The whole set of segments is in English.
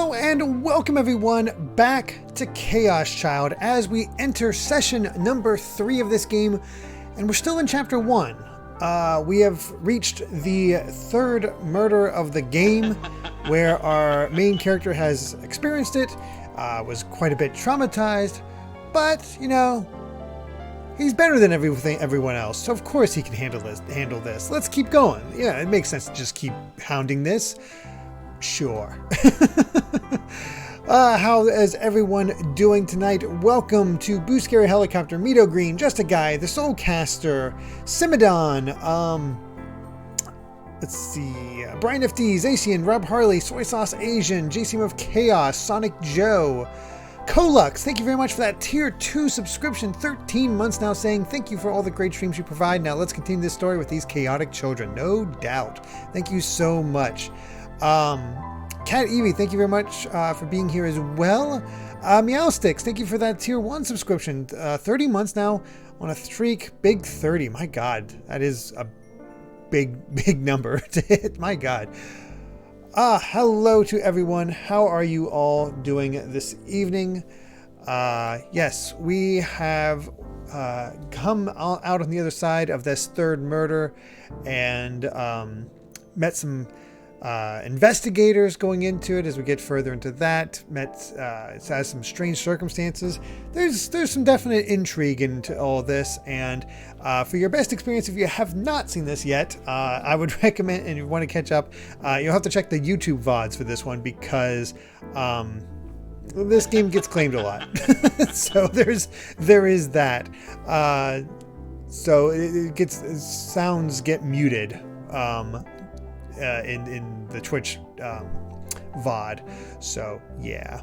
Hello and welcome everyone back to Chaos Child as we enter session number 3 of this game, and we're still in chapter 1. We have reached the 3rd murder of the game where our main character has experienced it, was quite a bit traumatized, but you know, he's better than everyone else, so of course he can handle this. Let's keep going. Yeah, it makes sense to just keep hounding this. Sure. How is everyone doing tonight? Welcome to Boo Scary Helicopter, Mito Green, Just a Guy, The Soulcaster, Simidon, let's see, Brian FDs, Asian, Rob Harley, Soy Sauce Asian, JCM of Chaos, Sonic Joe, Colux, thank you very much for that tier 2 subscription, 13 months now, saying thank you for all the great streams you provide. Now let's continue this story with these chaotic children, no doubt. Thank you so much. Cat Evie, thank you very much for being here as well. Meowsticks, thank you for that tier 1 subscription. 30 months now on a streak. Big 30. My God, that is a big number to hit. My God. Hello to everyone. How are you all doing this evening? Yes, we have come out on the other side of this 3rd murder and met some investigators going into it. As we get further into that, it has some strange circumstances. There's some definite intrigue into all this, and for your best experience, if you have not seen this yet, I would recommend, and if you want to catch up, you'll have to check the YouTube VODs for this one, because this game gets claimed a lot. So there is that. So sounds get muted in the Twitch VOD. So yeah.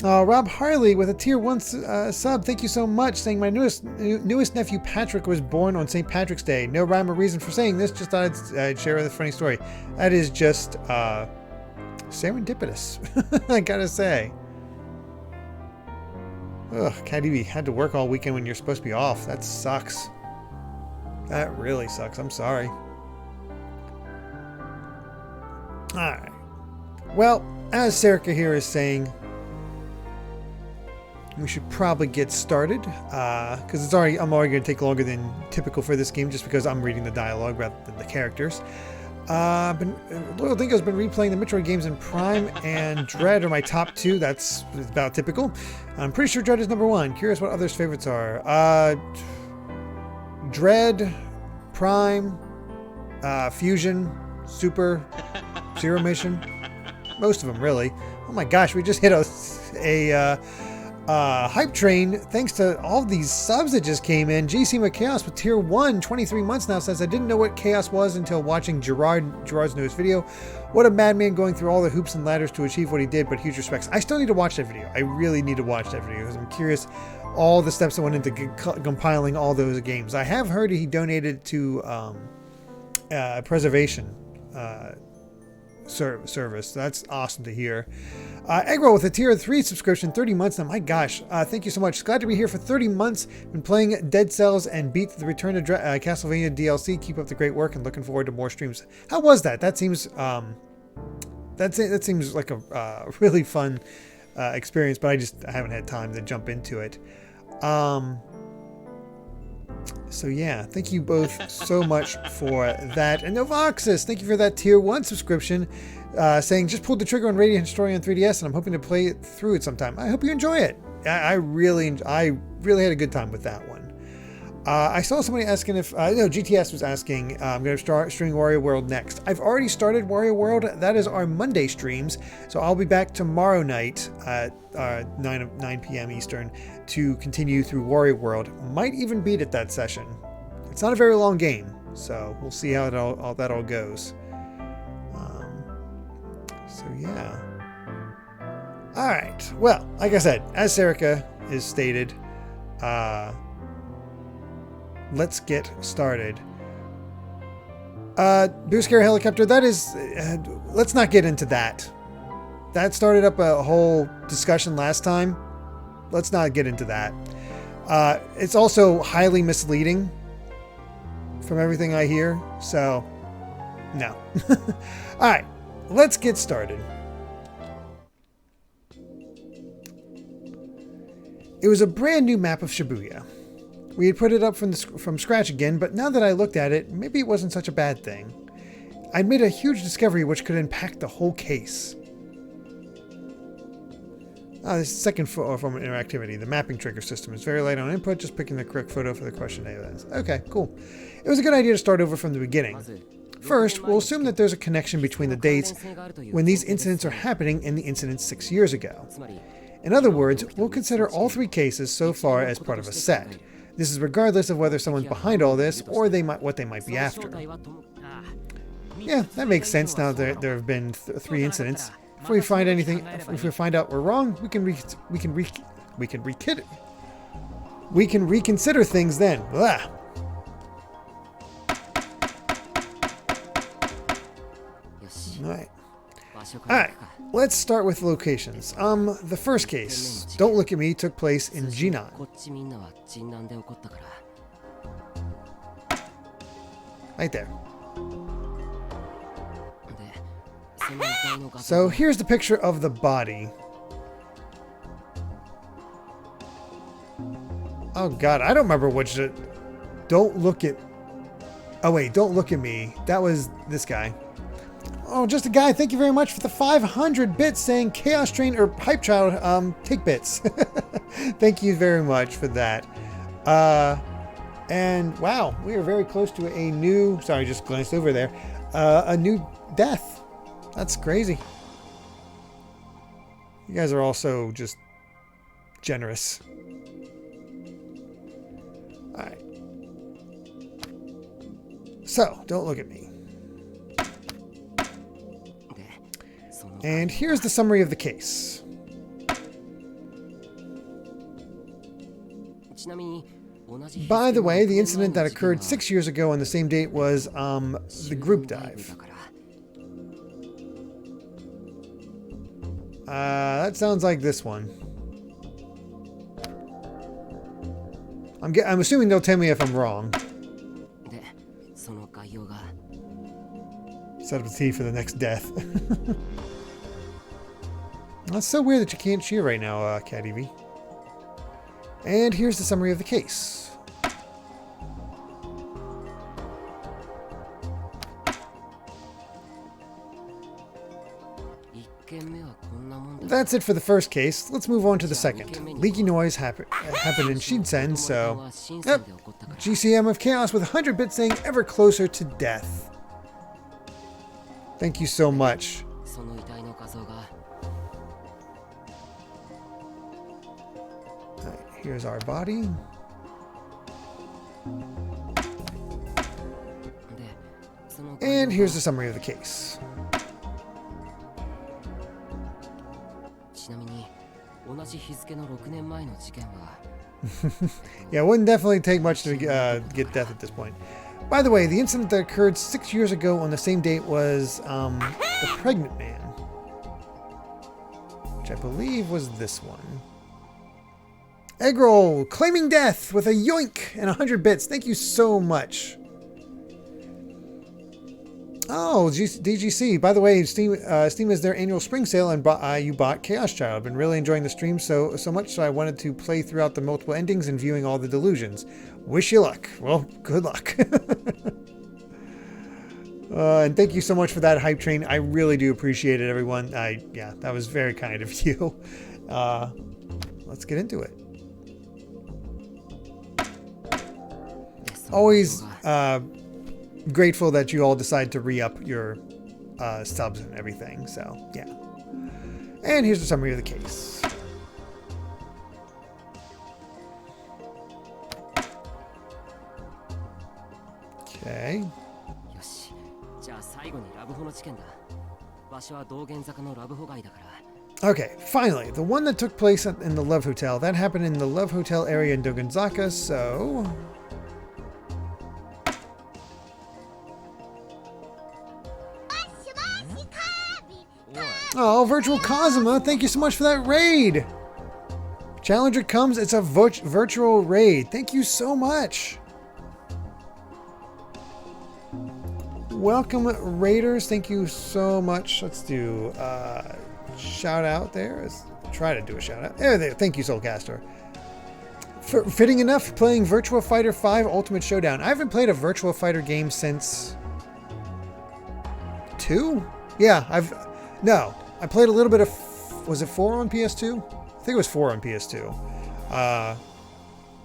Rob Harley with a tier 1 sub, thank you so much, saying my newest nephew Patrick was born on St. Patrick's Day. No rhyme or reason for saying this, just thought I'd share the funny story. That is just serendipitous. I gotta say. Ugh, Cat Evie had to work all weekend when you're supposed to be off. That sucks. That really sucks. I'm sorry. Alright. Well, as Serica here is saying, we should probably get started, because I'm already going to take longer than typical for this game, just because I'm reading the dialogue rather than the characters. Loyal Dingo's been replaying the Metroid games in Prime and Dread are my top 2. That's about typical. I'm pretty sure Dread is number 1. Curious what others' favorites are. Dread, Prime, Fusion, Super, Zero Mission, most of them really. Oh my gosh, we just hit a hype train thanks to all these subs that just came in. GC of Chaos with tier 1, 23 months now, says I didn't know what chaos was until watching Gerard's newest video. What a madman going through all the hoops and ladders to achieve what he did, but huge respects. I still need to watch that video. I really need to watch that video because I'm curious all the steps that went into compiling all those games. I have heard he donated to preservation service. That's awesome to hear. Eggroll with a tier 3 subscription, 30 months now. My gosh, thank you so much. Glad to be here for 30 months. Been playing Dead Cells and beat the Return to Castlevania DLC. Keep up the great work and looking forward to more streams. How was that? That seems that seems like a really fun experience, but I haven't had time to jump into it. So yeah, thank you both so much for that. And Novoxis, thank you for that tier 1 subscription, saying just pulled the trigger on Radiant Story on 3DS and I'm hoping to play it through it sometime. I hope you enjoy it. I really had a good time with that one. I saw somebody asking if, no, GTS was asking, I'm going to start streaming Wario World next. I've already started Wario World. That is our Monday streams. So I'll be back tomorrow night at 9 p.m. Eastern to continue through Wario World. Might even beat it that session. It's not a very long game, so we'll see how that all goes. So yeah. All right. Well, like I said, as Serica is stated, let's get started. Boo Scary Helicopter, that is, let's not get into that. That started up a whole discussion last time. Let's not get into that. It's also highly misleading from everything I hear, so no. All right, let's get started. It was a brand new map of Shibuya. We had put it up from scratch again, but now that I looked at it, maybe it wasn't such a bad thing. I'd made a huge discovery which could impact the whole case. This is the second form of interactivity. The mapping trigger system is very light on input, just picking the correct photo for the question. Okay, cool. It was a good idea to start over from the beginning. First, we'll assume that there's a connection between the dates when these incidents are happening and the incidents 6 years ago. In other words, we'll consider all 3 cases so far as part of a set. This is regardless of whether someone's behind all this or what they might be after. Yeah, that makes sense now that there have been 3 incidents. If we find out we're wrong, we can reconsider things then. Blah. Alright, let's start with locations. The first case, Don't Look at Me, took place in Jinan. Right there. So here's the picture of the body. Oh god, I don't remember which. Don't look at... Oh wait, Don't Look at Me. That was this guy. Oh, just a guy. Thank you very much for the 500 bits saying Chaos Train or Hype Child, take bits. Thank you very much for that. And wow, we are very close to a new... Sorry, just glanced over there. A new death. That's crazy. You guys are also just generous. Alright. So, Don't Look at Me. And here's the summary of the case. By the way, the incident that occurred 6 years ago on the same date was the group dive. That sounds like this one. I'm assuming they'll tell me if I'm wrong. Set up the tea for the next death. That's so weird that you can't cheer right now, Cat Evie. And here's the summary of the case. That's it for the first case. Let's move on to the second. Leaky noise happened in Shinsen, so... Yep. GCM of Chaos with 100 bits saying ever closer to death. Thank you so much. Right, here's our body. And here's the summary of the case. Yeah, it wouldn't definitely take much to get death at this point. By the way, the incident that occurred 6 years ago on the same date was the pregnant man, which I believe was this one. Eggroll, claiming death with a yoink and 100 bits. Thank you so much. Oh, DGC. By the way, Steam is their annual spring sale, and you bought Chaos Child. I've been really enjoying the stream so much, so I wanted to play throughout the multiple endings and viewing all the delusions. Wish you luck. Well, good luck. And thank you so much for that hype train. I really do appreciate it, everyone. Yeah, that was very kind of you. Let's get into it. Always grateful that you all decide to re-up your subs and everything. So, yeah. And here's the summary of the case. Okay. Okay, finally, the one that took place in the Love Hotel. That happened in the Love Hotel area in Dogenzaka, so... Oh, Virtual Kazuma, thank you so much for that raid. Challenger comes, it's a virtual raid. Thank you so much. Welcome, raiders. Thank you so much. Let's do a shout out there. Let's try to do a shout out. There. Thank you, Soulcaster. Fitting enough, playing Virtua Fighter 5 Ultimate Showdown. I haven't played a Virtua Fighter game since 2? Yeah, I played a little bit of, was it 4 on PS2? I think it was 4 on PS2.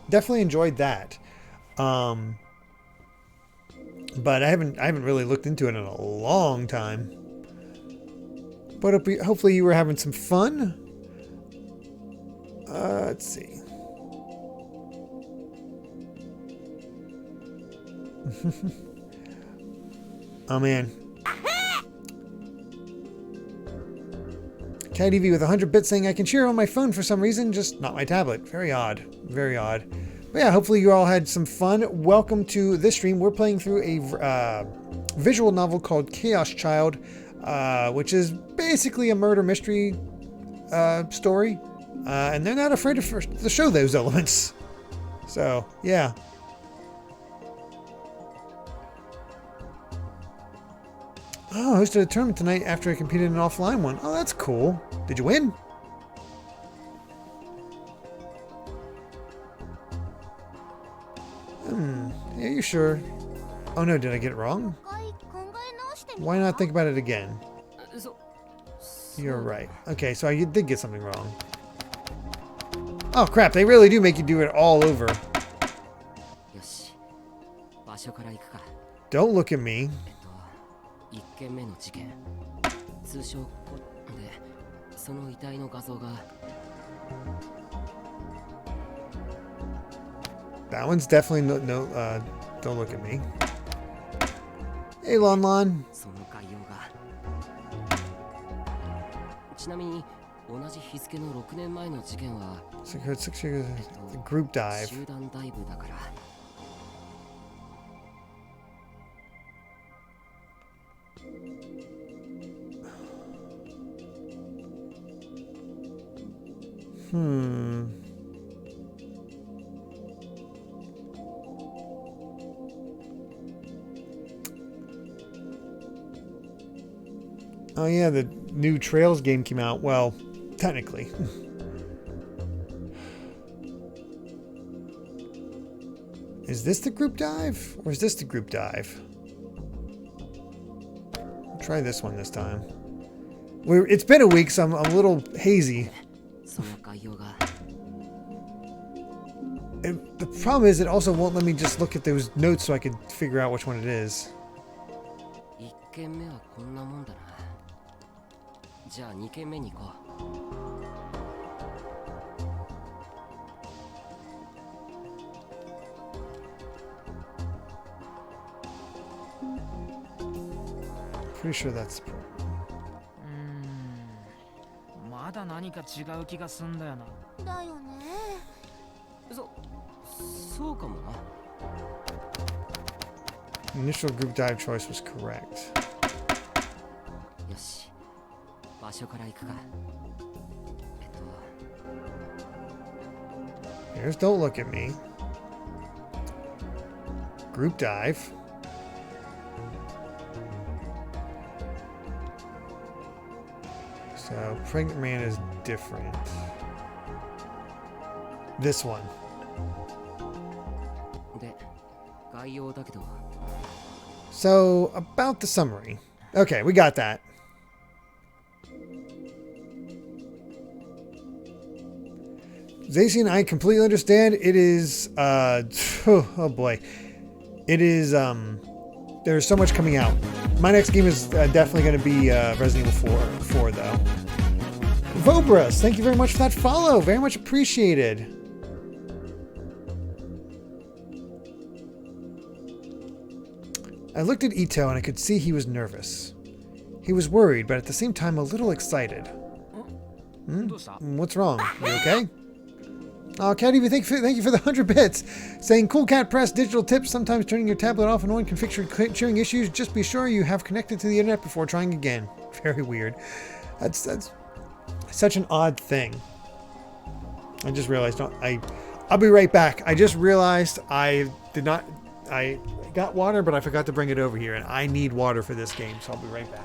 Definitely enjoyed that. But I haven't really looked into it in a long time. But hopefully you were having some fun. Let's see. Oh man. Cat EV with 100 bits saying I can share on my phone for some reason, just not my tablet. Very odd. Very odd. But yeah, hopefully you all had some fun. Welcome to this stream. We're playing through a visual novel called Chaos Child, which is basically a murder mystery story. And they're not afraid to show those elements. So, yeah. Oh, I hosted a tournament tonight after I competed in an offline one. Oh, that's cool. Did you win? Yeah, you sure? Oh no, did I get it wrong? Why not think about it again? You're right. Okay, so I did get something wrong. Oh crap, they really do make you do it all over. Don't look at me. That one's definitely no, don't look at me. Hey, Lon Lon. The group dive. Oh yeah, the new Trails game came out. Well, technically. Is this the group dive? Or is this the group dive? I'll try this one this time. It's been a week, so I'm a little hazy. The problem is it also won't let me just look at those notes so I can figure out which one it is. Pretty sure that's the problem. まだ何か違う気がすんだよな。だよね。そうかもな。 Initial group dive choice was correct. よし。場所から行くか。Here's don't look at me. Group dive. So Pregnant Man is different. This one. So about the summary. Okay, we got that. Zacy and I completely understand. It is oh boy. It is there's so much coming out. My next game is definitely going to be Resident Evil 4 though. Vobras, thank you very much for that follow. Very much appreciated. I looked at Ito and I could see he was nervous. He was worried, but at the same time a little excited. What's wrong? You okay? Oh, Cat EV, thank you for the 100 bits. Saying, cool Cat Press, digital tips, sometimes turning your tablet off and on can fix your cheering issues. Just be sure you have connected to the internet before trying again. Very weird. That's such an odd thing. I just realized, I'll be right back. I just realized I got water, but I forgot to bring it over here, and I need water for this game, so I'll be right back.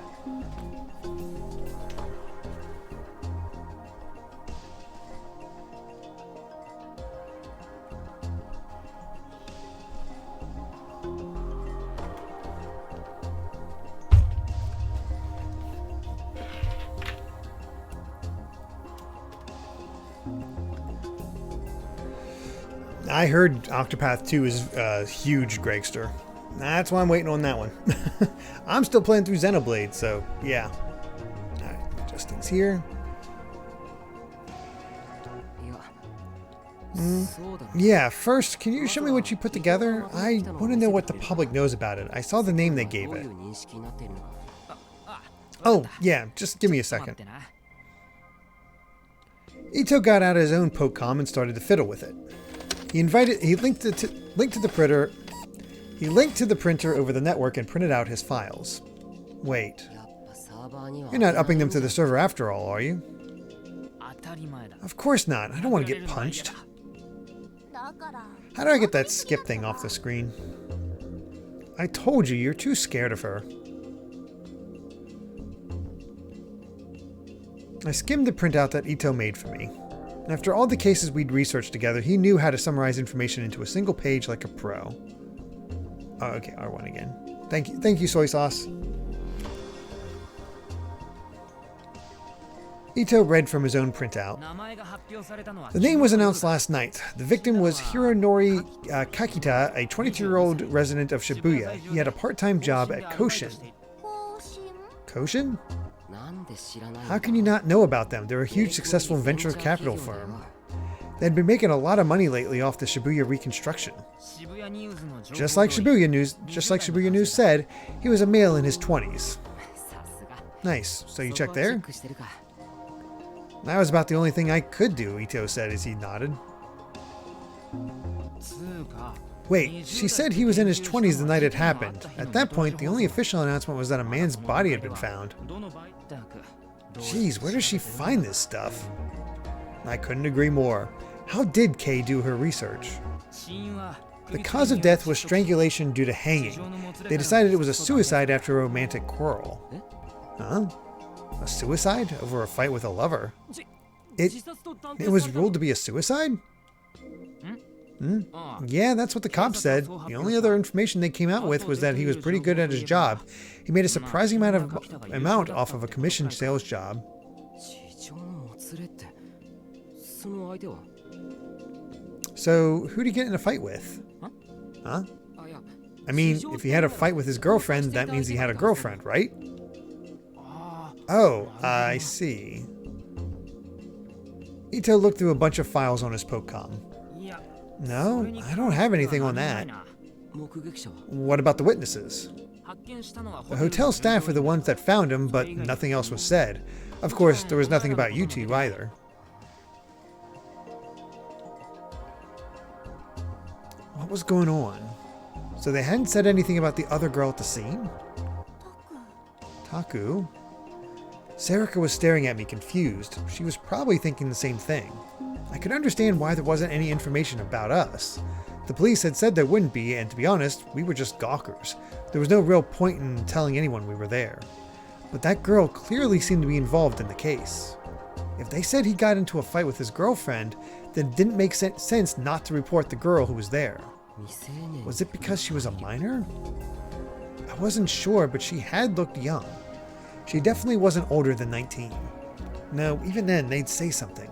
I heard Octopath 2 is a huge Gregster. That's why I'm waiting on that one. I'm still playing through Xenoblade, so yeah. Alright, Justin's here. Yeah, first, can you show me what you put together? I want to know what the public knows about it. I saw the name they gave it. Oh, yeah, just give me a second. Ito got out his own Pokecom and started to fiddle with it. He linked to the printer over the network and printed out his files. Wait. You're not upping them to the server after all, are you? Of course not. I don't want to get punched. How do I get that skip thing off the screen? I told you, you're too scared of her. I skimmed the printout that Ito made for me. After all the cases we'd researched together, he knew how to summarize information into a single page like a pro. Oh, okay, R1 again. Thank you, soy sauce. Ito read from his own printout. The name was announced last night. The victim was Hironori Kakita, a 22-year-old resident of Shibuya. He had a part-time job at Koshin. Koshin? How can you not know about them? They're a huge successful venture capital firm. They'd been making a lot of money lately off the Shibuya reconstruction. Just like Shibuya News said, he was a male in his 20s. Nice. So you checked there? That was about the only thing I could do, Ito said as he nodded. Wait, she said he was in his 20s the night it happened. At that point, the only official announcement was that a man's body had been found. Jeez, where does she find this stuff? I couldn't agree more. How did Kay do her research? The cause of death was strangulation due to hanging. They decided it was a suicide after a romantic quarrel. Huh? A suicide? Over a fight with a lover? It was ruled to be a suicide? Yeah, that's what the cops said. The only other information they came out with was that he was pretty good at his job. He made a surprising amount off of a commission sales job. So, who'd he get in a fight with? Huh? I mean, if he had a fight with his girlfriend, that means he had a girlfriend, right? Oh, I see. Ito looked through a bunch of files on his Pokecom. No, I don't have anything on that. What about the witnesses? The hotel staff were the ones that found him, but nothing else was said. Of course, there was nothing about you two either. What was going on? So they hadn't said anything about the other girl at the scene? Taku? Sarika was staring at me confused. She was probably thinking the same thing. I could understand why there wasn't any information about us. The police had said there wouldn't be, and to be honest, we were just gawkers. There was no real point in telling anyone we were there. But that girl clearly seemed to be involved in the case. If they said he got into a fight with his girlfriend, then it didn't make sense not to report the girl who was there. Was it because she was a minor? I wasn't sure, but she had looked young. She definitely wasn't older than 19. No, even then, they'd say something.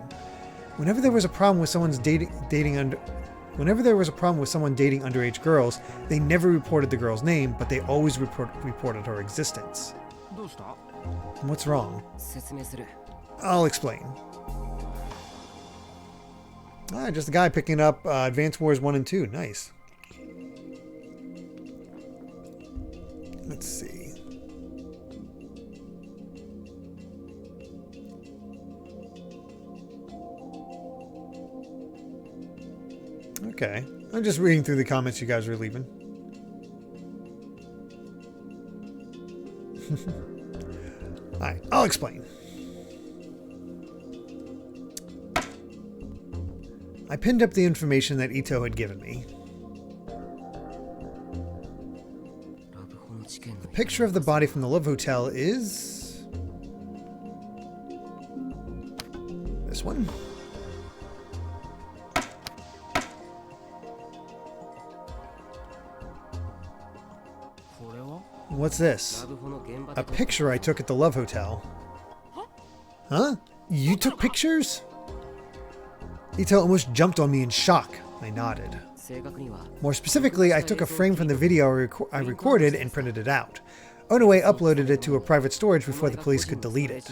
Whenever there was a problem with someone dating underage girls, they never reported the girl's name, but they always reported her existence. What's wrong? I'll explain. Just a guy picking up Advance Wars 1 and 2. Nice. Let's see. Okay. I'm just reading through the comments you guys are leaving. Alright, I'll explain. I pinned up the information that Ito had given me. The picture of the body from the Love Hotel is... this one. What's this? A picture I took at the Love Hotel. Huh? You took pictures? Ito almost jumped on me in shock. I nodded. More specifically, I took a frame from the video I recorded and printed it out. Onoe uploaded it to a private storage before the police could delete it.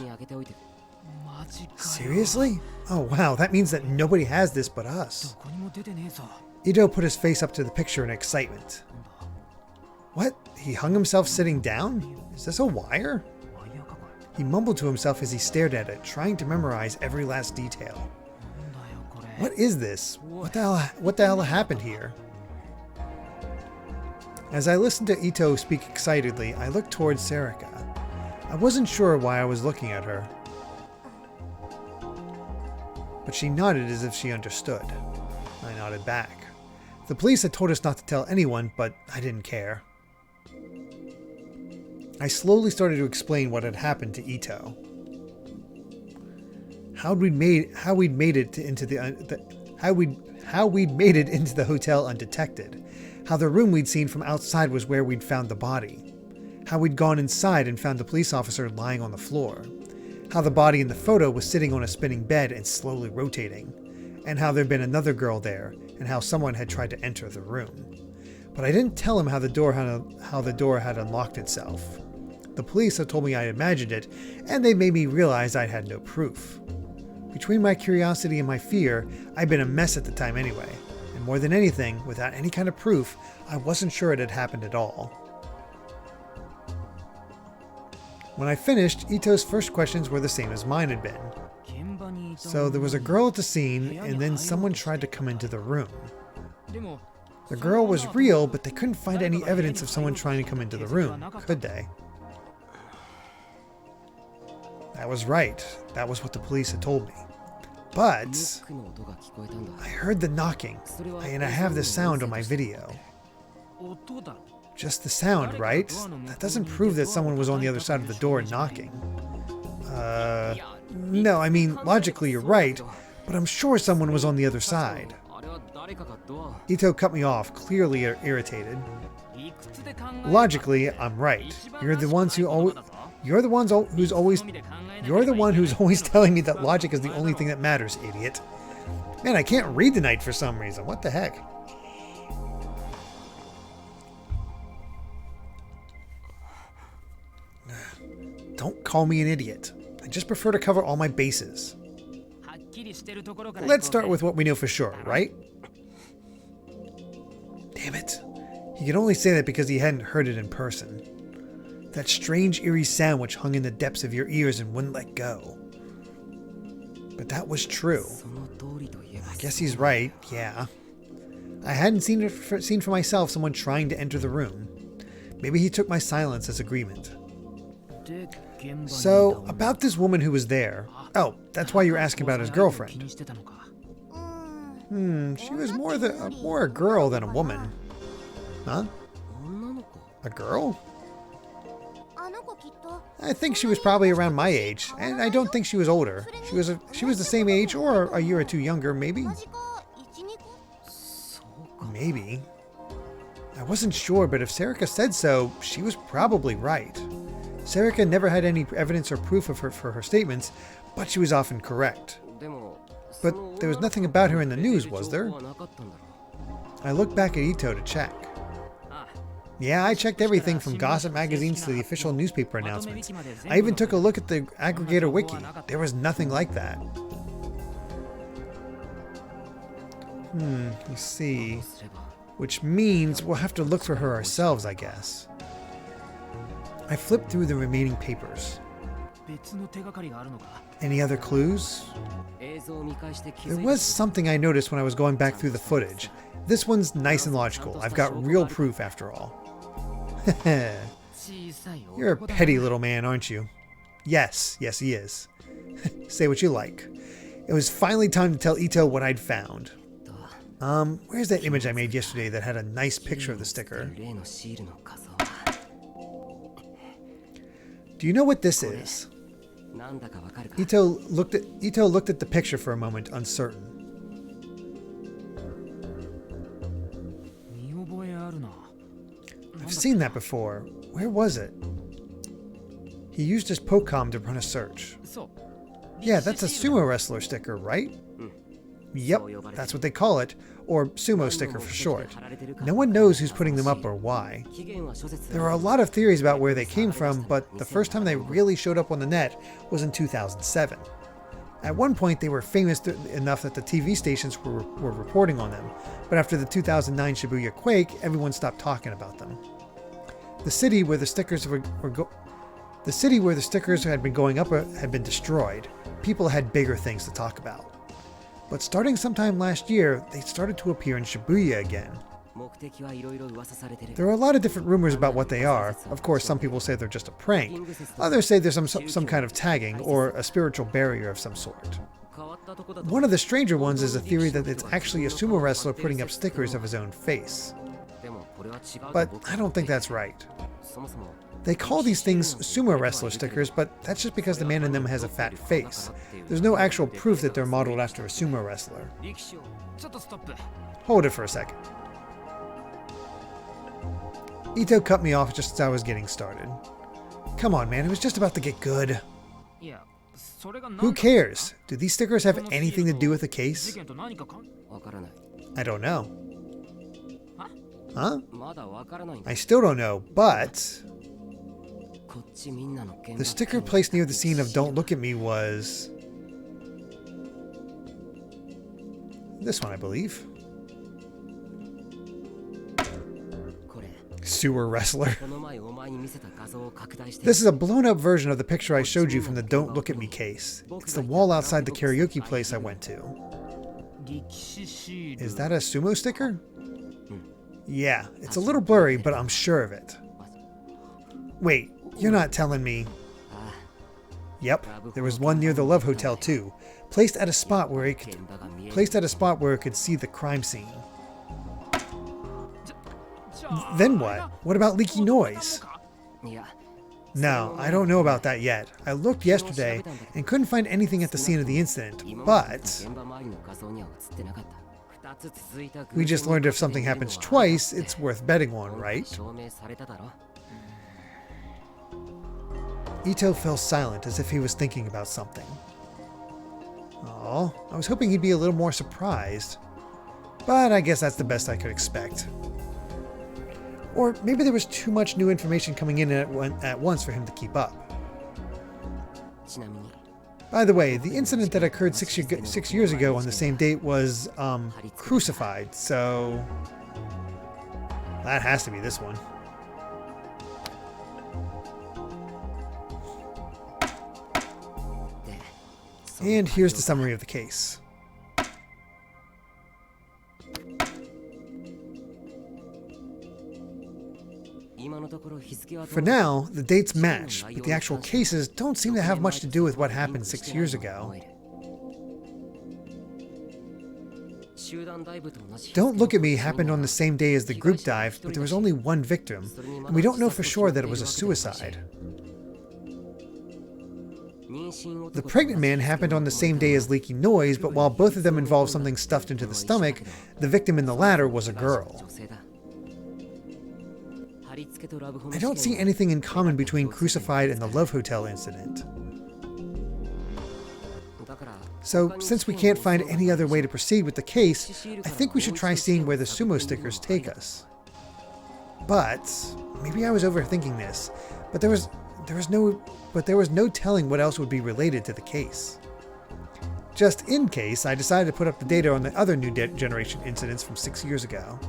Seriously? Oh wow, that means that nobody has this but us. Ito put his face up to the picture in excitement. What? He hung himself sitting down? Is this a wire? He mumbled to himself as he stared at it, trying to memorize every last detail. What is this? What the hell happened here? As I listened to Ito speak excitedly, I looked towards Sarika. I wasn't sure why I was looking at her, but she nodded as if she understood. I nodded back. The police had told us not to tell anyone, but I didn't care. I slowly started to explain what had happened to Ito. How we'd made it into the hotel undetected. How the room we'd seen from outside was where we'd found the body. How we'd gone inside and found the police officer lying on the floor. How the body in the photo was sitting on a spinning bed and slowly rotating. And how there'd been another girl there, and how someone had tried to enter the room. But I didn't tell him how the door had unlocked itself. The police had told me I imagined it, and they made me realize I had no proof. Between my curiosity and my fear, I'd been a mess at the time anyway. And more than anything, without any kind of proof, I wasn't sure it had happened at all. When I finished, Ito's first questions were the same as mine had been. So there was a girl at the scene, and then someone tried to come into the room. The girl was real, but they couldn't find any evidence of someone trying to come into the room, could they? That was right. That was what the police had told me. But I heard the knocking, and I have the sound on my video. Just the sound, right? That doesn't prove that someone was on the other side of the door knocking. No, I mean, logically you're right, but I'm sure someone was on the other side. Ito cut me off, clearly irritated. Logically, I'm right. You're the one who's always telling me that logic is the only thing that matters, idiot. Man, I can't read tonight for some reason. What the heck? Don't call me an idiot. I just prefer to cover all my bases. Let's start with what we know for sure, right? Damn it. He could only say that because he hadn't heard it in person. That strange, eerie sound which hung in the depths of your ears and wouldn't let go. But that was true. I guess he's right, yeah. I hadn't seen for myself someone trying to enter the room. Maybe he took my silence as agreement. So, about this woman who was there. Oh, that's why you were asking about his girlfriend. She was more a girl than a woman. Huh? A girl? I think she was probably around my age, and I don't think she was older. She was the same age or a year or two younger, maybe? Maybe. I wasn't sure, but if Sarika said so, she was probably right. Sarika never had any evidence or proof of her for her statements, but she was often correct. But there was nothing about her in the news, was there? I looked back at Ito to check. Yeah, I checked everything from gossip magazines to the official newspaper announcements. I even took a look at the aggregator wiki. There was nothing like that. You see. Which means we'll have to look for her ourselves, I guess. I flipped through the remaining papers. Any other clues? There was something I noticed when I was going back through the footage. This one's nice and logical. I've got real proof after all. You're a petty little man, aren't you? Yes, he is. Say what you like. It was finally time to tell Ito what I'd found. Where's that image I made yesterday that had a nice picture of the sticker? Do you know what this is? Ito looked at the picture for a moment, uncertain. I've seen that before. Where was it? He used his Pocom to run a search. Yeah, that's a sumo wrestler sticker, right? Yep, that's what they call it. or sumo sticker for short. No one knows who's putting them up or why. There are a lot of theories about where they came from, but the first time they really showed up on the net was in 2007. At one point, they were famous enough that the TV stations were reporting on them, but after the 2009 Shibuya quake, everyone stopped talking about them. The city where the stickers had been going up had been destroyed. People had bigger things to talk about. But starting sometime last year, they started to appear in Shibuya again. There are a lot of different rumors about what they are. Of course, some people say they're just a prank. Others say there's some kind of tagging or a spiritual barrier of some sort. One of the stranger ones is a theory that it's actually a sumo wrestler putting up stickers of his own face. But I don't think that's right. They call these things sumo wrestler stickers, but that's just because the man in them has a fat face. There's no actual proof that they're modeled after a sumo wrestler. Hold it for a second. Ito cut me off just as I was getting started. Come on, man, it was just about to get good. Who cares? Do these stickers have anything to do with the case? I don't know. Huh? I still don't know, but the sticker placed near the scene of Don't Look at Me was this one, I believe. Sewer wrestler. This is a blown up version of the picture I showed you from the Don't Look at Me case. It's the wall outside the karaoke place I went to. Is that a sumo sticker? Yeah, it's a little blurry, but I'm sure of it. Wait, you're not telling me... Yep, there was one near the Love Hotel too, placed at a spot where it could see the crime scene. Then what? What about leaky noise? No, I don't know about that yet. I looked yesterday and couldn't find anything at the scene of the incident, but we just learned if something happens twice, it's worth betting on, right? Ito fell silent as if he was thinking about something. Oh, I was hoping he'd be a little more surprised, but I guess that's the best I could expect. Or maybe there was too much new information coming in at once for him to keep up. By the way, the incident that occurred 6 years ago on the same date was crucified, so that has to be this one. And here's the summary of the case. For now, the dates match, but the actual cases don't seem to have much to do with what happened 6 years ago. Don't Look at Me happened on the same day as the group dive, but there was only one victim, and we don't know for sure that it was a suicide. The pregnant man happened on the same day as Leaky Noise, but while both of them involved something stuffed into the stomach, the victim in the latter was a girl. I don't see anything in common between Crucified and the Love Hotel incident. So, since we can't find any other way to proceed with the case, I think we should try seeing where the sumo stickers take us. But maybe I was overthinking this, but there was no telling what else would be related to the case. Just in case, I decided to put up the data on the other new generation incidents from 6 years ago.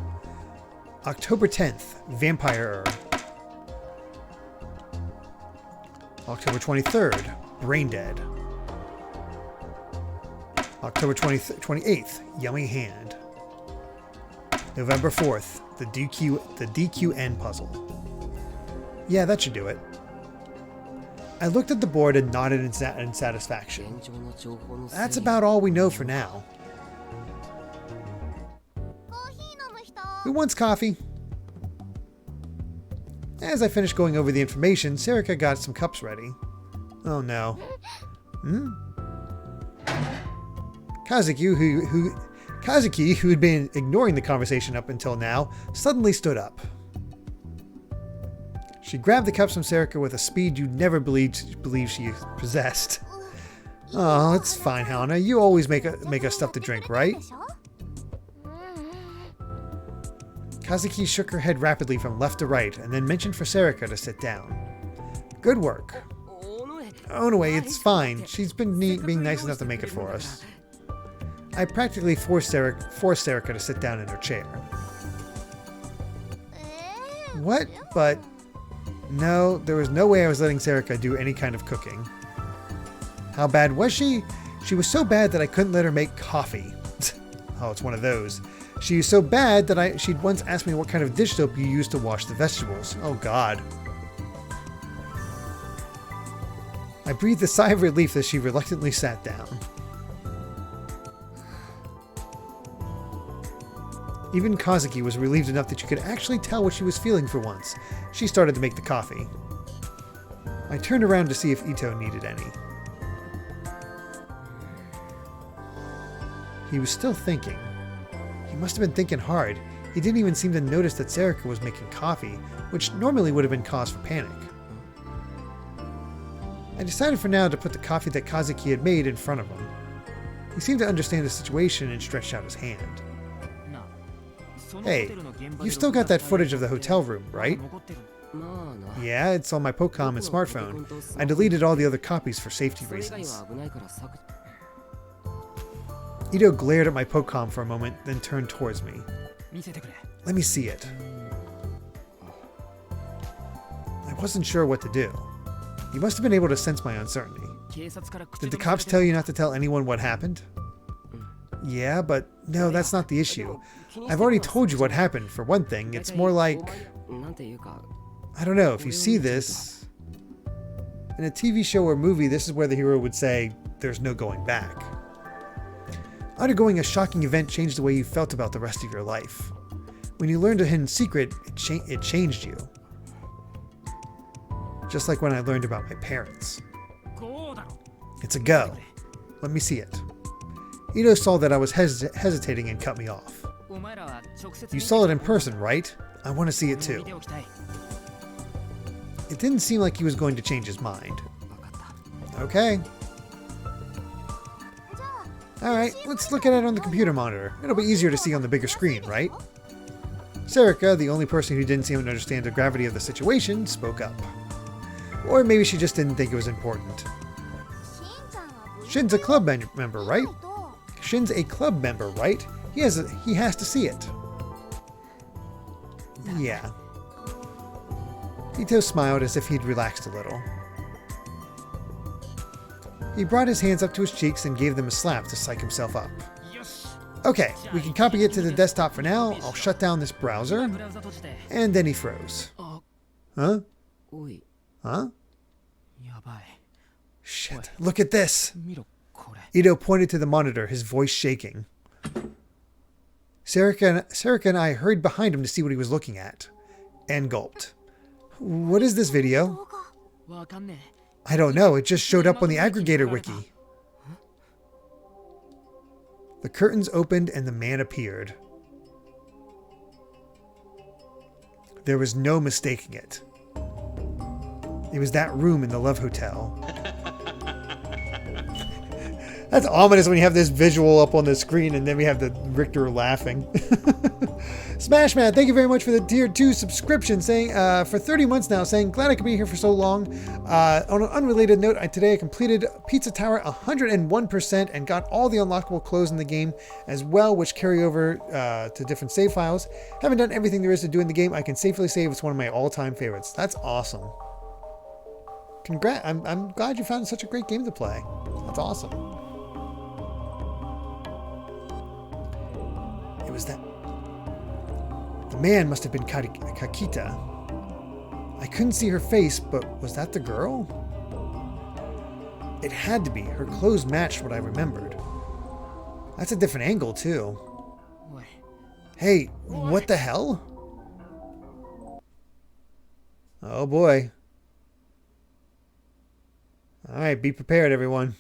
October 10th, Vampire Herb. October 23rd, Brain Dead. October 28th, Yummy Hand. November 4th, the DQN puzzle. Yeah, that should do it. I looked at the board and nodded in satisfaction. That's about all we know for now. Who wants coffee? As I finished going over the information, Sarika got some cups ready. Oh no. Kazuki, who had been ignoring the conversation up until now, suddenly stood up. She grabbed the cups from Sarika with a speed you'd never believe she possessed. Oh, it's fine, Hana. You always make us stuff to drink, right? Kazuki shook her head rapidly from left to right and then mentioned for Serika to sit down. Good work. Onoe, it's fine. She's been being nice enough to make it for us. I practically forced Serika to sit down in her chair. What? But... No, there was no way I was letting Serika do any kind of cooking. How bad was she? She was so bad that I couldn't let her make coffee. Oh, it's one of those. She was so bad that she'd once asked me what kind of dish soap you use to wash the vegetables. Oh, God. I breathed a sigh of relief as she reluctantly sat down. Even Kazuki was relieved enough that you could actually tell what she was feeling for once. She started to make the coffee. I turned around to see if Ito needed any. He was still thinking. He must have been thinking hard. He didn't even seem to notice that Serika was making coffee, which normally would have been cause for panic. I decided for now to put the coffee that Kazuki had made in front of him. He seemed to understand the situation and stretched out his hand. Hey, you've still got that footage of the hotel room, right? Yeah, it's on my Pocom and smartphone. I deleted all the other copies for safety reasons. Ito glared at my Pocom for a moment, then turned towards me. Let me see it. I wasn't sure what to do. He must have been able to sense my uncertainty. Did the cops tell you not to tell anyone what happened? Yeah, but no, that's not the issue. I've already told you what happened, for one thing. It's more like... I don't know, if you see this... In a TV show or movie, this is where the hero would say, there's no going back. Undergoing a shocking event changed the way you felt about the rest of your life. When you learned a hidden secret, it changed you. Just like when I learned about my parents. It's a go. Let me see it. Ito saw that I was hesitating and cut me off. You saw it in person, right? I want to see it too. It didn't seem like he was going to change his mind. Okay. Alright, let's look at it on the computer monitor. It'll be easier to see on the bigger screen, right? Serika, the only person who didn't seem to understand the gravity of the situation, spoke up. Or maybe she just didn't think it was important. Shin's a club member, right? Shin's a club member, right? He has to see it. Yeah. Ito smiled as if he'd relaxed a little. He brought his hands up to his cheeks and gave them a slap to psych himself up. Okay, we can copy it to the desktop for now. I'll shut down this browser. And then he froze. Huh? Huh? Shit, look at this! Ito pointed to the monitor, his voice shaking. Serika and I hurried behind him to see what he was looking at. And gulped. What is this video? I don't know, it just showed up on the aggregator wiki. The curtains opened and the man appeared. There was no mistaking it. It was that room in the Love Hotel. That's ominous when you have this visual up on the screen and then we have the Richter laughing. Smashman, thank you very much for the tier 2 subscription, saying for 30 months now, saying glad I could be here for so long. On an unrelated note, today I completed Pizza Tower 101% and got all the unlockable clothes in the game as well, which carry over to different save files. Haven't done everything there is to do in the game. I can safely say it's one of my all-time favorites. That's awesome. Congrats! I'm glad you found such a great game to play. That's awesome. It was that... The man must have been Kakita. I couldn't see her face, but was that the girl? It had to be. Her clothes matched what I remembered. That's a different angle, too. Hey, what the hell? Oh boy. Alright, be prepared, everyone.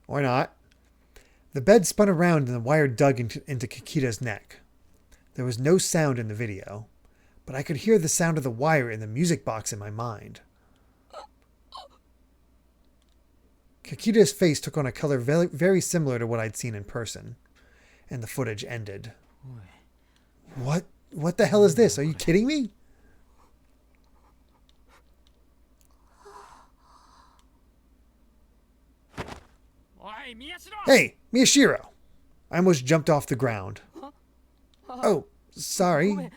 Or not. The bed spun around and the wire dug into Kakita's neck. There was no sound in the video, but I could hear the sound of the wire in the music box in my mind. Kakita's face took on a color very, very similar to what I'd seen in person, and the footage ended. What the hell is this? Are you kidding me? Hey, Miyashiro! I almost jumped off the ground. Oh, sorry.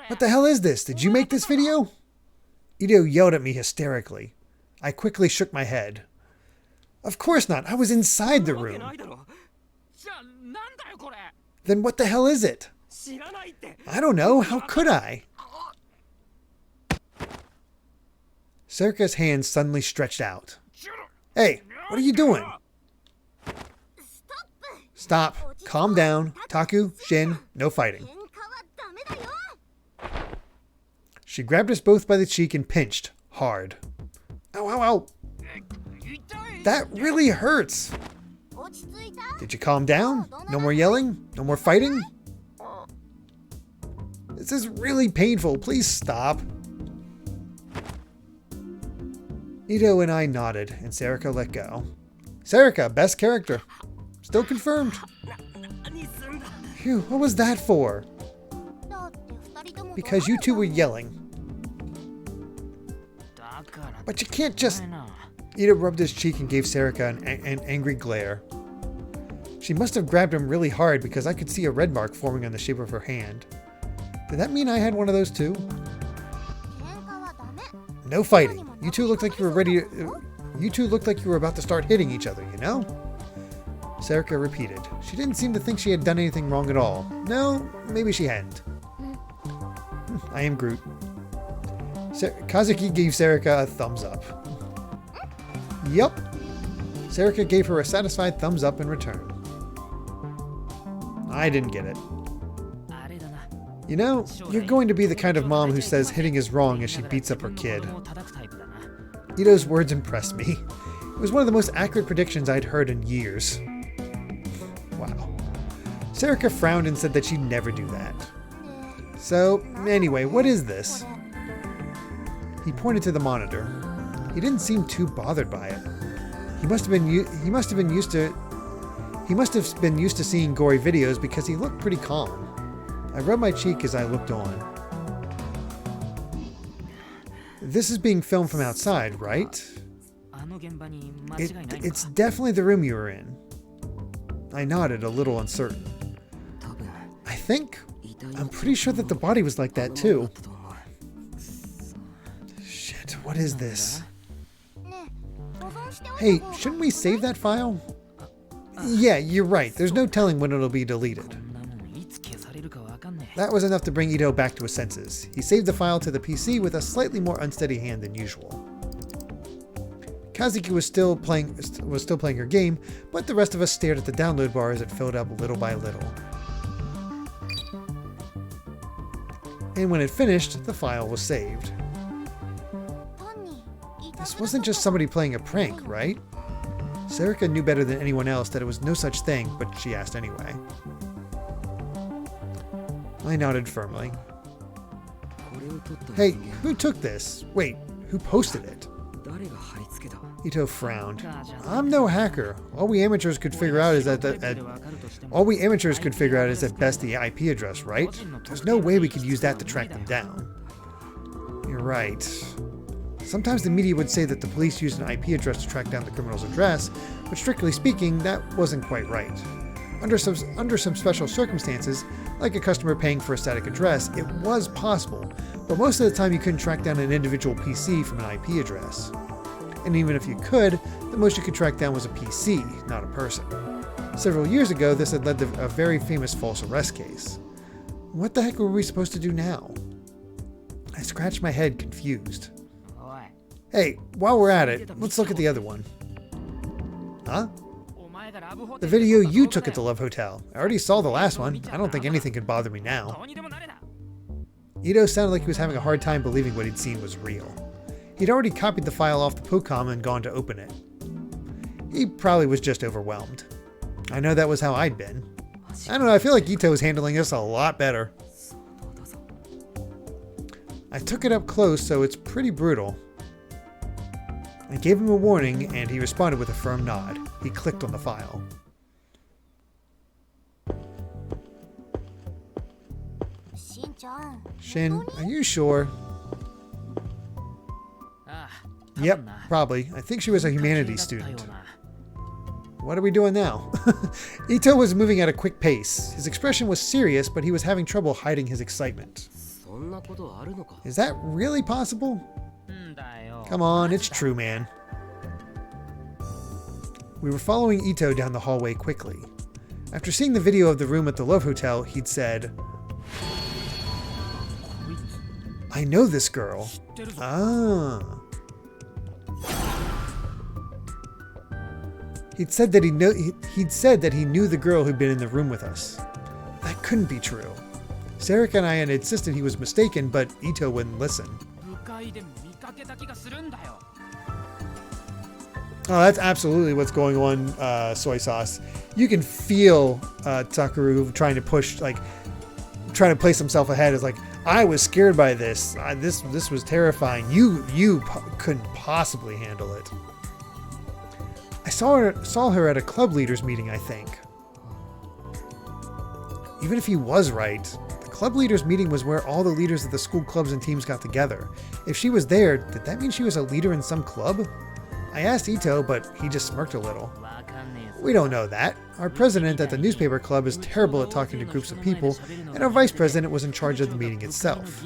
What the hell is this? Did you make this video? Ito yelled at me hysterically. I quickly shook my head. Of course not. I was inside the room. Then what the hell is it? I don't know. How could I? Serika's hand suddenly stretched out. Hey, what are you doing? Stop. Calm down. Taku, Shin, no fighting. She grabbed us both by the cheek and pinched hard. Ow, ow, ow. That really hurts. Did you calm down? No more yelling? No more fighting? This is really painful. Please stop. Ito and I nodded, and Serika let go. Serika, best character. Still confirmed. Phew, what was that for? Because you two were yelling. But you can't just... Ito rubbed his cheek and gave Serika an angry glare. She must have grabbed him really hard because I could see a red mark forming on the shape of her hand. Did that mean I had one of those too? No fighting. You two looked like you were ready to... You two looked like you were about to start hitting each other, you know? Serika repeated. She didn't seem to think she had done anything wrong at all. No, maybe she hadn't. I am Groot. Kazuki gave Serika a thumbs up. Yup. Serika gave her a satisfied thumbs up in return. I didn't get it. You know, you're going to be the kind of mom who says hitting is wrong as she beats up her kid. Ito's words impressed me. It was one of the most accurate predictions I'd heard in years. Wow. Serika frowned and said that she'd never do that. So, anyway, what is this? He pointed to the monitor. He didn't seem too bothered by it. He must have been used to seeing gory videos because he looked pretty calm. I rubbed my cheek as I looked on. This is being filmed from outside, right? It's definitely the room you were in. I nodded, a little uncertain. I'm pretty sure that the body was like that too. Shit, what is this? Hey, shouldn't we save that file? Yeah, you're right. There's no telling when it'll be deleted. That was enough to bring Ito back to his senses. He saved the file to the PC with a slightly more unsteady hand than usual. Kazuki was still playing her game, but the rest of us stared at the download bar as it filled up little by little. And when it finished, the file was saved. This wasn't just somebody playing a prank, right? Serika knew better than anyone else that it was no such thing, but she asked anyway. I nodded firmly. Hey, who took this? Wait, who posted it? Ito frowned. I'm no hacker. All we amateurs could figure out is at best the IP address, right? There's no way we could use that to track them down. You're right. Sometimes the media would say that the police used an IP address to track down the criminal's address, but strictly speaking, that wasn't quite right. Under some special circumstances, like a customer paying for a static address, it was possible, but most of the time you couldn't track down an individual PC from an IP address. And even if you could, the most you could track down was a PC, not a person. Several years ago, this had led to a very famous false arrest case. What the heck were we supposed to do now? I scratched my head, confused. Hey, while we're at it, let's look at the other one. Huh? The video you took at the Love Hotel. I already saw the last one. I don't think anything could bother me now. Ito sounded like he was having a hard time believing what he'd seen was real. He'd already copied the file off the Pocom and gone to open it. He probably was just overwhelmed. I know that was how I'd been. I don't know, I feel like Ito's handling this a lot better. I took it up close, so it's pretty brutal. I gave him a warning, and he responded with a firm nod. He clicked on the file. Shin, are you sure? Yep, probably. I think she was a humanities student. What are we doing now? Ito was moving at a quick pace. His expression was serious, but he was having trouble hiding his excitement. Is that really possible? Come on, it's true, man. We were following Ito down the hallway quickly. After seeing the video of the room at the Love Hotel, he'd said, I know this girl. Ah. He'd said that he knew the girl who'd been in the room with us. That couldn't be true. Sarek and I had insisted he was mistaken, but Ito wouldn't listen. Oh, that's absolutely what's going on, Soy Sauce. You can feel Takaru trying to push, trying to place himself ahead as I was scared by this. This was terrifying. You couldn't possibly handle it. I saw her at a club leaders meeting, I think. Even if he was right, the club leaders meeting was where all the leaders of the school clubs and teams got together. If she was there, did that mean she was a leader in some club? I asked Ito, but he just smirked a little. We don't know that. Our president at the newspaper club is terrible at talking to groups of people, and our vice president was in charge of the meeting itself.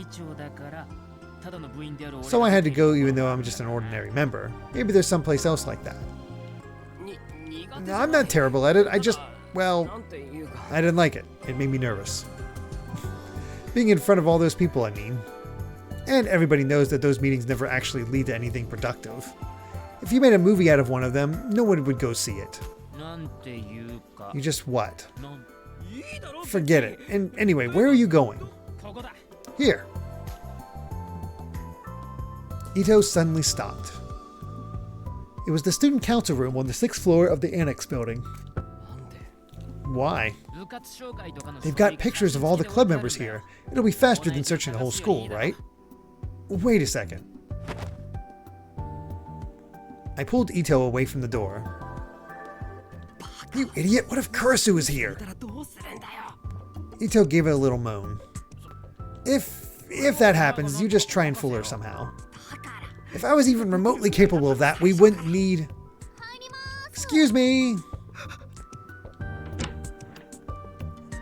So I had to go even though I'm just an ordinary member. Maybe there's someplace else like that. No, I'm not terrible at it. I didn't like it. It made me nervous. Being in front of all those people, I mean. And everybody knows that those meetings never actually lead to anything productive. If you made a movie out of one of them, no one would go see it. You just what? Forget it. And anyway, where are you going? Here. Ito suddenly stopped. It was the student council room on the 6th floor of the annex building. Why? They've got pictures of all the club members here. It'll be faster than searching the whole school, right? Wait a second. I pulled Ito away from the door. You idiot! What if Kurisu is here? Ito gave it a little moan. If that happens, you just try and fool her somehow. If I was even remotely capable of that, we wouldn't need... Excuse me!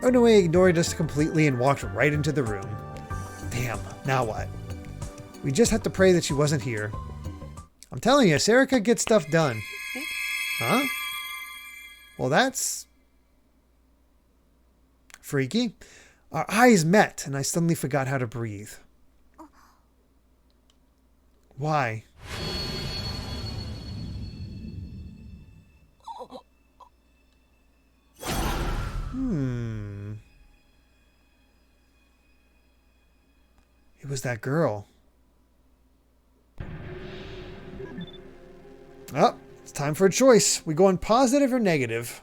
Onoe ignored us completely and walked right into the room. Damn, now what? We just had to pray that she wasn't here. I'm telling you, Sarika gets stuff done. Huh? Well, that's... freaky. Our eyes met, and I suddenly forgot how to breathe. Why? It was that girl. Oh, it's time for a choice. We going positive or negative?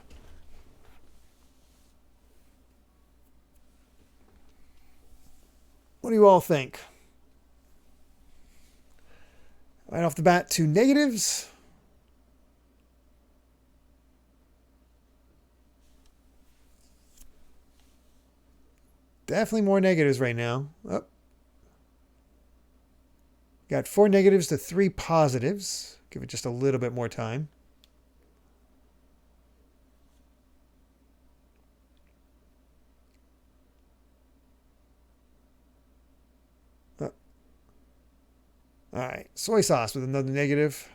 What do you all think? Right off the bat, 2 negatives. Definitely more negatives right now. Oh. Got 4 negatives to 3 positives. Give it just a little bit more time. Alright, soy sauce with another negative.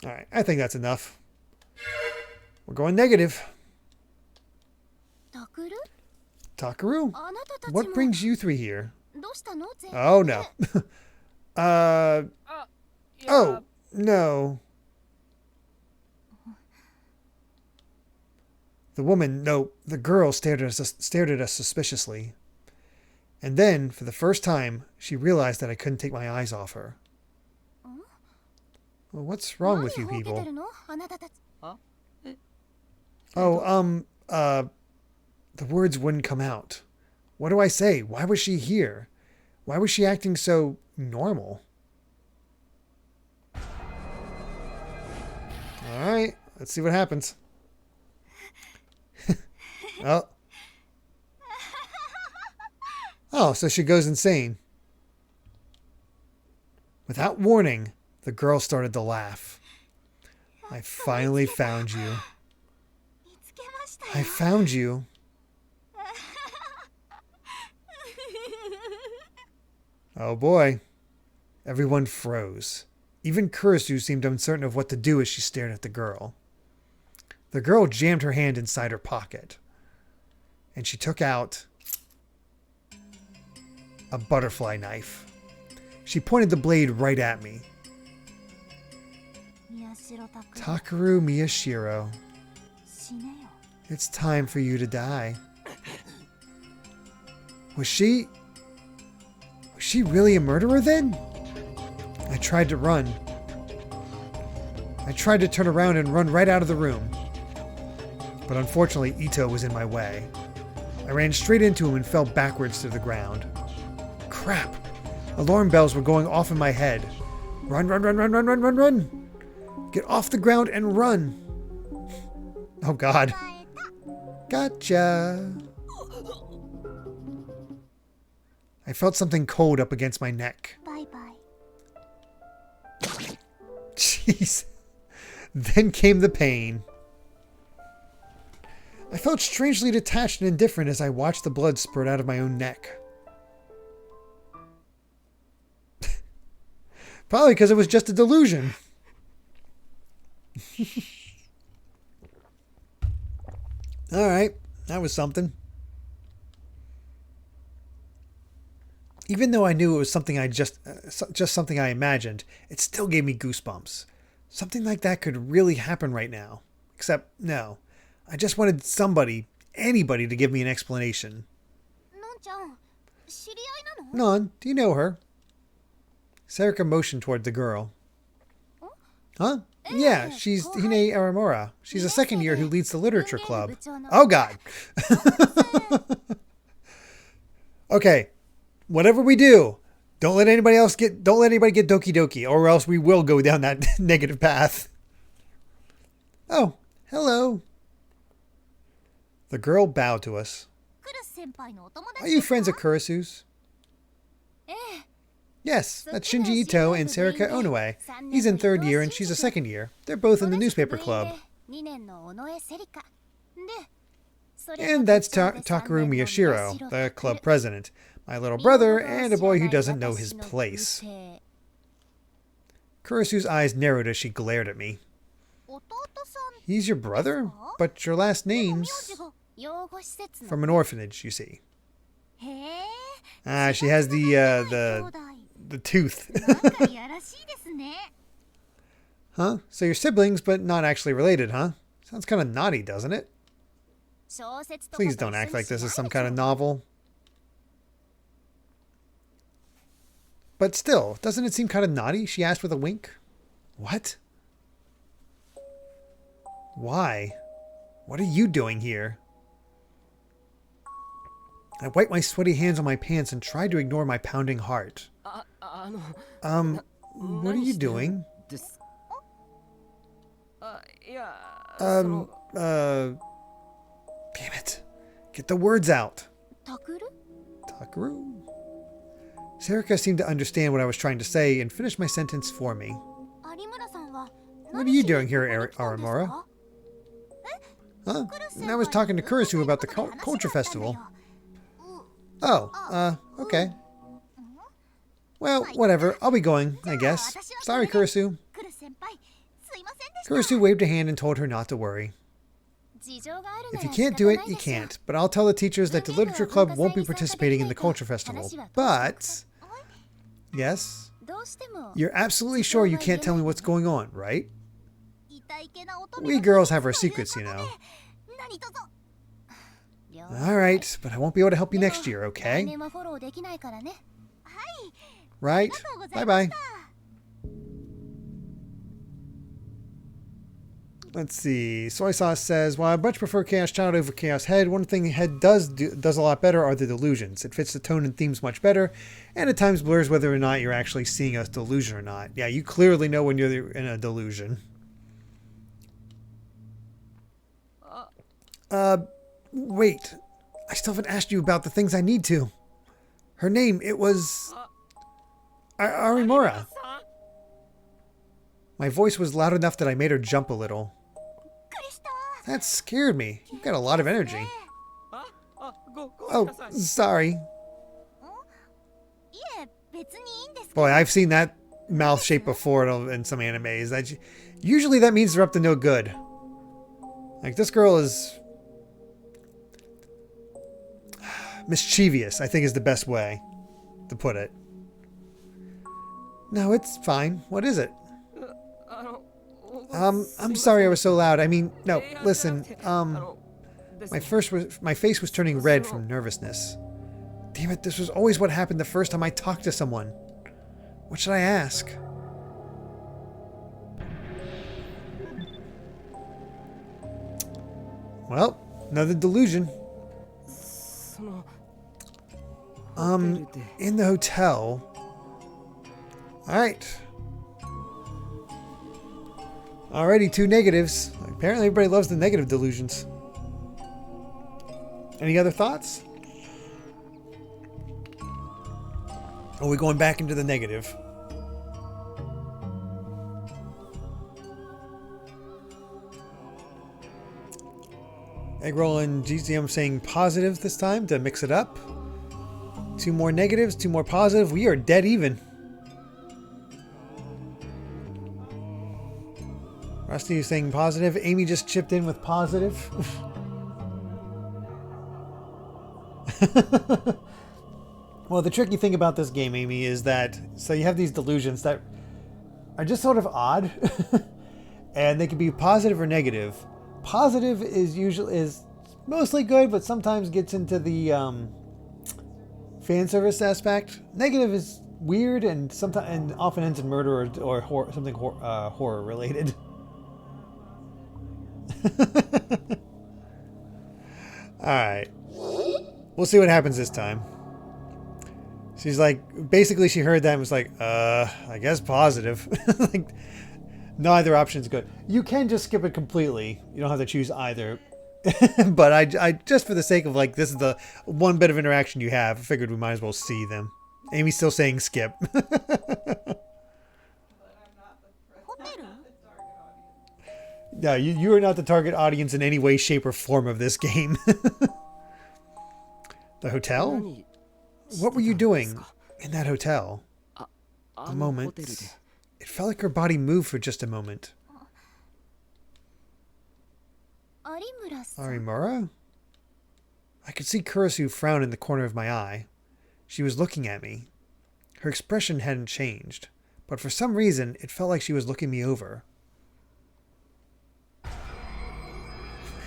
Alright, I think that's enough. We're going negative. Takaru? What brings you 3 here? Oh, no. Oh, no. The girl stared at us suspiciously. And then, for the first time, she realized that I couldn't take my eyes off her. Well, what's wrong with you people? Oh, the words wouldn't come out. What do I say? Why was she here? Why was she acting so normal? Alright, let's see what happens. Oh. Oh, so she goes insane. Without warning, the girl started to laugh. I finally found you. I found you. Oh boy. Everyone froze. Even Kurisu seemed uncertain of what to do as she stared at the girl. The girl jammed her hand inside her pocket. And she took out a butterfly knife. She pointed the blade right at me. Takaru Miyashiro. It's time for you to die. Was she really a murderer then? I tried to run. I tried to turn around and run right out of the room. But unfortunately, Ito was in my way. I ran straight into him and fell backwards to the ground. Crap! Alarm bells were going off in my head. Run, run, run, run, run, run, run, run! Get off the ground and run! Oh God. Gotcha! I felt something cold up against my neck. Jeez. Then came the pain. I felt strangely detached and indifferent as I watched the blood spurt out of my own neck. Probably because it was just a delusion. Alright, that was something. Even though I knew it was something just something I imagined, it still gave me goosebumps. Something like that could really happen right now. Except, no. I just wanted anybody to give me an explanation. Non, do you know her? Sarika motioned toward the girl. Huh? Yeah, she's Hine Aramura. She's a second year who leads the literature club. Oh God. Okay. Whatever we do, don't let anybody get Doki Doki, or else we will go down that negative path. Oh, hello. The girl bowed to us. Are you friends of Kurisu's? Yes, that's Shinji Ito and Sarika Onoe. He's in third year and she's a second year. They're both in the newspaper club. And that's Takaru Miyashiro, the club president. My little brother and a boy who doesn't know his place. Kurisu's eyes narrowed as she glared at me. He's your brother? But your last name's... From an orphanage, you see. Ah, she has the tooth. Huh? So you're siblings, but not actually related, huh? Sounds kind of naughty, doesn't it? Please don't act like this is some kind of novel. But still, doesn't it seem kind of naughty? She asked with a wink. What? Why? What are you doing here? I wiped my sweaty hands on my pants and tried to ignore my pounding heart. What are you doing? Damn it. Get the words out. Takaru? Sarika seemed to understand what I was trying to say and finished my sentence for me. What are you doing here, Aramura? Huh? I was talking to Kurisu about the culture festival. Oh, okay. Well, whatever. I'll be going, I guess. Sorry, Kurisu. Kurisu waved a hand and told her not to worry. If you can't do it, you can't. But I'll tell the teachers that the literature club won't be participating in the culture festival. But... Yes? You're absolutely sure you can't tell me what's going on, right? We girls have our secrets, you know. Alright, but I won't be able to help you next year, okay? Right? Bye-bye. Let's see. Soy Sauce says, while I much prefer Chaos Child over Chaos Head, one thing Head does a lot better are the delusions. It fits the tone and themes much better, and at times blurs whether or not you're actually seeing a delusion or not. Yeah, you clearly know when you're in a delusion. Wait. I still haven't asked you about the things I need to. Her name, it was... Arimura. My voice was loud enough that I made her jump a little. That scared me. You've got a lot of energy. Oh, sorry. Boy, I've seen that mouth shape before in some animes. Usually that means they're up to no good. Like, this girl is... mischievous, I think is the best way to put it. No, it's fine. What is it? I'm sorry I was so loud. I mean, no, listen, my face was turning red from nervousness. Damn it, this was always what happened the first time I talked to someone. What should I ask? Well, another delusion. In the hotel. Alright. Alrighty, 2 negatives. Apparently everybody loves the negative delusions. Any other thoughts? Or are we going back into the negative? Eggroll and GCM saying positive this time to mix it up. 2 more negatives, 2 more positive. We are dead even. Rusty is saying positive. Amy just chipped in with positive. Well, the tricky thing about this game, Amy, is that so you have these delusions that are just sort of odd, and they can be positive or negative. Positive is mostly good, but sometimes gets into the fan service aspect. Negative is weird and sometimes and often ends in murder or something horror related. All right, we'll see what happens this time. She's like, basically she heard that and was like, I guess positive. Like, neither option's good. You can just skip it completely. You don't have to choose either. But I just for the sake of like, this is the one bit of interaction you have, I figured we might as well see them. Amy's still saying skip. No, you are not the target audience in any way, shape, or form of this game. The hotel? What were you doing in that hotel? A moment. It felt like her body moved for just a moment. Arimura? I could see Kurisu frown in the corner of my eye. She was looking at me. Her expression hadn't changed, but for some reason, it felt like she was looking me over.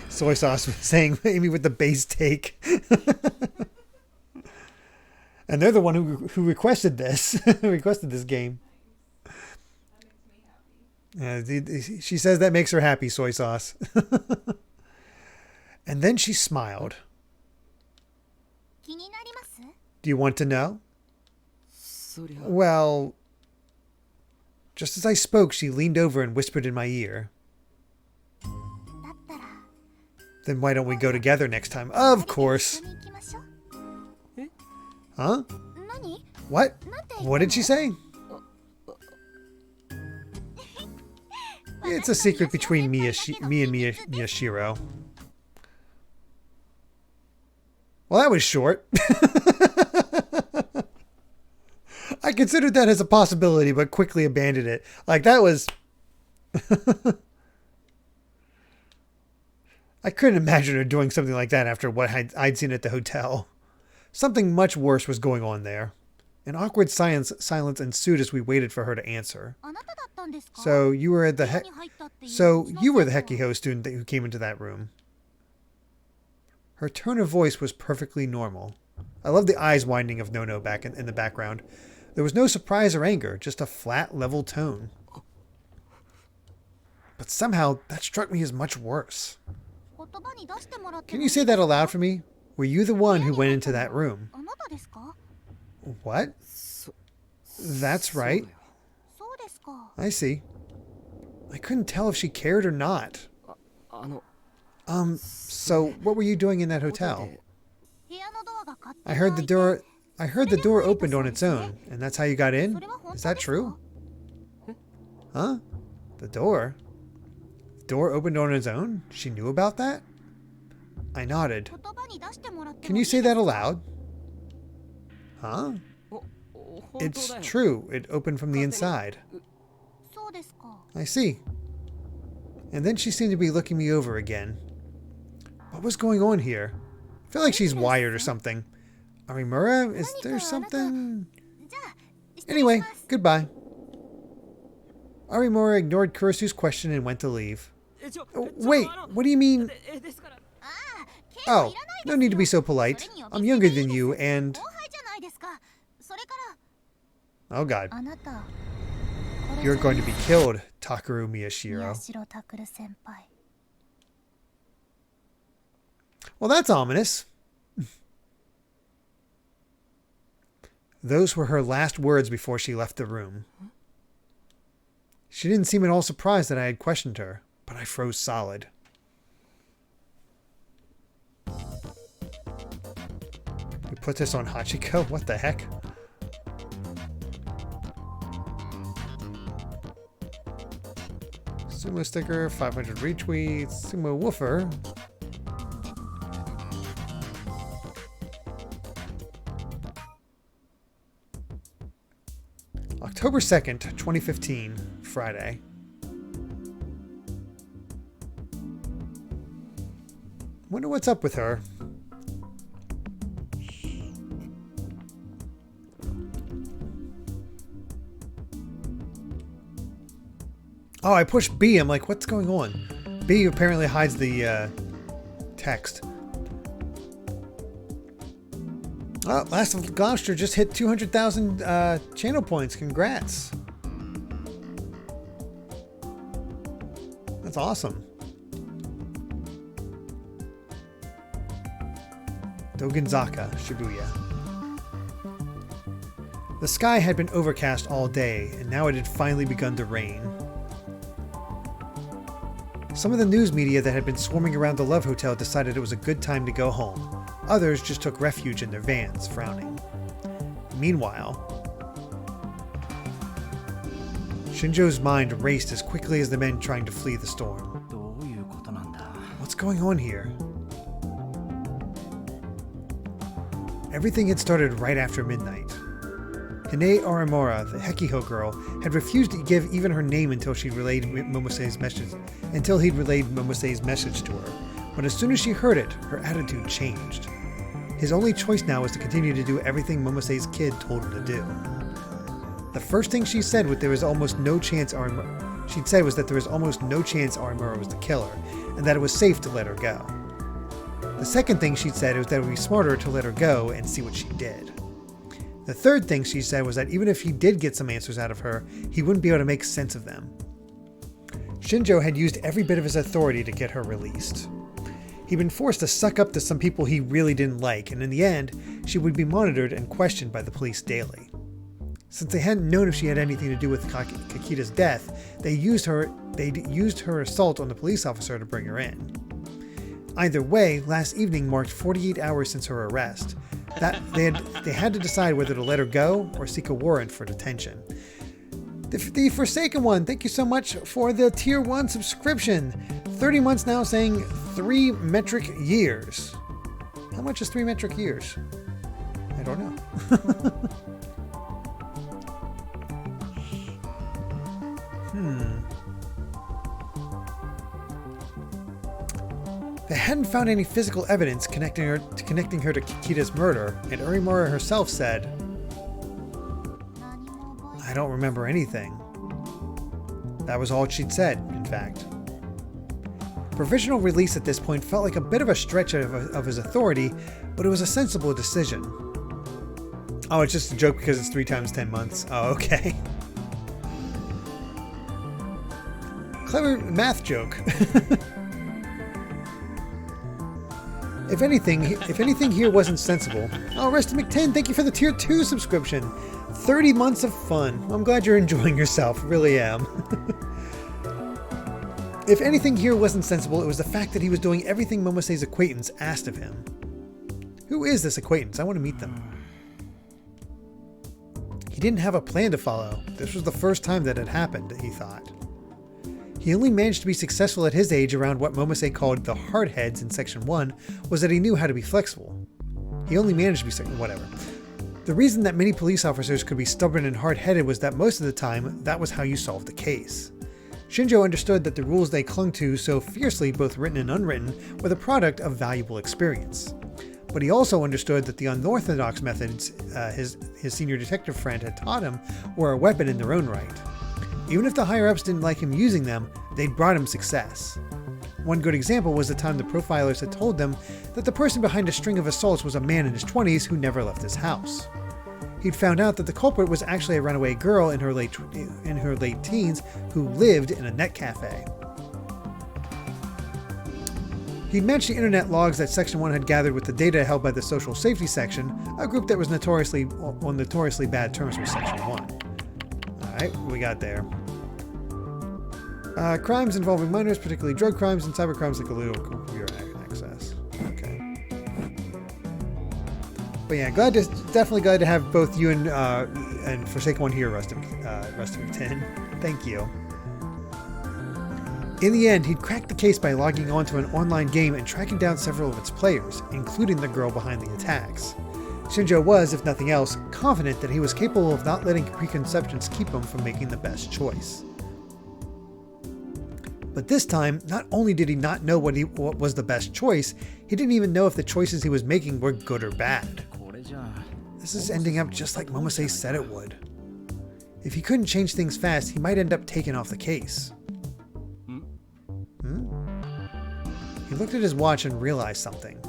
Soy Sauce was saying, Amy with the base take. And they're the one who requested this, requested this game. She says that makes her happy, Soy Sauce. And then she smiled. Do you want to know? Well, just as I spoke, she leaned over and whispered in my ear. Then why don't we go together next time? Of course. Huh? What? What did she say? It's a secret between me and Miyashiro. Well, that was short. I considered that as a possibility, but quickly abandoned it. Like, that was... I couldn't imagine her doing something like that after what I'd seen at the hotel. Something much worse was going on there. An awkward silence ensued as we waited for her to answer. So you were the Hekiho student who came into that room. Her tone of voice was perfectly normal. I love the eyes widening of Nono back in the background. There was no surprise or anger, just a flat, level tone. But somehow, that struck me as much worse. Can you say that aloud for me? Were you the one who went into that room? What? That's right. I see. I couldn't tell if she cared or not. So what were you doing in that hotel? I heard the door I heard the door opened on its own, and that's how you got in? Is that true? Huh? The door? The door opened on its own? She knew about that? I nodded. Can you say that aloud? Huh? It's true. It opened from the inside. I see. And then she seemed to be looking me over again. What was going on here? I feel like she's wired or something. Arimura, is there something? Anyway, goodbye. Arimura ignored Kurisu's question and went to leave. Oh, wait, what do you mean? Oh, no need to be so polite. I'm younger than you and... Oh god. You're going to be killed, Takaru Miyashiro. Well, that's ominous. Those were her last words before she left the room. She didn't seem at all surprised that I had questioned her, but I froze solid. We put this on Hachiko? What the heck? Sumo sticker, 500 retweets, Sumo woofer. October 2nd, 2015, Friday. Wonder what's up with her. Oh, I pushed B. I'm like, what's going on? B apparently hides the text. Oh, Last of Gloucester just hit 200,000 channel points. Congrats. That's awesome. Doganzaka, Shibuya. The sky had been overcast all day, and now it had finally begun to rain. Some of the news media that had been swarming around the Love Hotel decided it was a good time to go home. Others just took refuge in their vans, frowning. Meanwhile, Shinjo's mind raced as quickly as the men trying to flee the storm. What's going on here? Everything had started right after midnight. Hine Arimura, the Hekiho girl, had refused to give even her name until she'd relayed Momose's message, to her. But as soon as she heard it, her attitude changed. His only choice now was to continue to do everything Momose's kid told him to do. The first thing she said was that there was almost no chance Arimura was the killer, and that it was safe to let her go. The second thing she said was that it would be smarter to let her go and see what she did. The third thing she said was that even if he did get some answers out of her, he wouldn't be able to make sense of them. Shinjo had used every bit of his authority to get her released. He'd been forced to suck up to some people he really didn't like, and in the end, she would be monitored and questioned by the police daily. Since they hadn't known if she had anything to do with Kakita's death, they'd used her assault on the police officer to bring her in. Either way, last evening marked 48 hours since her arrest. They had to decide whether to let her go or seek a warrant for detention. The Forsaken One, thank you so much for the Tier 1 subscription. 30 months now, saying 3 metric years. How much is 3 metric years? I don't know. They hadn't found any physical evidence connecting her to Kakita's murder, and Arimura herself said, "I don't remember anything." That was all she'd said, in fact. Provisional release at this point felt like a bit of a stretch of his authority, but it was a sensible decision. Oh, it's just a joke because it's 3 times 10 months. Oh, okay. Clever math joke. If anything here wasn't sensible. Oh, Resty McTen, thank you for the Tier 2 subscription. 30 months of fun. I'm glad you're enjoying yourself. Really am. If anything here wasn't sensible, it was the fact that he was doing everything Momose's acquaintance asked of him. Who is this acquaintance? I want to meet them. didn't have a plan to follow. This was the first time that had happened, he thought. He only managed to be successful at his age around what Momose called the hardheads in Section 1 was that he knew how to be flexible. He only managed to be whatever. The reason that many police officers could be stubborn and hard-headed was that most of the time, that was how you solved the case. Shinjo understood that the rules they clung to so fiercely, both written and unwritten, were the product of valuable experience. But he also understood that the unorthodox methods his senior detective friend had taught him were a weapon in their own right. Even if the higher-ups didn't like him using them, they'd brought him success. One good example was the time the profilers had told them that the person behind a string of assaults was a man in his 20s who never left his house. He'd found out that the culprit was actually a runaway girl in her late teens who lived in a net cafe. He'd matched the internet logs that Section 1 had gathered with the data held by the Social Safety Section, a group that was notoriously on notoriously bad terms with Section 1. Alright, what we got there? Crimes involving minors, particularly drug crimes and cybercrimes like illegal computer access. Okay. But yeah, definitely glad to have both you and Forsaken One here, Rusty McTin. Thank you. In the end, he'd cracked the case by logging onto an online game and tracking down several of its players, including the girl behind the attacks. Shinjo was, if nothing else, confident that he was capable of not letting preconceptions keep him from making the best choice. But this time, not only did he not know what was the best choice, he didn't even know if the choices he was making were good or bad. This is ending up just like Momose said it would. If he couldn't change things fast, he might end up taken off the case. He looked at his watch and realized something.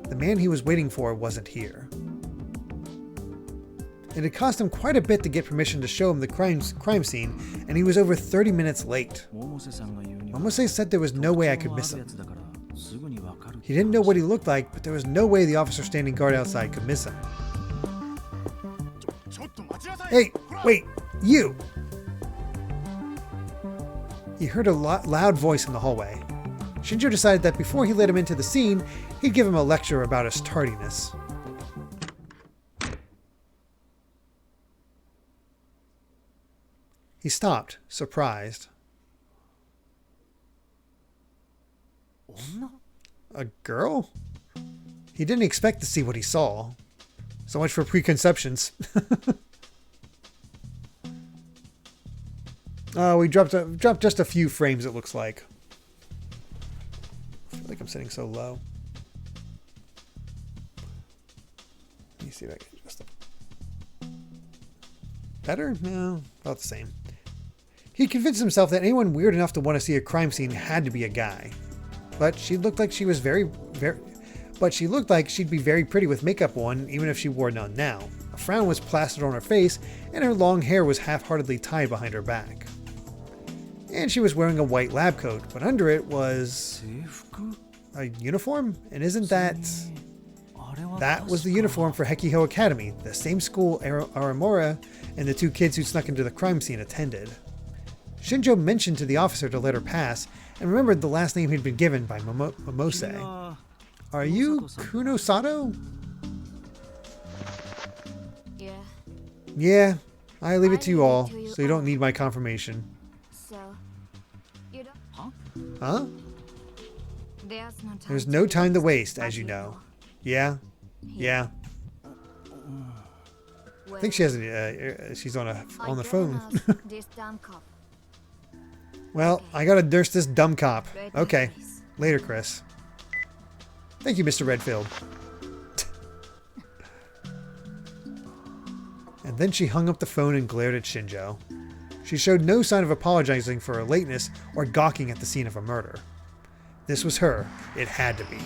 The man he was waiting for wasn't here. It had cost him quite a bit to get permission to show him the crime scene, and he was over 30 minutes late. Momose said there was no way I could miss him. He didn't know what he looked like, but there was no way the officer standing guard outside could miss him. Hey, wait, you! He heard a loud voice in the hallway. Shinjo decided that before he let him into the scene, he'd give him a lecture about his tardiness. He stopped, surprised. A girl? He didn't expect to see what he saw. So much for preconceptions. We dropped just a few frames, it looks like. I feel like I'm sitting so low. Let me see if I can adjust it. Better? No, about the same. He convinced himself that anyone weird enough to want to see a crime scene had to be a guy. But she looked like she was she looked like she'd be very pretty with makeup on, even if she wore none now. A frown was plastered on her face, and her long hair was half-heartedly tied behind her back. And she was wearing a white lab coat, but under it was a uniform? And isn't that... That was the uniform for Hekiho Academy, the same school Aramura and the two kids who snuck into the crime scene attended. Shinjo mentioned to the officer to let her pass, and remembered the last name he'd been given by Momose. Are you Kuno Sato? Yeah. Yeah, I leave it to you all, so you don't need my confirmation. So, you don't... Huh? There's no time to waste, as you know. Yeah? Yeah. I think she has she's on the phone. Well, I gotta nurse this dumb cop. Okay. Later, Chris. Thank you, Mr. Redfield. And then she hung up the phone and glared at Shinjo. She showed no sign of apologizing for her lateness or gawking at the scene of a murder. This was her. It had to be.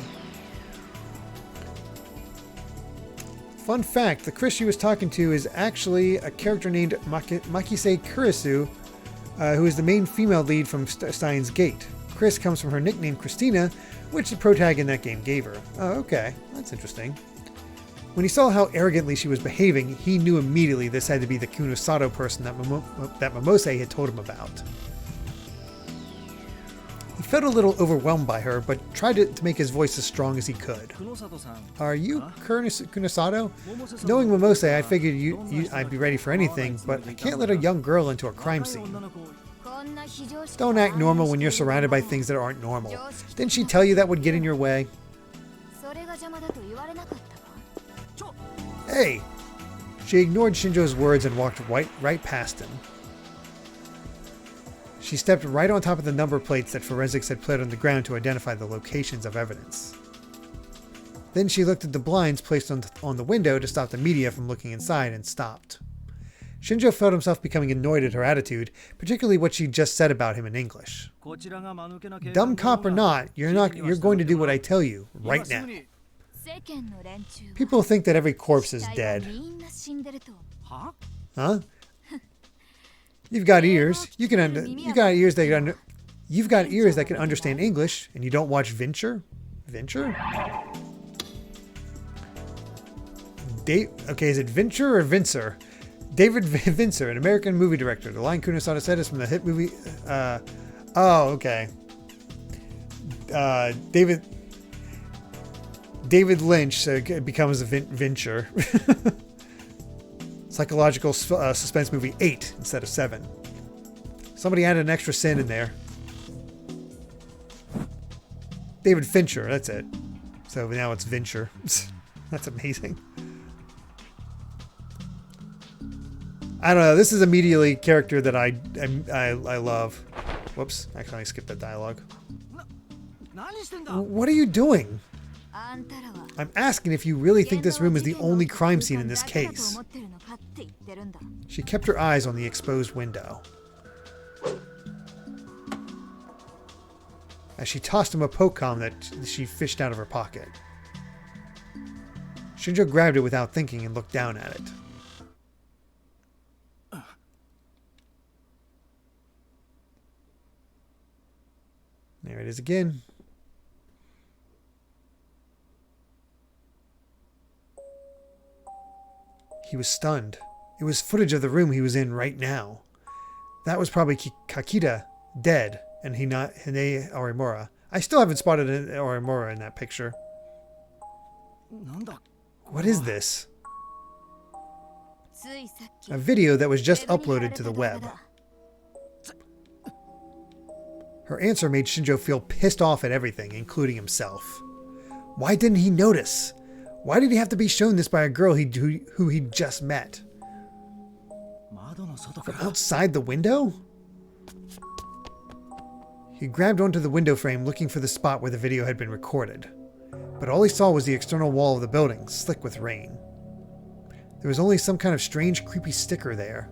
Fun fact, the Chris she was talking to is actually a character named Makise Kurisu, who is the main female lead from Steins Gate. Chris comes from her nickname Christina, which the protag in that game gave her. Oh, okay. That's interesting. When he saw how arrogantly she was behaving, he knew immediately this had to be the Kunosato person that Momose had told him about. He felt a little overwhelmed by her, but tried to make his voice as strong as he could. Are you Kunosato? Knowing Momose, I figured I'd be ready for anything, but I can't let a young girl into a crime scene. Don't act normal when you're surrounded by things that aren't normal. Didn't she tell you that would get in your way? Hey! She ignored Shinjo's words and walked right past him. She stepped right on top of the number plates that forensics had put on the ground to identify the locations of evidence. Then she looked at the blinds placed on the window to stop the media from looking inside and stopped. Shinjo felt himself becoming annoyed at her attitude, particularly what she just said about him in English. Dumb cop or not, you're going to do what I tell you, right now. People think that every corpse is dead. Huh? You've got ears. You've got ears that can understand English, and you don't watch Venture? Venture? Okay, is it Venture or Vincer? David Vincer, an American movie director. The line Kunosato said is from the hit movie. Oh, okay. David Lynch becomes a Venture. Psychological suspense movie 8 instead of 7. Somebody added an extra sin in there. David Fincher, that's it. So now it's Venture. That's amazing. I don't know. This is immediately a character that I love. Whoops. Actually, I skipped that dialogue. What are you doing? I'm asking if you really think this room is the only crime scene in this case. She kept her eyes on the exposed window. As she tossed him a Pocom that she fished out of her pocket. Shinjo grabbed it without thinking and looked down at it. There it is again. He was stunned. It was footage of the room he was in right now. That was probably Kakita, dead, and Hine Aorimura. I still haven't spotted Aorimura in that picture. What is this? A video that was just uploaded to the web. Her answer made Shinjo feel pissed off at everything, including himself. Why didn't he notice? Why did he have to be shown this by a girl who he'd just met? From outside the window? He grabbed onto the window frame looking for the spot where the video had been recorded. But all he saw was the external wall of the building, slick with rain. There was only some kind of strange, creepy sticker there.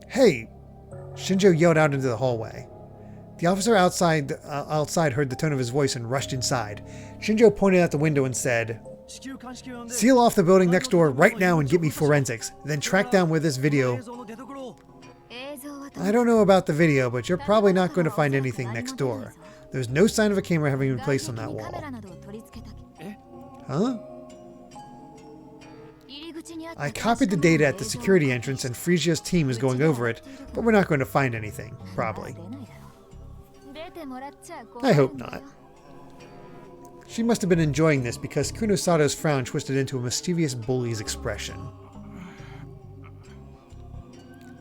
Hey! Shinjo yelled out into the hallway. The officer outside heard the tone of his voice and rushed inside. Shinjo pointed out the window and said, "Seal off the building next door right now and get me forensics, then track down where this video..." I don't know about the video, but you're probably not going to find anything next door. There's no sign of a camera having been placed on that wall. Huh? I copied the data at the security entrance and Phrygia's team is going over it, but we're not going to find anything, probably. I hope not. She must have been enjoying this because Kunosato's frown twisted into a mischievous bully's expression.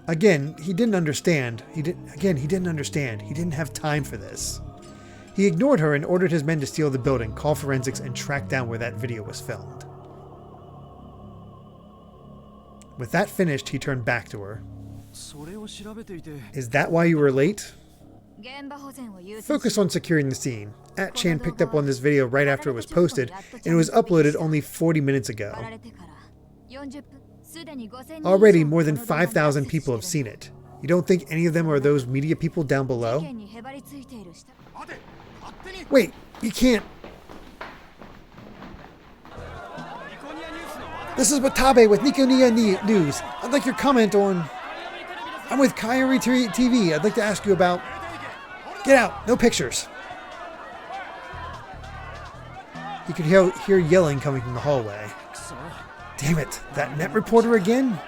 Again, he didn't understand. He didn't understand. He didn't have time for this. He ignored her and ordered his men to steal the building, call forensics, and track down where that video was filmed. With that finished, he turned back to her. Is that why you were late? Focus on securing the scene. Chan picked up on this video right after it was posted, and it was uploaded only 40 minutes ago. Already, more than 5,000 people have seen it. You don't think any of them are those media people down below? Wait, you can't... This is Watabe with Nikoniya News. I'd like your comment on... I'm with Kairi TV. I'd like to ask you about... Get out! No pictures! You could hear yelling coming from the hallway. Damn it! That net reporter again?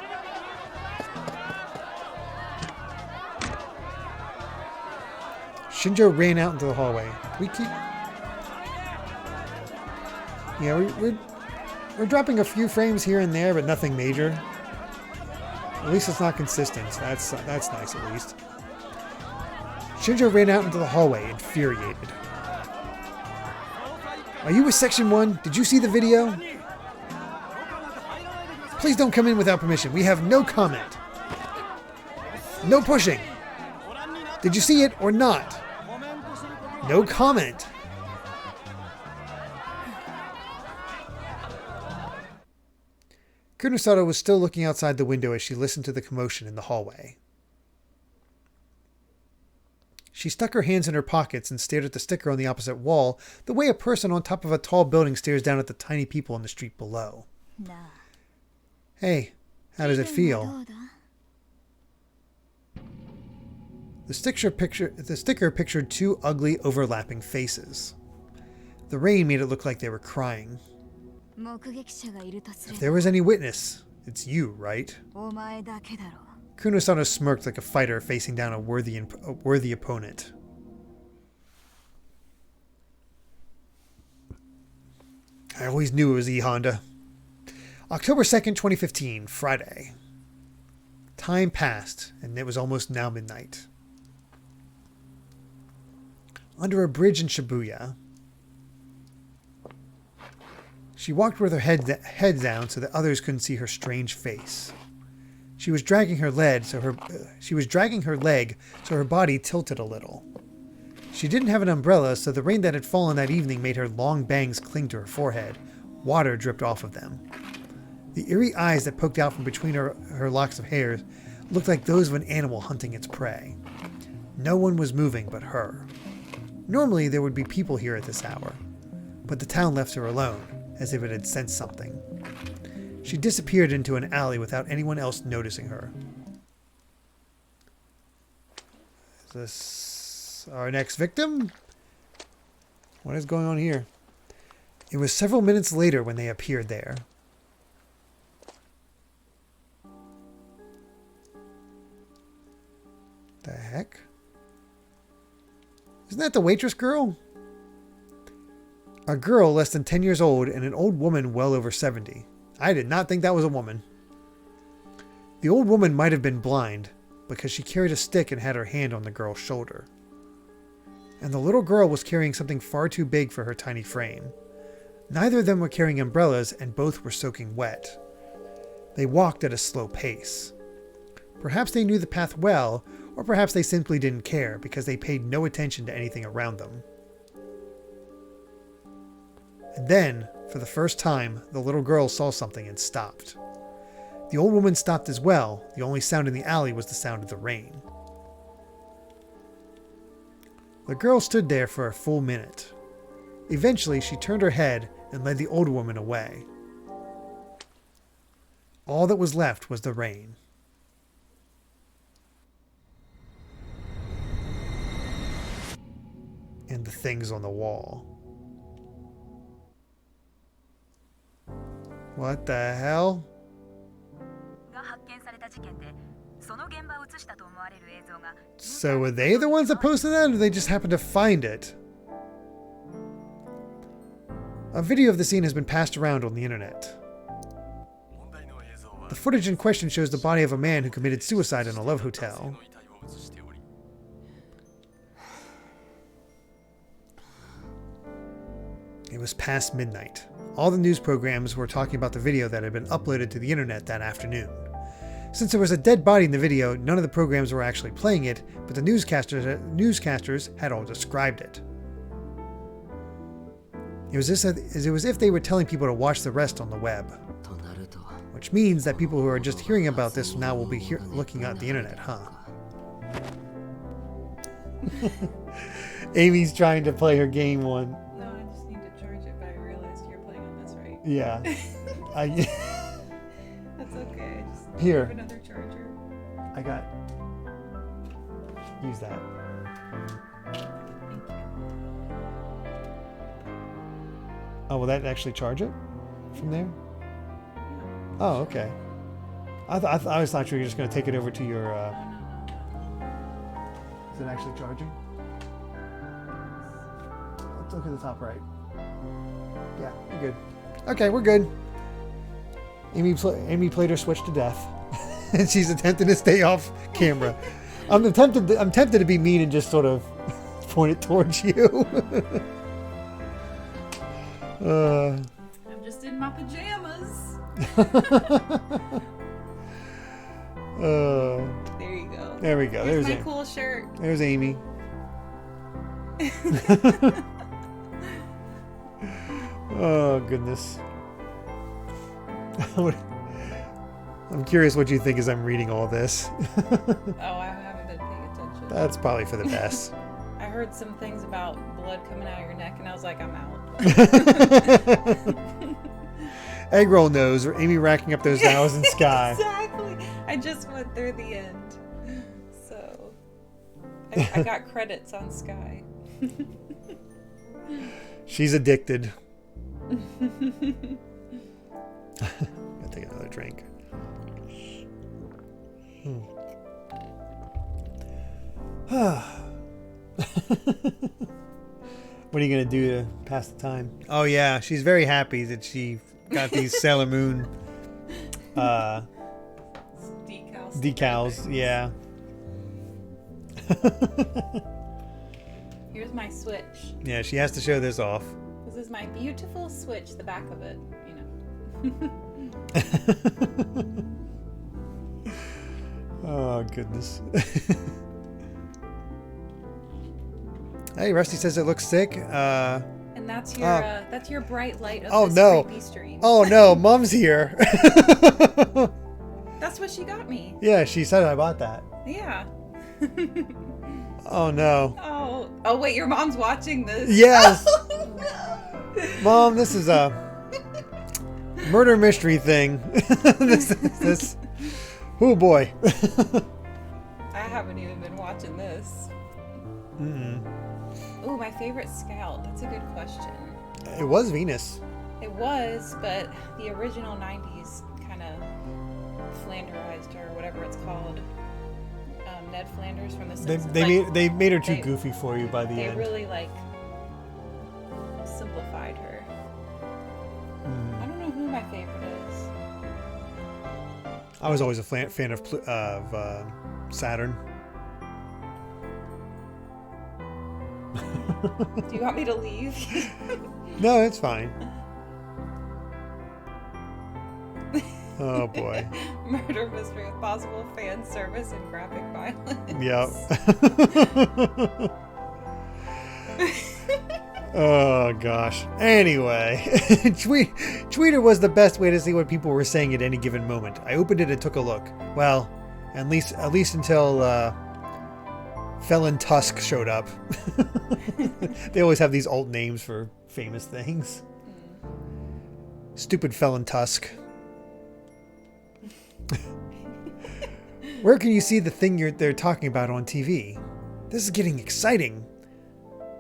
Shinjo ran out into the hallway. We keep... Yeah, we're dropping a few frames here and there, but nothing major. At least it's not consistent. So that's nice, at least. Shinjo ran out into the hallway, infuriated. Are you with Section 1? Did you see the video? Please don't come in without permission. We have no comment. No pushing. Did you see it or not? No comment. Kunosato was still looking outside the window as she listened to the commotion in the hallway. She stuck her hands in her pockets and stared at the sticker on the opposite wall, the way a person on top of a tall building stares down at the tiny people in the street below. Hey, how does it feel? The sticker pictured two ugly, overlapping faces. The rain made it look like they were crying. If there was any witness, it's you, right? Kunosato smirked like a fighter facing down a worthy opponent. I always knew it was E Honda. October 2nd, 2015, Friday. Time passed, and it was almost now midnight. Under a bridge in Shibuya, she walked with her head down so that others couldn't see her strange face. She was dragging her leg so her body tilted a little. She didn't have an umbrella, so the rain that had fallen that evening made her long bangs cling to her forehead. Water dripped off of them. The eerie eyes that poked out from between her locks of hair looked like those of an animal hunting its prey. No one was moving but her. Normally there would be people here at this hour, but the town left her alone, as if it had sensed something. She disappeared into an alley without anyone else noticing her. Is this our next victim? What is going on here? It was several minutes later when they appeared there. The heck? Isn't that the waitress girl? A girl less than 10 years old and an old woman well over 70. I did not think that was a woman. The old woman might have been blind because she carried a stick and had her hand on the girl's shoulder. And the little girl was carrying something far too big for her tiny frame. Neither of them were carrying umbrellas and both were soaking wet. They walked at a slow pace. Perhaps they knew the path well, or perhaps they simply didn't care because they paid no attention to anything around them. And then, for the first time, the little girl saw something and stopped. The old woman stopped as well. The only sound in the alley was the sound of the rain. The girl stood there for a full minute. Eventually, she turned her head and led the old woman away. All that was left was the rain. And the things on the wall. What the hell? So were they the ones that posted that, or they just happened to find it? A video of the scene has been passed around on the internet. The footage in question shows the body of a man who committed suicide in a love hotel. It was past midnight. All the news programs were talking about the video that had been uploaded to the internet that afternoon. Since there was a dead body in the video, none of the programs were actually playing it, but the newscasters had all described it. It was as if they were telling people to watch the rest on the web. Which means that people who are just hearing about this now will be looking at the internet, huh? Amy's trying to play her game one. Yeah. That's okay. Just Here. have another charger. I got. Use that. Thank you. Oh, will that actually charge it from there? Oh, okay. I always thought you were just going to take it over to your. No. Is it actually charging? look at the top right. Yeah, we're good. Okay, we're good. Amy played her Switch to death. And she's attempting to stay off camera. I'm tempted to be mean and just sort of point it towards you. I'm just in my pajamas. There you go. There we go. Here's There's my cool shirt. There's Amy. Oh, goodness. I'm curious what you think as I'm reading all this. Oh, I haven't been paying attention. That's probably for the best. I heard some things about blood coming out of your neck, and I was like, I'm out. Eggroll knows, or Amy racking up those hours in Sky. Exactly. I just went through the end. So, I got credits on Sky. She's addicted. I'll take another drink. What are you going to do to pass the time? Oh, yeah. She's very happy that she got these Sailor Moon decals. Yeah. Here's my Switch. Yeah, she has to show this off. This is my beautiful Switch, the back of it, Oh, goodness. Hey, Rusty says it looks sick. And that's your bright light of oh, this no. creepy stream. Oh, no. Mom's here. That's what she got me. Yeah, she said I bought that. Yeah. Oh, no. Oh, wait, your mom's watching this. Yes. Oh, no. Mom, this is a murder mystery thing. this. Oh, boy. I haven't even been watching this. Mm-mm. Ooh, my favorite scout. That's a good question. It was Venus. It was, but the original 90s kind of Flanderized her, whatever it's called. Ned Flanders from The Simpsons. They made her too goofy for you by the end. They really, simplified her. I don't know who my favorite is. I was always a fan of Saturn. Do you want me to leave? No, it's fine. Oh, boy. Murder mystery with possible fan service and graphic violence. Yep. Oh, gosh. Anyway, Twitter was the best way to see what people were saying at any given moment. I opened it and took a look. Well, at least until Felon Tusk showed up. They always have these alt names for famous things. Stupid Felon Tusk. Where can you see the thing they're talking about on TV? This is getting exciting.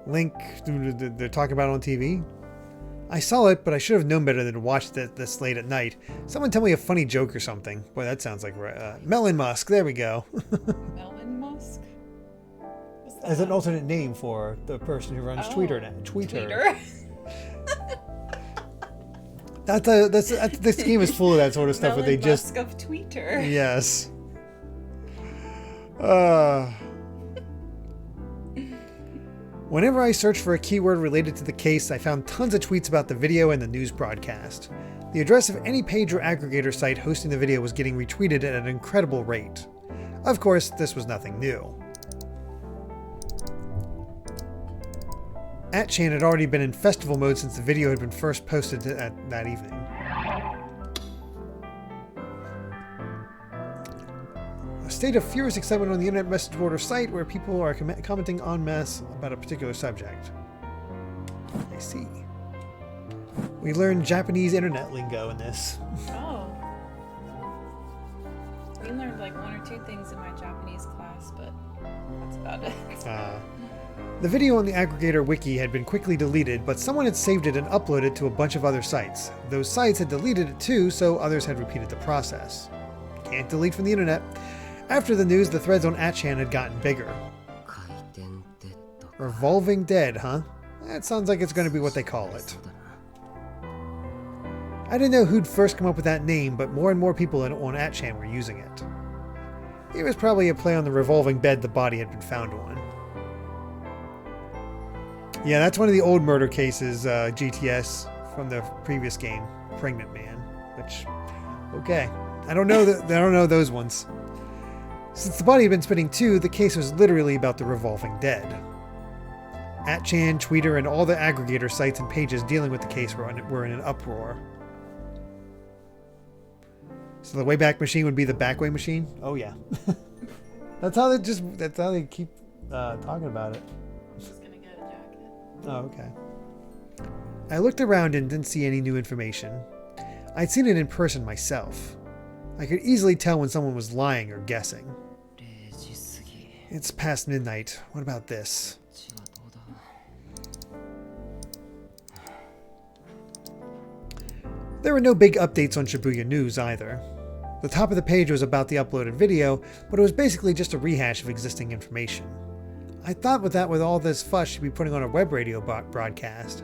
Link, they're talking about on TV? I saw it, but I should have known better than to watch this late at night. Someone tell me a funny joke or something. Boy, that sounds like Melon Musk. There we go. Melon Musk? As an alternate name for the person who runs Twitter now. Twitter. This game is full of that sort of stuff. Melon Where they Musk of Twitter. Yes. Whenever I searched for a keyword related to the case, I found tons of tweets about the video and the news broadcast. The address of any page or aggregator site hosting the video was getting retweeted at an incredible rate. Of course, this was nothing new. 8chan had already been in festival mode since the video had been first posted that evening. A state of furious excitement on the internet message board or site where people are commenting en masse about a particular subject. I see. We learned Japanese internet lingo in this. Oh. We learned one or two things in my Japanese class, but that's about it. The video on the aggregator wiki had been quickly deleted, but someone had saved it and uploaded it to a bunch of other sites. Those sites had deleted it too, so others had repeated the process. Can't delete from the internet. After the news, the threads on 8chan had gotten bigger. Revolving Dead, huh? It sounds like it's going to be what they call it. I didn't know who'd first come up with that name, but more and more people on 8chan were using it. It was probably a play on the revolving bed the body had been found on. Yeah, that's one of the old murder cases, GTS, from the previous game, Pregnant Man. Which, okay, I don't know those ones. Since the body had been spinning too, the case was literally about the revolving dead. 8chan, Twitter, and all the aggregator sites and pages dealing with the case were in an uproar. So the Wayback Machine would be the Backway Machine? Oh yeah. that's how they keep talking about it. I'm just gonna get a jacket. Oh, okay. I looked around and didn't see any new information. I'd seen it in person myself. I could easily tell when someone was lying or guessing. It's past midnight. What about this? There were no big updates on Shibuya News either. The top of the page was about the uploaded video, but it was basically just a rehash of existing information. I thought with all this fuss she'd be putting on a web radio broadcast,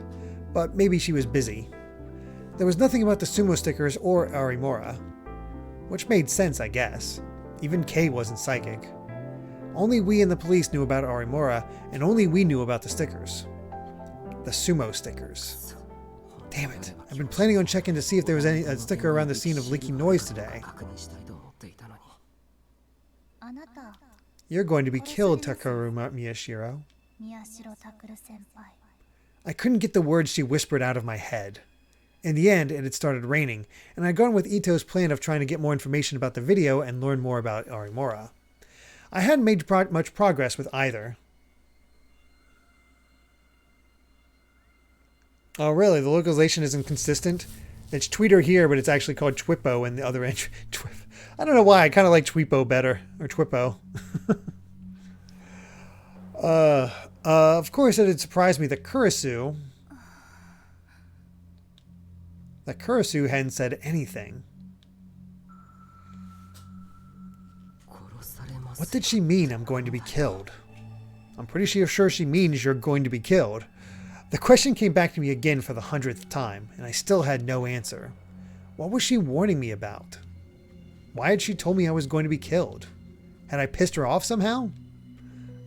but maybe she was busy. There was nothing about the sumo stickers or Arimura, which made sense, I guess. Even Kei wasn't psychic. Only we and the police knew about Arimura, and only we knew about the stickers. The sumo stickers. Damn it. I've been planning on checking to see if there was a sticker around the scene of leaking noise today. You're going to be killed, Takaru Miyashiro. I couldn't get the words she whispered out of my head. In the end, it had started raining, and I'd gone with Ito's plan of trying to get more information about the video and learn more about Arimura. I hadn't made much progress with either. Oh really? The localization isn't consistent? It's Tweeter here, but it's actually called Twippo in the other entry. I don't know why, I kind of like Twippo better. Or Twippo. Of course it had surprised me that Kurisu hadn't said anything. What did she mean, I'm going to be killed? I'm pretty sure she means you're going to be killed. The question came back to me again for the 100th time, and I still had no answer. What was she warning me about? Why had she told me I was going to be killed? Had I pissed her off somehow?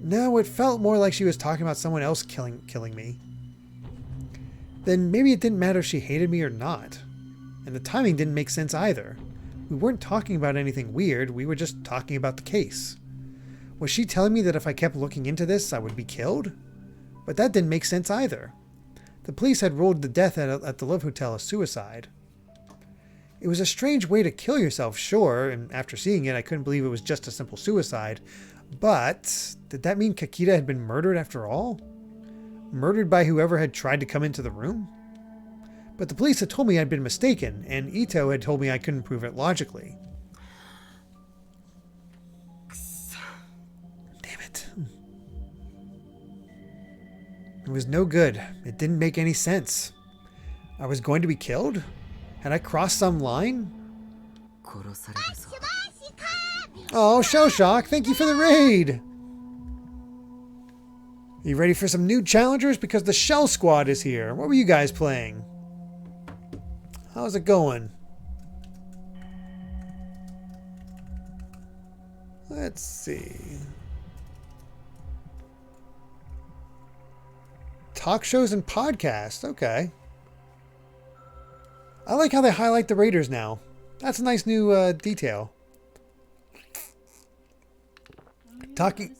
No, it felt more like she was talking about someone else killing me. Then maybe it didn't matter if she hated me or not. And the timing didn't make sense either. We weren't talking about anything weird, we were just talking about the case. Was she telling me that if I kept looking into this, I would be killed? But that didn't make sense either. The police had ruled the death at the Love Hotel a suicide. It was a strange way to kill yourself, sure, and after seeing it, I couldn't believe it was just a simple suicide. But did that mean Kakita had been murdered after all? Murdered by whoever had tried to come into the room? But the police had told me I'd been mistaken, and Ito had told me I couldn't prove it logically. Damn it. It was no good. It didn't make any sense. I was going to be killed? Had I crossed some line? Oh, Shellshock, thank you for the raid! Are you ready for some new challengers? Because the Shell Squad is here. What were you guys playing? How's it going? Let's see. Talk shows and podcasts. Okay. I like how they highlight the raiders now. That's a nice new detail. Talking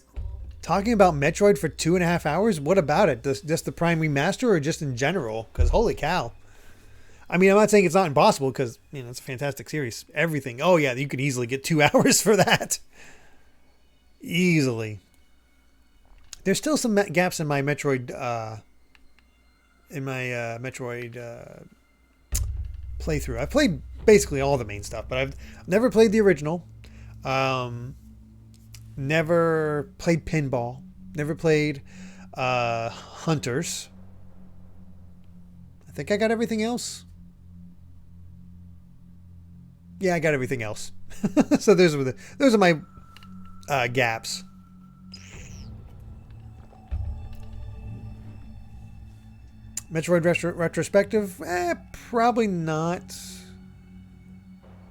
about Metroid for 2.5 hours? What about it? Just the Prime Remaster or just in general? Because holy cow. I mean, I'm not saying it's not impossible because, you know, it's a fantastic series. Everything. Oh yeah, you could easily get 2 hours for that. Easily. There's still some gaps in my Metroid playthrough. I've played basically all the main stuff, but I've never played the original. Never played Pinball. Never played Hunters. I think I got everything else. Yeah, I got everything else. So those are my gaps. Metroid retrospective? Probably not.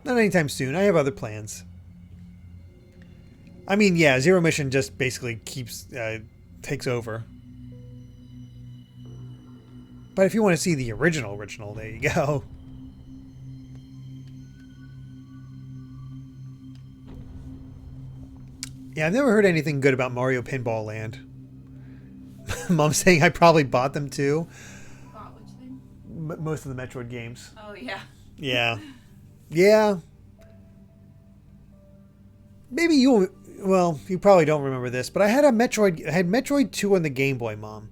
Not anytime soon. I have other plans. I mean, yeah, Zero Mission just basically takes over. But if you want to see the original, there you go. Yeah, I've never heard anything good about Mario Pinball Land. Mom's saying I probably bought them too. Bought which thing? Most of the Metroid games. Oh, yeah. Yeah. Yeah. Maybe you... Well, you probably don't remember this, but I had Metroid 2 on the Game Boy, Mom.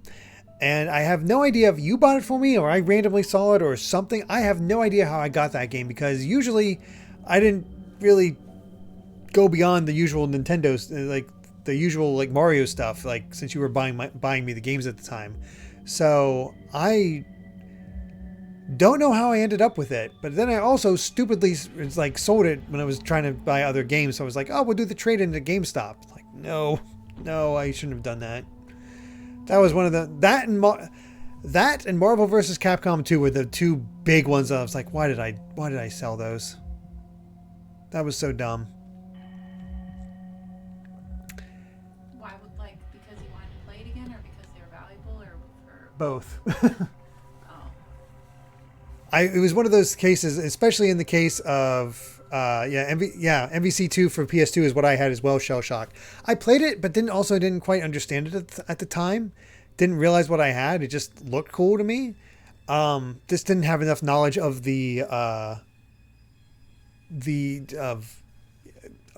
And I have no idea if you bought it for me or I randomly saw it or something. I have no idea how I got that game because usually I didn't really go beyond the usual Nintendo's, like the usual like Mario stuff, like since you were buying me the games at the time. So I don't know how I ended up with it, but then I also stupidly like sold it when I was trying to buy other games. So I was like, oh, we'll do the trade in at GameStop. Like, no, I shouldn't have done that. That was one of the that and Marvel vs. Capcom 2 were the two big ones. That I was like, why did I sell those? That was so dumb. Why would, like, because you wanted to play it again or because they were valuable or for... Both. Oh. It was one of those cases, especially in the case of MVC2 for PS2 is what I had as well, Shell Shock. I played it, but didn't quite understand it at the time. Didn't realize what I had. It just looked cool to me. Just didn't have enough knowledge of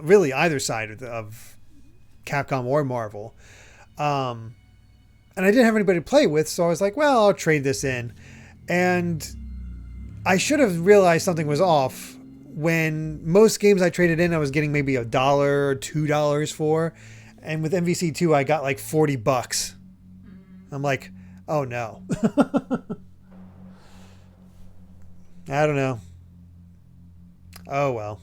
really either side of Capcom or Marvel. And I didn't have anybody to play with, so I was like, well, I'll trade this in. And I should have realized something was off when most games I traded in, I was getting maybe $1 or $2 for. And with MVC2, I got like $40. I'm like, oh no. I don't know. Oh well.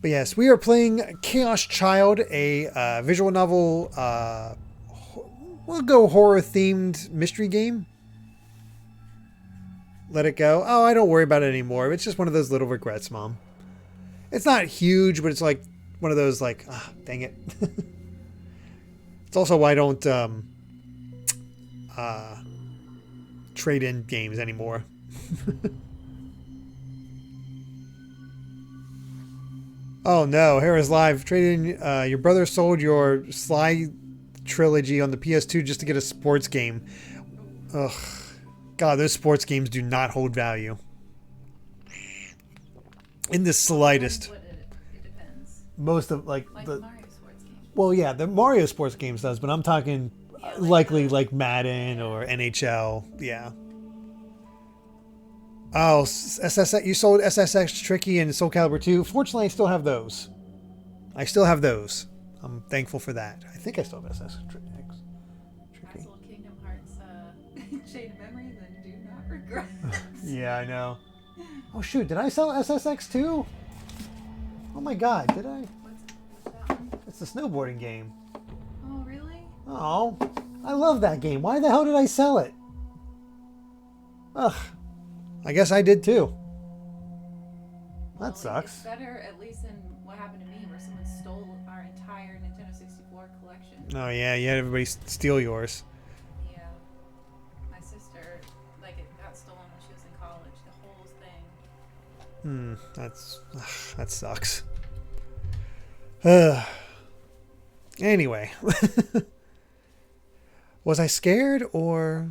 But yes, we are playing Chaos Child, a visual novel, we'll go horror-themed mystery game. Let it go. Oh, I don't worry about it anymore. It's just one of those little regrets, Mom. It's not huge, but it's like one of those like, dang it. It's also why I don't trade in games anymore. Oh no, here is live. Trade in, your brother sold your Sly trilogy on the PS2 just to get a sports game. Ugh. God, those sports games do not hold value. In the slightest. It depends. Most of, like the Mario sports game. Well, yeah, the Mario sports games does, but I'm talking likely like Madden or NHL. Yeah. Oh, SSX, you sold SSX Tricky and Soul Calibur 2. Fortunately, I still have those. I'm thankful for that. I think I still have SSX Tricky. Castle Kingdom Hearts Shade of Memories and Do Not Regret. Yeah, I know. Oh shoot, did I sell SSX too? Oh my god, did I? What's that one? It's the snowboarding game. Oh, really? Oh, I love that game. Why the hell did I sell it? Ugh. I guess I did too. That sucks. It's better, at least, than what happened to me, where someone stole our entire Nintendo 64 collection. Oh yeah, you had everybody steal yours. Yeah. My sister, like, it got stolen when she was in college, the whole thing. That sucks. Anyway. Was I scared or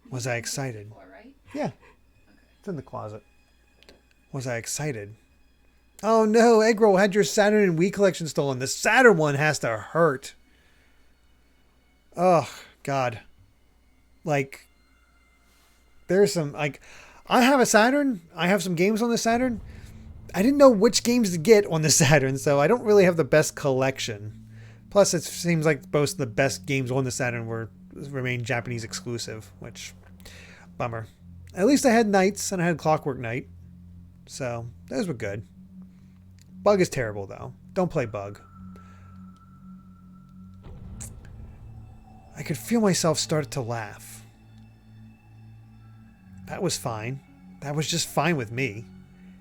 was I excited? Right? Yeah. Okay. It's in the closet. Was I excited? Oh no, Eggroll had your Saturn and Wii collection stolen. The Saturn one has to hurt. Oh, God. Like, there's some, like, I have a Saturn. I have some games on the Saturn. I didn't know which games to get on the Saturn, so I don't really have the best collection. Plus, it seems like most of the best games on the Saturn remain Japanese exclusive, which, bummer. At least I had Knights and I had Clockwork Knight, so those were good. Bug is terrible, though. Don't play Bug. I could feel myself start to laugh. That was fine. That was just fine with me.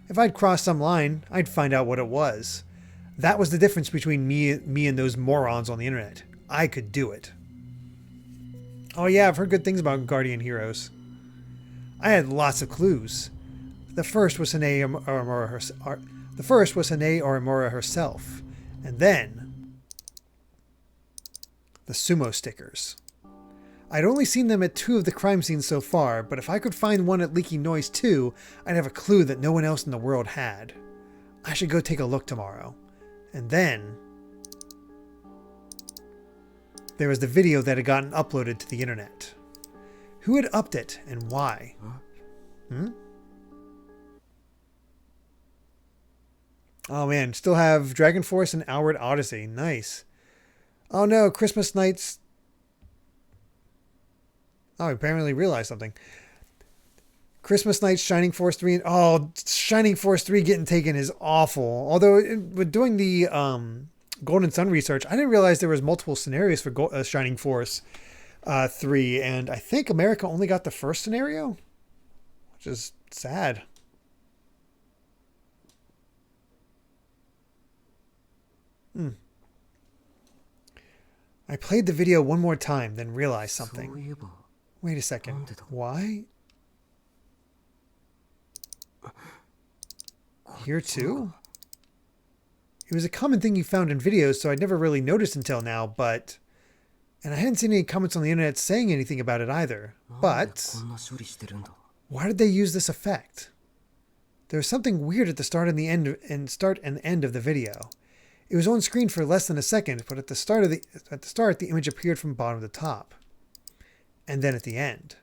If I'd crossed some line, I'd find out what it was. That was the difference between me and those morons on the internet. I could do it. Oh yeah, I've heard good things about Guardian Heroes. I had lots of clues. The first was Hanae Orimura herself. And then the sumo stickers. I'd only seen them at 2 of the crime scenes so far, but if I could find one at Leaky Noise too, I'd have a clue that no one else in the world had. I should go take a look tomorrow. And then there was the video that had gotten uploaded to the internet. Who had upped it and why? Oh man, still have Dragon Force and Outward Odyssey. Nice. Oh no, Christmas Nights. Oh, I apparently realized something. Christmas Nights, Shining Force 3. Oh, Shining Force 3 getting taken is awful. Although, with doing the Golden Sun research, I didn't realize there was multiple scenarios for Shining Force 3. And I think America only got the first scenario, which is sad. I played the video one more time, then realized something. Wait a second. Why? Here too? It was a common thing you found in videos, so I'd never really noticed until now, but... And I hadn't seen any comments on the internet saying anything about it either. But... why did they use this effect? There was something weird at the start and the end of the video. It was on screen for less than a second, but at the start the image appeared from bottom to top. And then at the end.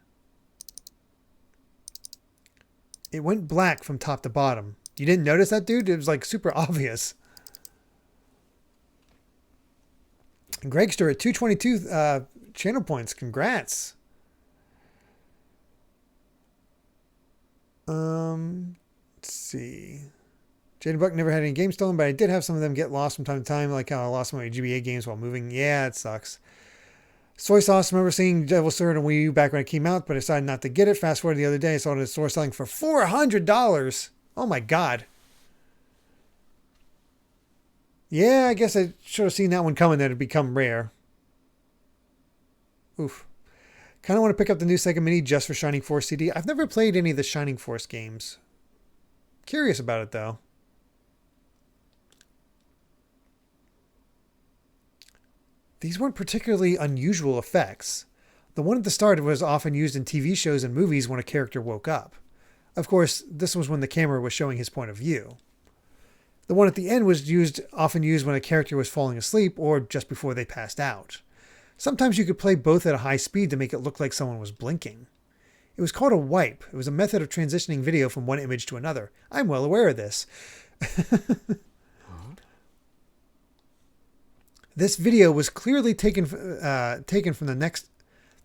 It went black from top to bottom. You didn't notice that, dude? It was like super obvious. And Gregster at 222 channel points. Congrats. Let's see. Jaden Buck never had any games stolen, but I did have some of them get lost from time to time, like how I lost my GBA games while moving. Yeah, it sucks. Soy Sauce, remember seeing Devil Sword on Wii U back when it came out, but I decided not to get it. Fast forward the other day, I saw it at a store selling for $400. Oh my god. Yeah, I guess I should have seen that one coming, that it'd become rare. Oof. Kind of want to pick up the new Sega Mini just for Shining Force CD. I've never played any of the Shining Force games. Curious about it though. These weren't particularly unusual effects. The one at the start was often used in TV shows and movies when a character woke up. Of course, this was when the camera was showing his point of view. The one at the end was often used when a character was falling asleep or just before they passed out. Sometimes you could play both at a high speed to make it look like someone was blinking. It was called a wipe. It was a method of transitioning video from one image to another. I'm well aware of this. This video was clearly taken from next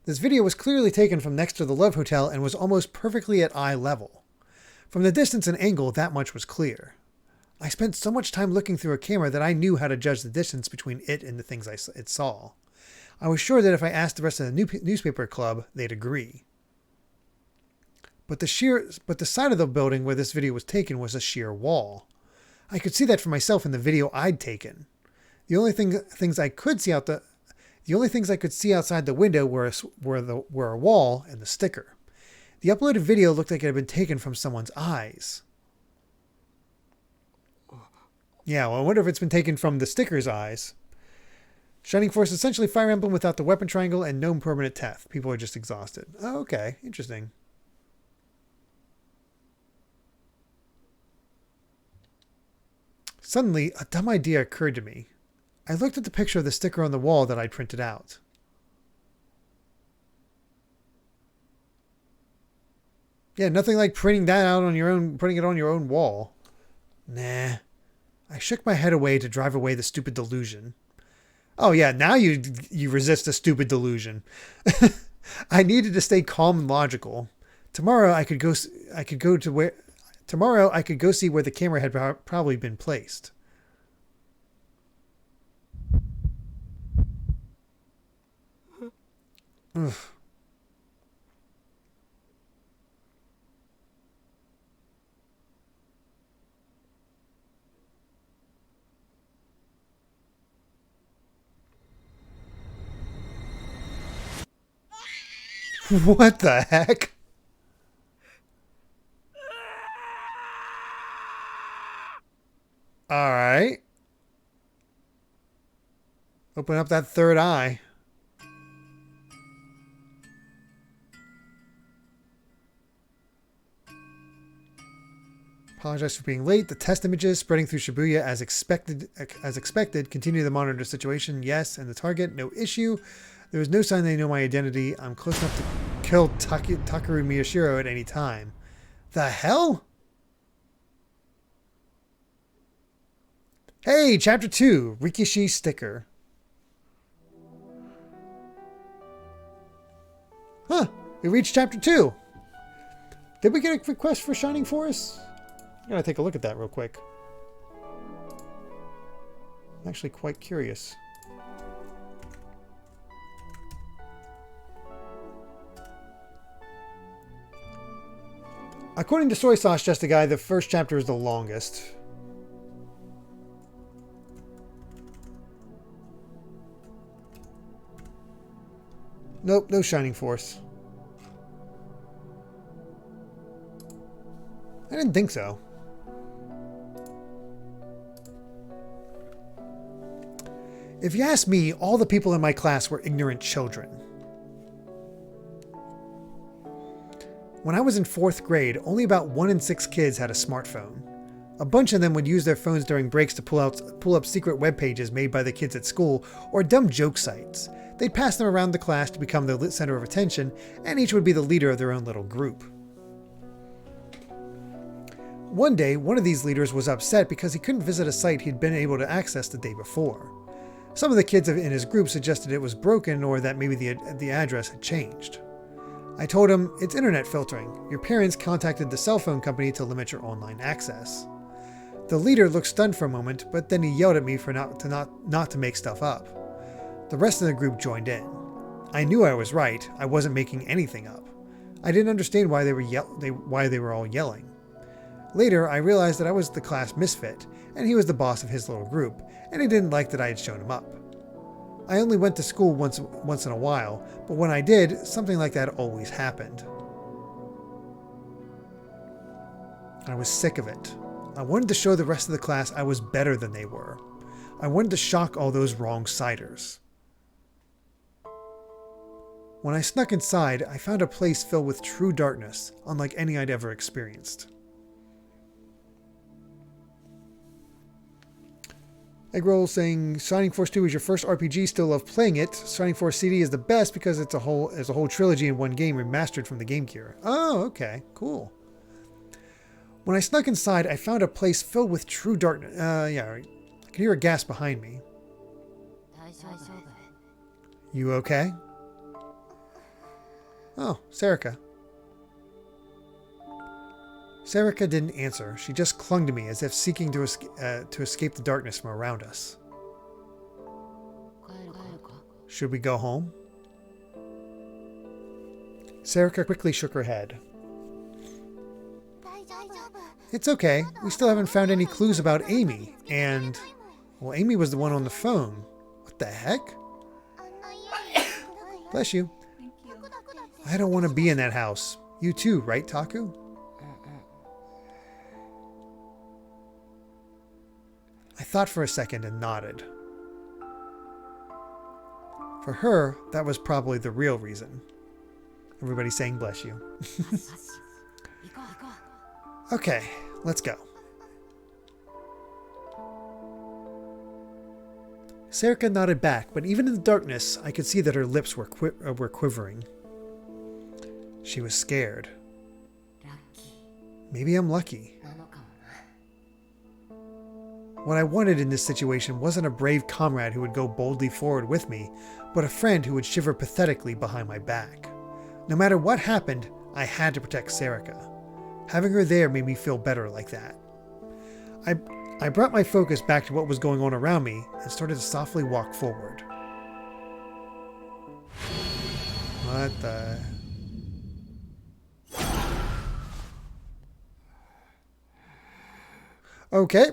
to the Love Hotel and was almost perfectly at eye level. From the distance and angle, that much was clear. I spent so much time looking through a camera that I knew how to judge the distance between it and the things it saw. I was sure that if I asked the rest of the newspaper club, they'd agree. But the side of the building where this video was taken was a sheer wall. I could see that for myself in the video I'd taken. The only things I could see outside the window were a wall and the sticker. The uploaded video looked like it had been taken from someone's eyes. Yeah, well, I wonder if it's been taken from the sticker's eyes. Shining Force is essentially Fire Emblem without the weapon triangle and no permanent theft. People are just exhausted. Oh, okay. Interesting. Suddenly, a dumb idea occurred to me. I looked at the picture of the sticker on the wall that I'd printed out. Yeah, nothing like printing it on your own wall. Nah. I shook my head away to drive away the stupid delusion. Oh yeah, now you resist a stupid delusion. I needed to stay calm and logical. Tomorrow I could go see where the camera had probably been placed. Oof. What the heck? All right. Open up that third eye. Apologize for being late. The test images spreading through Shibuya as expected. Continue to monitor the situation. Yes, and the target. No issue. There is no sign they know my identity. I'm close enough to kill Takaru Miyashiro at any time. The hell? Hey, Chapter 2. Rikishi sticker. Huh. We reached Chapter 2. Did we get a request for Shining Force? I'm going to take a look at that real quick. I'm actually quite curious. According to Soy Sauce Just a Guy, the first chapter is the longest. Nope, no Shining Force. I didn't think so. If you ask me, all the people in my class were ignorant children. When I was in 4th grade, only about 1 in 6 kids had a smartphone. A bunch of them would use their phones during breaks to pull up secret web pages made by the kids at school or dumb joke sites. They'd pass them around the class to become the center of attention, and each would be the leader of their own little group. One day, one of these leaders was upset because he couldn't visit a site he'd been able to access the day before. Some of the kids in his group suggested it was broken or that maybe the address had changed. I told him, it's internet filtering. Your parents contacted the cell phone company to limit your online access. The leader looked stunned for a moment, but then he yelled at me for not to make stuff up. The rest of the group joined in. I knew I was right. I wasn't making anything up. I didn't understand why they were all yelling. Later, I realized that I was the class misfit, and he was the boss of his little group, and he didn't like that I had shown him up. I only went to school once in a while, but when I did, something like that always happened. I was sick of it. I wanted to show the rest of the class I was better than they were. I wanted to shock all those wrong-siders. When I snuck inside, I found a place filled with true darkness, unlike any I'd ever experienced. Eggroll saying, Shining Force 2 is your first RPG, still love playing it. Shining Force CD is the best because it's a whole trilogy in one game remastered from the Game Gear. Oh, okay, cool. When I snuck inside, I found a place filled with true darkness. Yeah, I can hear a gasp behind me. You okay? Oh, Serica. Serica didn't answer. She just clung to me as if seeking to escape the darkness from around us. Should we go home? Serica quickly shook her head. It's okay. We still haven't found any clues about Amy, and... well, Amy was the one on the phone. What the heck? Bless you. Thank you. I don't want to be in that house. You too, right, Taku? I thought for a second and nodded. For her, that was probably the real reason. Everybody saying bless you. Okay, let's go. Serica nodded back, but even in the darkness, I could see that her lips were quivering. She was scared. Maybe I'm lucky. What I wanted in this situation wasn't a brave comrade who would go boldly forward with me, but a friend who would shiver pathetically behind my back. No matter what happened, I had to protect Serica. Having her there made me feel better like that. I brought my focus back to what was going on around me and started to softly walk forward. What the... Okay.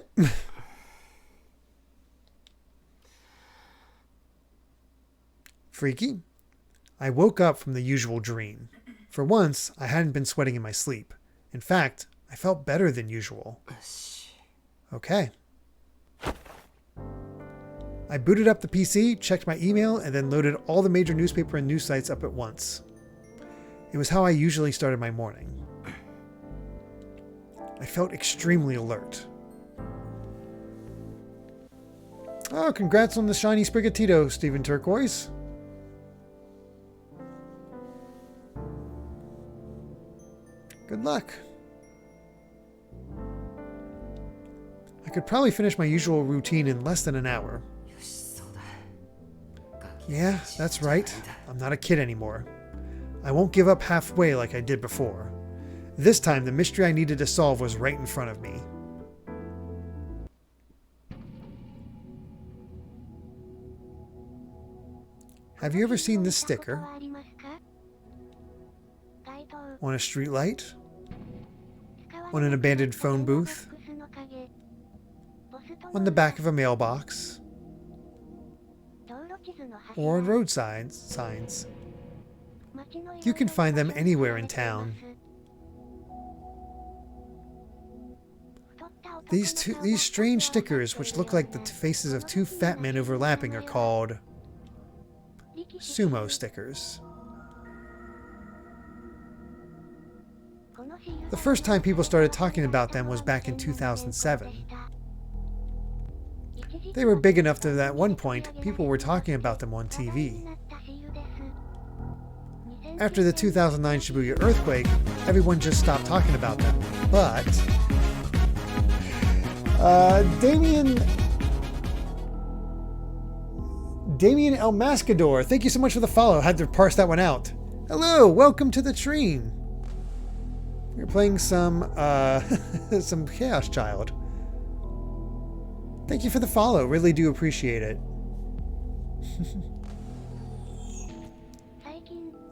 Freaky. I woke up from the usual dream. For once, I hadn't been sweating in my sleep. In fact, I felt better than usual. Okay. I booted up the PC, checked my email, and then loaded all the major newspaper and news sites up at once. It was how I usually started my morning. I felt extremely alert. Oh, congrats on the shiny Sprigatito, Stephen Turquoise. Good luck. I could probably finish my usual routine in less than an hour. Yeah, that's right. I'm not a kid anymore. I won't give up halfway like I did before. This time, the mystery I needed to solve was right in front of me. Have you ever seen this sticker? On a streetlight? On an abandoned phone booth? On the back of a mailbox? Or on road signs? You can find them anywhere in town. These strange stickers, which look like the faces of two fat men overlapping, are called sumo stickers. The first time people started talking about them was back in 2007. They were big enough that at one point, people were talking about them on TV. After the 2009 Shibuya earthquake, everyone just stopped talking about them. But Damien El Mascador, thank you so much for the follow. Had to parse that one out. Hello, welcome to the stream. We're playing some some Chaos Child. Thank you for the follow. Really do appreciate it.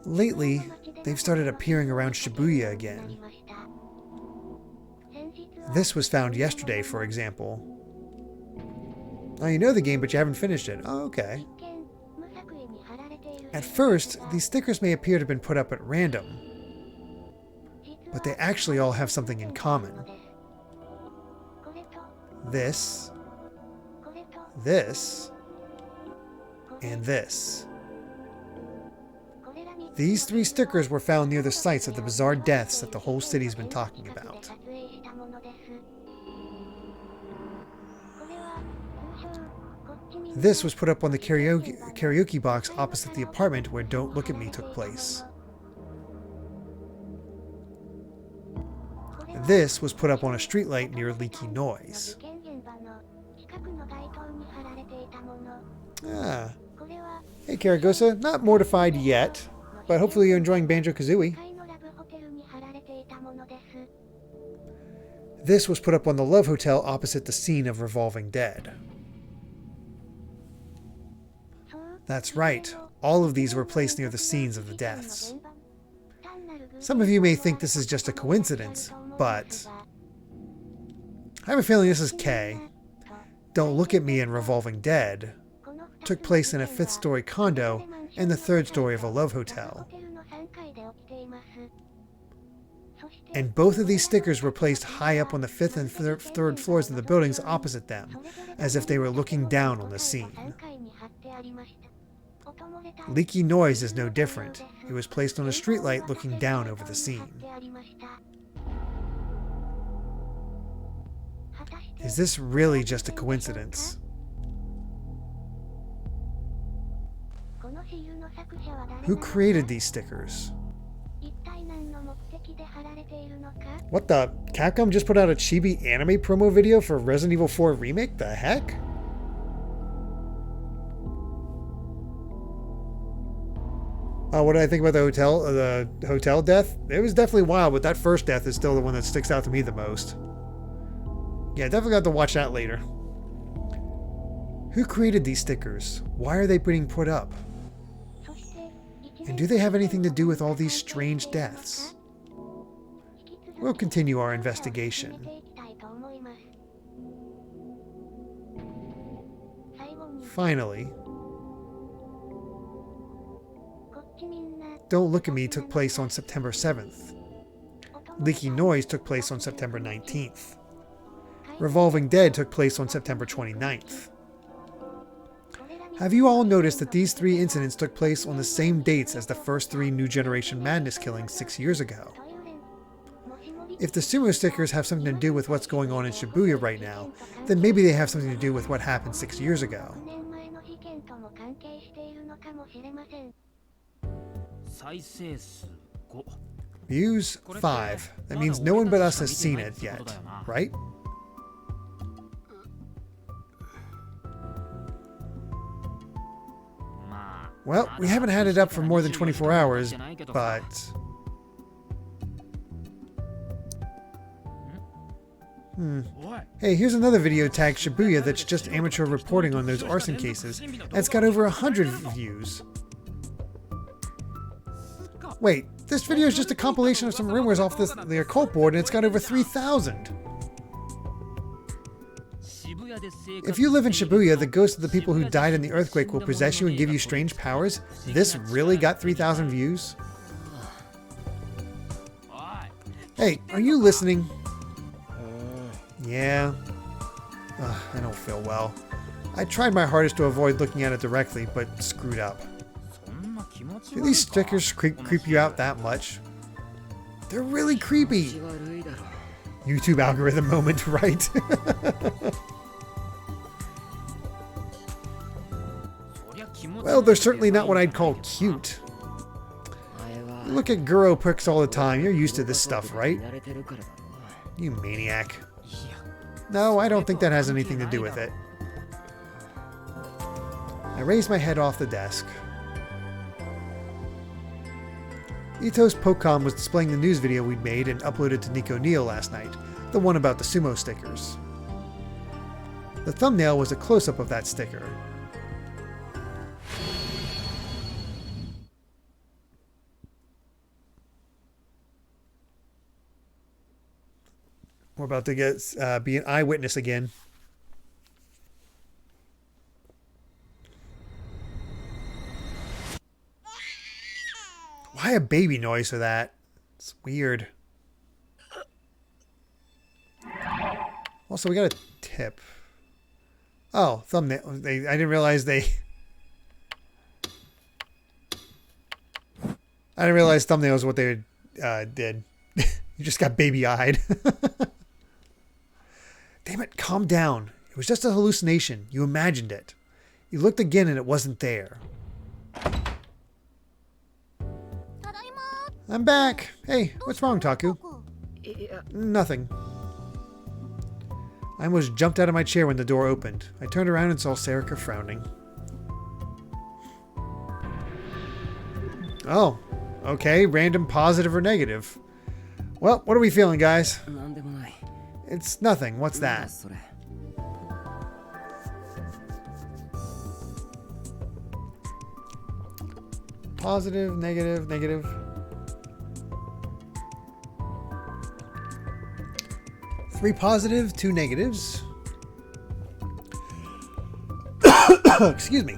Lately, they've started appearing around Shibuya again. This was found yesterday, for example. Oh, you know the game, but you haven't finished it. Oh, okay. At first, these stickers may appear to have been put up at random, but they actually all have something in common. This, and this. These three stickers were found near the sites of the bizarre deaths that the whole city's been talking about. This was put up on the karaoke box opposite the apartment where Don't Look at Me took place. This was put up on a streetlight near Leaky Noise. Ah. Hey Karagosa, not mortified yet, but hopefully you're enjoying Banjo-Kazooie. This was put up on the Love Hotel opposite the scene of Revolving Dead. That's right, all of these were placed near the scenes of the deaths. Some of you may think this is just a coincidence, but I have a feeling this is K. Don't Look at Me and Revolving Dead took place in a 5th-story condo and the 3rd story of a Love Hotel. And both of these stickers were placed high up on the 5th and 3rd floors of the buildings opposite them, as if they were looking down on the scene. Leaky Noise is no different. It was placed on a streetlight looking down over the scene. Is this really just a coincidence? Who created these stickers? What the? Capcom just put out a chibi anime promo video for Resident Evil 4 Remake? The heck? What do I think about the hotel death? It was definitely wild, but that first death is still the one that sticks out to me the most. Yeah, definitely have to watch that later. Who created these stickers? Why are they being put up? And do they have anything to do with all these strange deaths? We'll continue our investigation. Finally, Don't Look at Me took place on September 7th. Leaky Noise took place on September 19th. Revolving Dead took place on September 29th. Have you all noticed that these 3 incidents took place on the same dates as the first 3 New Generation Madness killings 6 years ago? If the sumo stickers have something to do with what's going on in Shibuya right now, then maybe they have something to do with what happened 6 years ago. Views 5. That means no one but us has seen it yet, right? Well, we haven't had it up for more than 24 hours, but... Hey, here's another video tagged Shibuya that's just amateur reporting on those arson cases, and it's got over 100 views. Wait, this video is just a compilation of some rumors off the occult board, and it's got over 3,000. If you live in Shibuya, the ghosts of the people who died in the earthquake will possess you and give you strange powers. This really got 3,000 views? Hey, are you listening? Yeah. I don't feel well. I tried my hardest to avoid looking at it directly, but screwed up. Do these stickers creep you out that much? They're really creepy. YouTube algorithm moment, right? Well, they're certainly not what I'd call cute. You look at Guro pics all the time. You're used to this stuff, right? You maniac. No, I don't think that has anything to do with it. I raised my head off the desk. Ito's Pocom was displaying the news video we'd made and uploaded to Nico Neo last night, the one about the sumo stickers. The thumbnail was a close-up of that sticker. We're about to be an eyewitness again. Why a baby noise for that? It's weird. Also, we got a tip. Oh, thumbnail. I didn't realize they... I didn't realize thumbnails was what they did. You just got baby-eyed. Damn it, calm down. It was just a hallucination. You imagined it. You looked again and it wasn't there. I'm back. Hey, what's wrong, Taku? Nothing. I almost jumped out of my chair when the door opened. I turned around and saw Sarika frowning. Oh, okay. Random positive or negative. Well, what are we feeling, guys? It's nothing. What's that? Positive, negative, negative. Three positive, 2 negatives. Excuse me.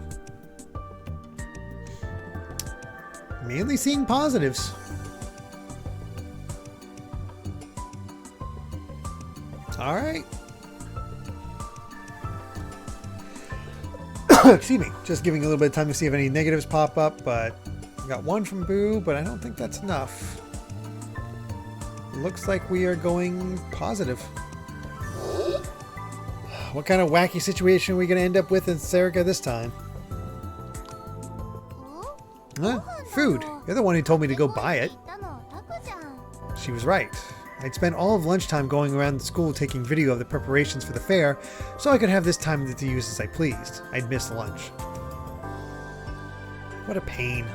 Mainly seeing positives. All right. Excuse me. Just giving a little bit of time to see if any negatives pop up, but I got 1 from Boo, but I don't think that's enough. Looks like we are going positive. What kind of wacky situation are we going to end up with in Sarika this time? Huh? Food. You're the one who told me to go buy it. She was right. I'd spent all of lunchtime going around the school taking video of the preparations for the fair, so I could have this time to use as I pleased. I'd missed lunch. What a pain.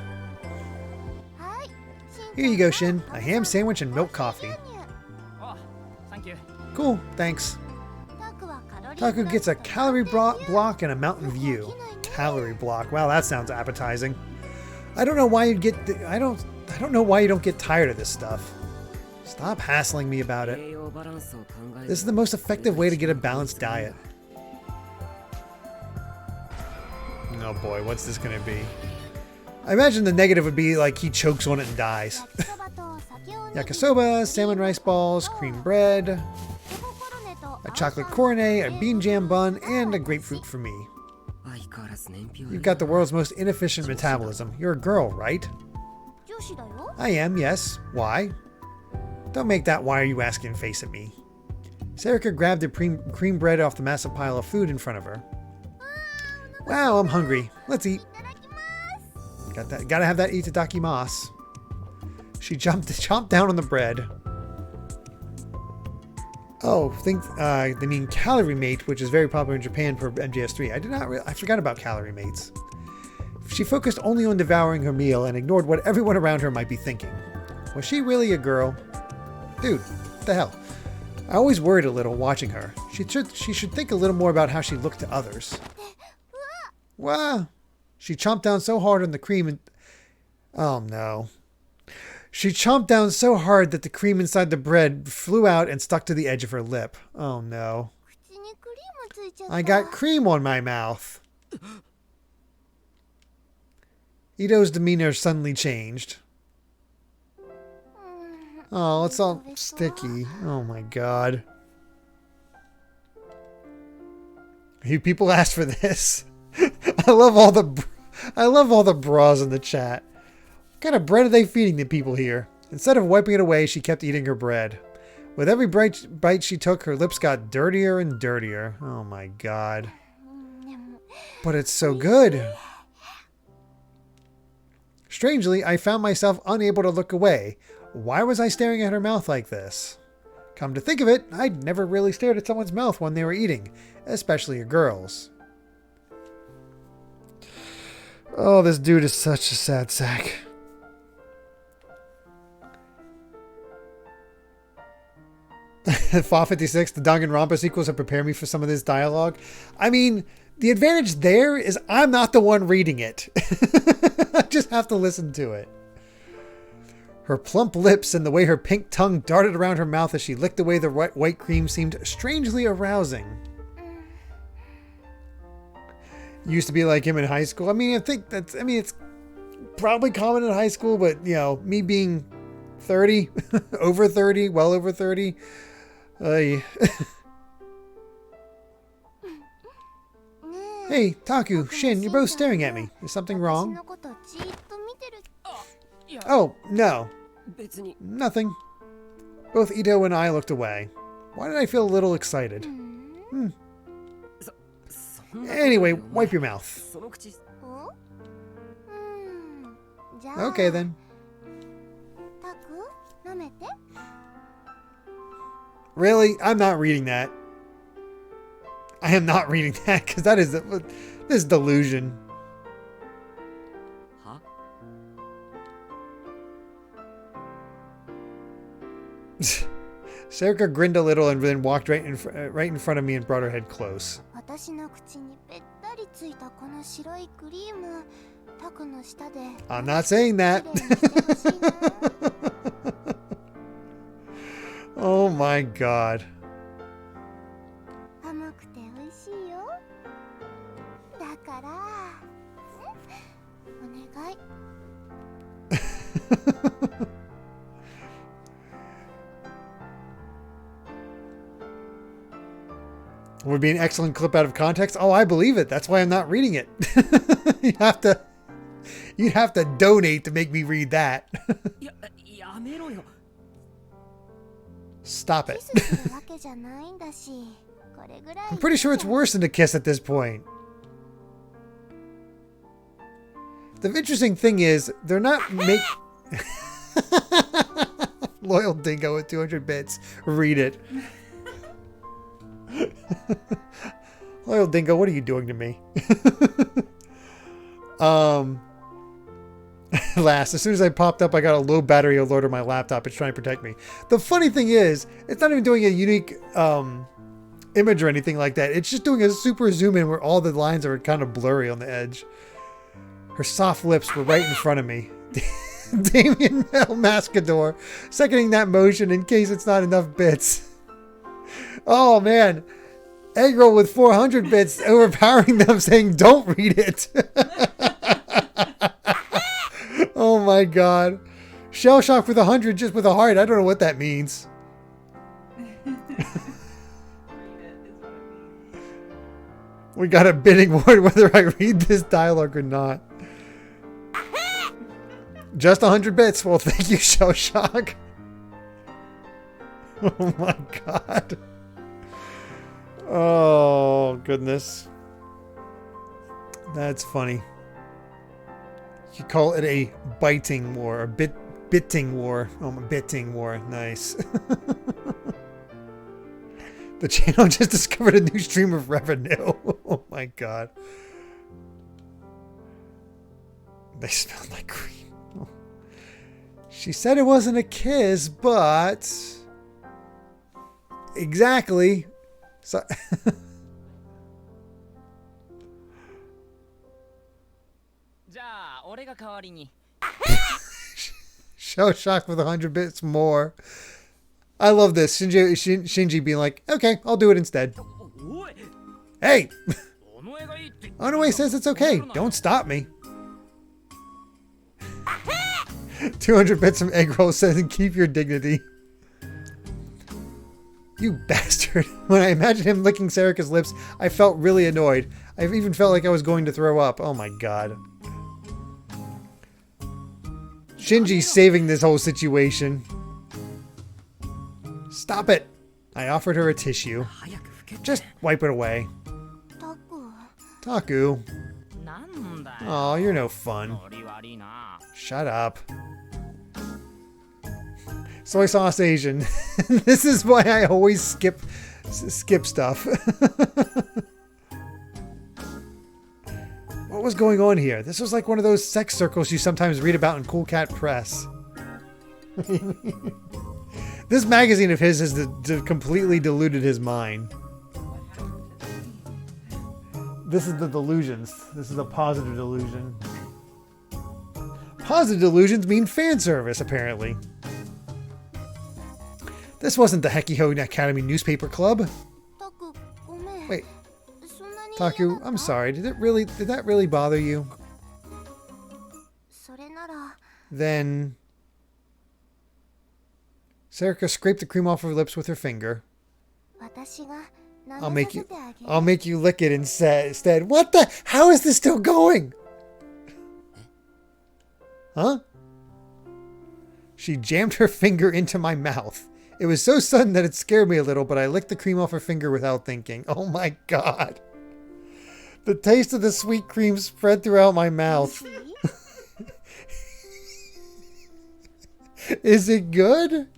Here you go, Shin. A ham sandwich and milk coffee. Oh, thank you. Cool, thanks. Taku gets a calorie block and a mountain view. Calorie block. Wow, that sounds appetizing. I don't know why you'd get... I don't know why you don't get tired of this stuff. Stop hassling me about it. This is the most effective way to get a balanced diet. Oh boy, what's this gonna be? I imagine the negative would be like he chokes on it and dies. Yakisoba, salmon rice balls, cream bread, a chocolate cornet, a bean jam bun, and a grapefruit for me. You've got the world's most inefficient metabolism. You're a girl, right? I am, yes. Why? Don't make that "why are you asking" face at me. Sarika grabbed the cream bread off the massive pile of food in front of her. Wow, I'm hungry. Let's eat. Gotta have that itadakimasu. She chomped down on the bread. Oh, they mean Calorie Mate, which is very popular in Japan per MGS3. I forgot about Calorie Mates. She focused only on devouring her meal and ignored what everyone around her might be thinking. Was she really a girl? Dude, what the hell? I always worried a little watching her. She should think a little more about how she looked to others. Wow. She chomped down so hard on the cream and... Oh no. She chomped down so hard that the cream inside the bread flew out and stuck to the edge of her lip. Oh no. I got cream on my mouth. Ito's demeanor suddenly changed. Oh, it's all sticky. Oh my god. You people asked for this. I love all the bras in the chat. What kind of bread are they feeding the people here? Instead of wiping it away, she kept eating her bread. With every bite she took, her lips got dirtier and dirtier. Oh my god. But it's so good. Strangely, I found myself unable to look away. Why was I staring at her mouth like this? Come to think of it, I'd never really stared at someone's mouth when they were eating, especially a girl's. Oh, this dude is such a sad sack. Fall 56, the Danganronpa sequels have prepared me for some of this dialogue. I mean, the advantage there is I'm not the one reading it. I just have to listen to it. Her plump lips and the way her pink tongue darted around her mouth as she licked away the white cream seemed strangely arousing. Used to be like him in high school. I mean, it's probably common in high school, but you know, me being 30, over 30, well over 30. Hey, Taku, Shin, you're both staring at me. Is something wrong? Oh, no. Nothing. Both Ito and I looked away. Why did I feel a little excited? Anyway, wipe your mouth. Okay then. Really? I'm not reading that. I am not reading that because that is this delusion. Huh? Sarika grinned a little and then walked right in front of me and brought her head close. I'm not saying that. Oh my god. Would be an excellent clip out of context. Oh, I believe it. That's why I'm not reading it. You'd have to donate to make me read that. Stop it. I'm pretty sure it's worse than a kiss at this point. The interesting thing is, they're not Loyal Dingo with 200 bits. Read it. Loyal Dingo, what are you doing to me? Last, as soon as I popped up, I got a low battery alert on my laptop. It's trying to protect me. The funny thing is, it's not even doing a unique image or anything like that. It's just doing a super zoom in where all the lines are kind of blurry on the edge. Her soft lips were right in front of me. Damien El Mascador, seconding that motion in case it's not enough bits. Oh man, Eggroll with 400 bits overpowering them, saying don't read it. Oh my god. Shell Shock with 100 just with a heart. I don't know what that means. We got a bidding war whether I read this dialogue or not. Just 100 bits. Well, thank you, Shell Shock. Oh my god. Oh, goodness. That's funny. You call it a biting war, a bitting war. Oh, a bitting war. Nice. The channel just discovered a new stream of revenue. Oh my god. They smelled like cream. She said it wasn't a kiss, but... Exactly. So... Shell Shock with 100 bits more. I love this. Shinji being like, okay, I'll do it instead. Hey! Onoe says it's okay. Don't stop me. 200 bits from Eggroll says, keep your dignity. You bastard. When I imagined him licking Serika's lips, I felt really annoyed. I even felt like I was going to throw up. Oh my god. Shinji's saving this whole situation. Stop it. I offered her a tissue. Just wipe it away. Taku. Aw, you're no fun. Shut up. Soy sauce Asian. This is why I always skip stuff. What was going on here? This was like one of those sex circles you sometimes read about in Cool Cat Press. This magazine of his has completely deluded his mind. This is the delusions. This is a positive delusion. Positive delusions mean fan service, apparently. This wasn't the Hekiho Academy newspaper club. Wait. Taku, I'm sorry. Did that really bother you? Then... Serika scraped the cream off her lips with her finger. I'll make you lick it instead. What the? How is this still going? Huh? She jammed her finger into my mouth. It was so sudden that it scared me a little, but I licked the cream off her finger without thinking. Oh my god. The taste of the sweet cream spread throughout my mouth. Is it good?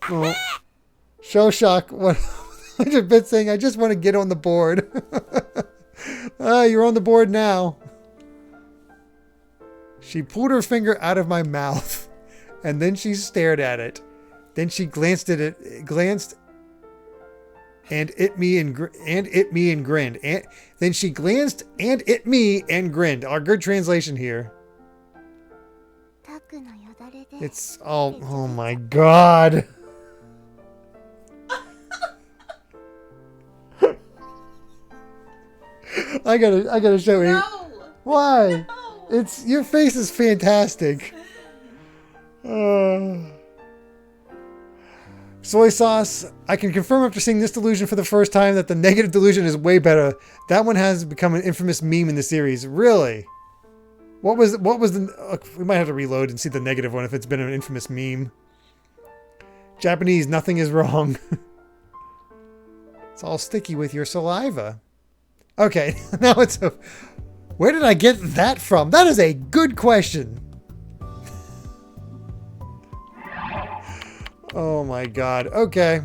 Oh. Shell Shock 100 bits saying, I just want to get on the board. You're on the board now. She pulled her finger out of my mouth, and then she stared at it. Then she glanced and at me and grinned. Then she glanced and at me and grinned. Our good translation here. It's oh my god. I gotta show you. Why? No. It's your face is fantastic. Soy sauce. I can confirm after seeing this delusion for the first time that the negative delusion is way better. That one has become an infamous meme in the series. Really? What was the? We might have to reload and see the negative one if it's been an infamous meme. Japanese. Nothing is wrong. It's all sticky with your saliva. Okay, now it's a... Where did I get that from? That is a good question. Oh my god. Okay.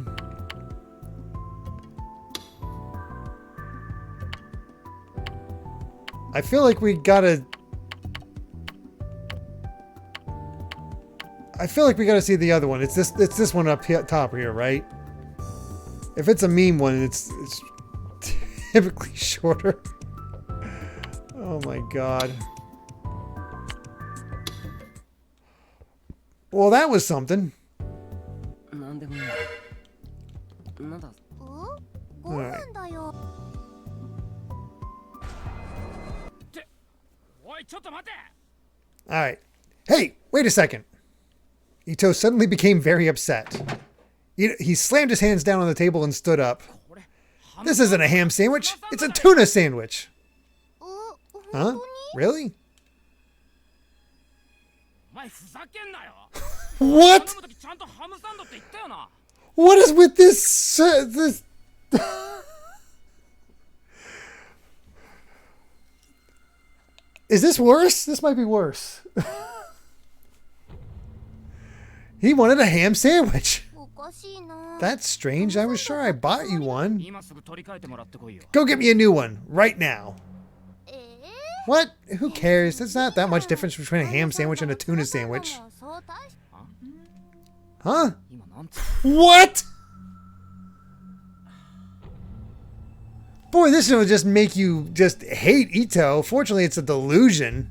I feel like we gotta... see the other one. It's this one up here, top here, right? If it's a meme one, it's typically shorter. Oh my god. Well, that was something. なんでもいい。なんだ。ご飯だよ。おい、ちょっと待て。 Alright. Hey, wait a second. Ito suddenly became very upset. He slammed his hands down on the table and stood up. This isn't a ham sandwich. It's a tuna sandwich. Huh? Really? お前ふざけんなよ。 What? 頼む時ちゃんとハムサンドって言ったよな。 What is with this? This. Is this worse? This might be worse. He wanted a ham sandwich. おかしいな。 That's strange. I was sure I bought you one. 今すぐ取り替えてもらってこいよ。 Go get me a new one right now. ええ What? Who cares? There's not that much difference between a ham sandwich and a tuna sandwich. そう大し Huh? 今なんつ What? Boy, this will just make you just hate Ito. Fortunately, it's a delusion.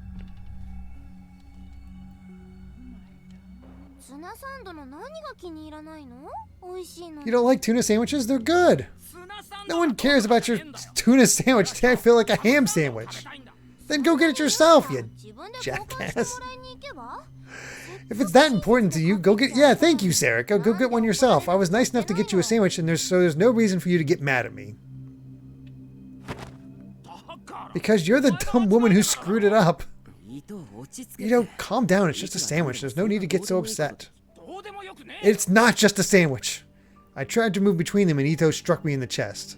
ツナサンドの何が気に入らないの？美味しいの。 You don't like tuna sandwiches? They're good. ツナサンド No one cares about your tuna sandwich. Today I feel like a ham sandwich. Then go get it yourself, you 自分で交換して jackass. もらいに行けば？ If it's that important to you, go get... Yeah, thank you, Sarah. Go get one yourself. I was nice enough to get you a sandwich, and there's no reason for you to get mad at me. Because you're the dumb woman who screwed it up. 伊藤落ち着け。 You know, calm down. It's just a sandwich. There's no need to get so upset. どうでもよくねえ。 It's not just a sandwich. I tried to move between them, and Ito struck me in the chest.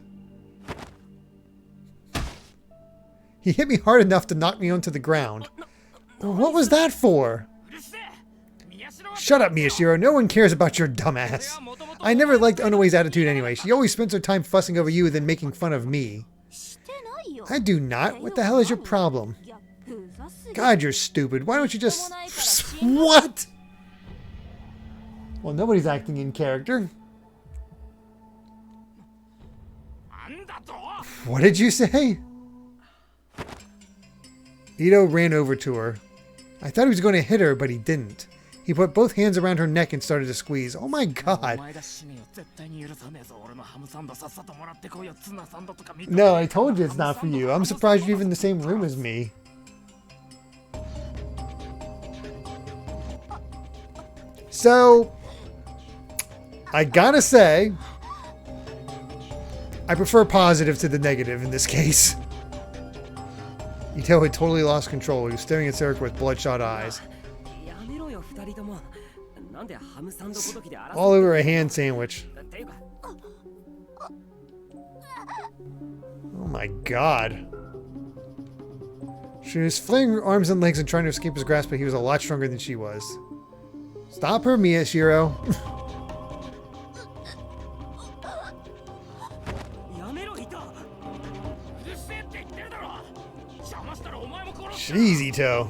He hit me hard enough to knock me onto the ground. What was that for? うるせえ。宮代は Shut up, Miyashiro. No one cares about your dumbass. I never liked Onoe's attitude anyway. She always spends her time fussing over you, then making fun of me. してないよ。 I do not. What the hell is your problem? いや、うざすぎ。 God, you're stupid. Why don't you just... What? Well, nobody's acting in character. なんだと。 What did you say? Ito ran over to her. I thought he was going to hit her, but he didn't. He put both hands around her neck and started to squeeze. Oh my お god. 前が死ねよ。絶対に許さねえぞ。俺のハムサンドさっさともらってこいよ。ツナサンドとか見て。 No, I told you it's not for you. I'm surprised you're even in the same room as me. So, I gotta say, I prefer positive to the negative in this case. Ito had totally lost control. He was staring at Sarah with bloodshot eyes. やめろよ二人とも。なんでハムサンドごときで争 All over a hand sandwich. っていうか。 Oh my god. She was flailing her arms and legs and trying to escape his grasp, but he was a lot stronger than she was. Stop her, Miyashiro. やめろ伊藤。うるせえって言ってるだろ。邪魔したらお前も殺す。 Jeez, Ito.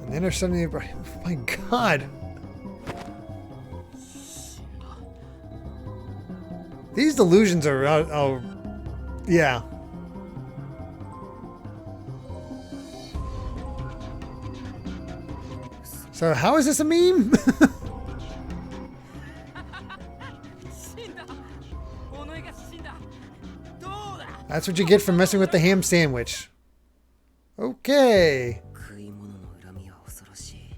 And then there's suddenly... Oh my god. These delusions are... oh, yeah. So how is this a meme? 死んだ。おのえが死んだ。どうだ。 That's what you get for messing with the ham sandwich. Okay. 食い物の恨みは恐ろしい。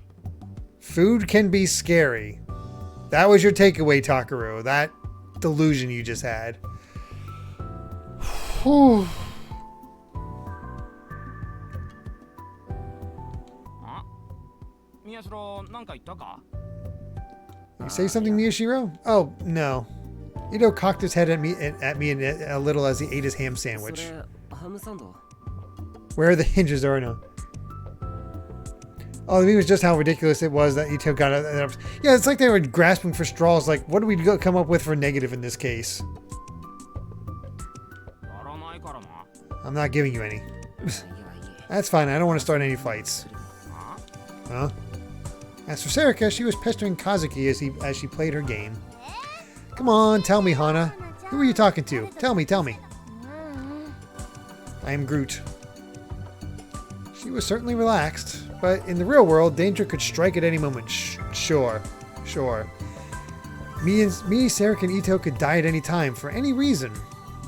Food can be scary. That was your takeaway, Takaru. That delusion you just had. Whew. あ、宮代なんか言ったか。 You say something, Miyashiro? Oh, no. Ito cocked his head at me a little as he ate his ham そ sandwich. れハムサンド。 Where are the hinges are now? Oh, the meme was just how ridiculous it was that Ito got it. Yeah, it's like they were grasping for straws. Like, what do we come up with for negative in this case? やらないからな。 I'm not giving you any. いやいい。 That's fine. I don't want to start any fights. あ、 Huh? As for Serika, she was pestering Kazuki as she played her game. Come on, tell me, Hana. Who are you talking to? Tell me, tell me. I am Groot. She was certainly relaxed, but in the real world, danger could strike at any moment. Sure. Me, Serika, and Ito could die at any time, for any reason.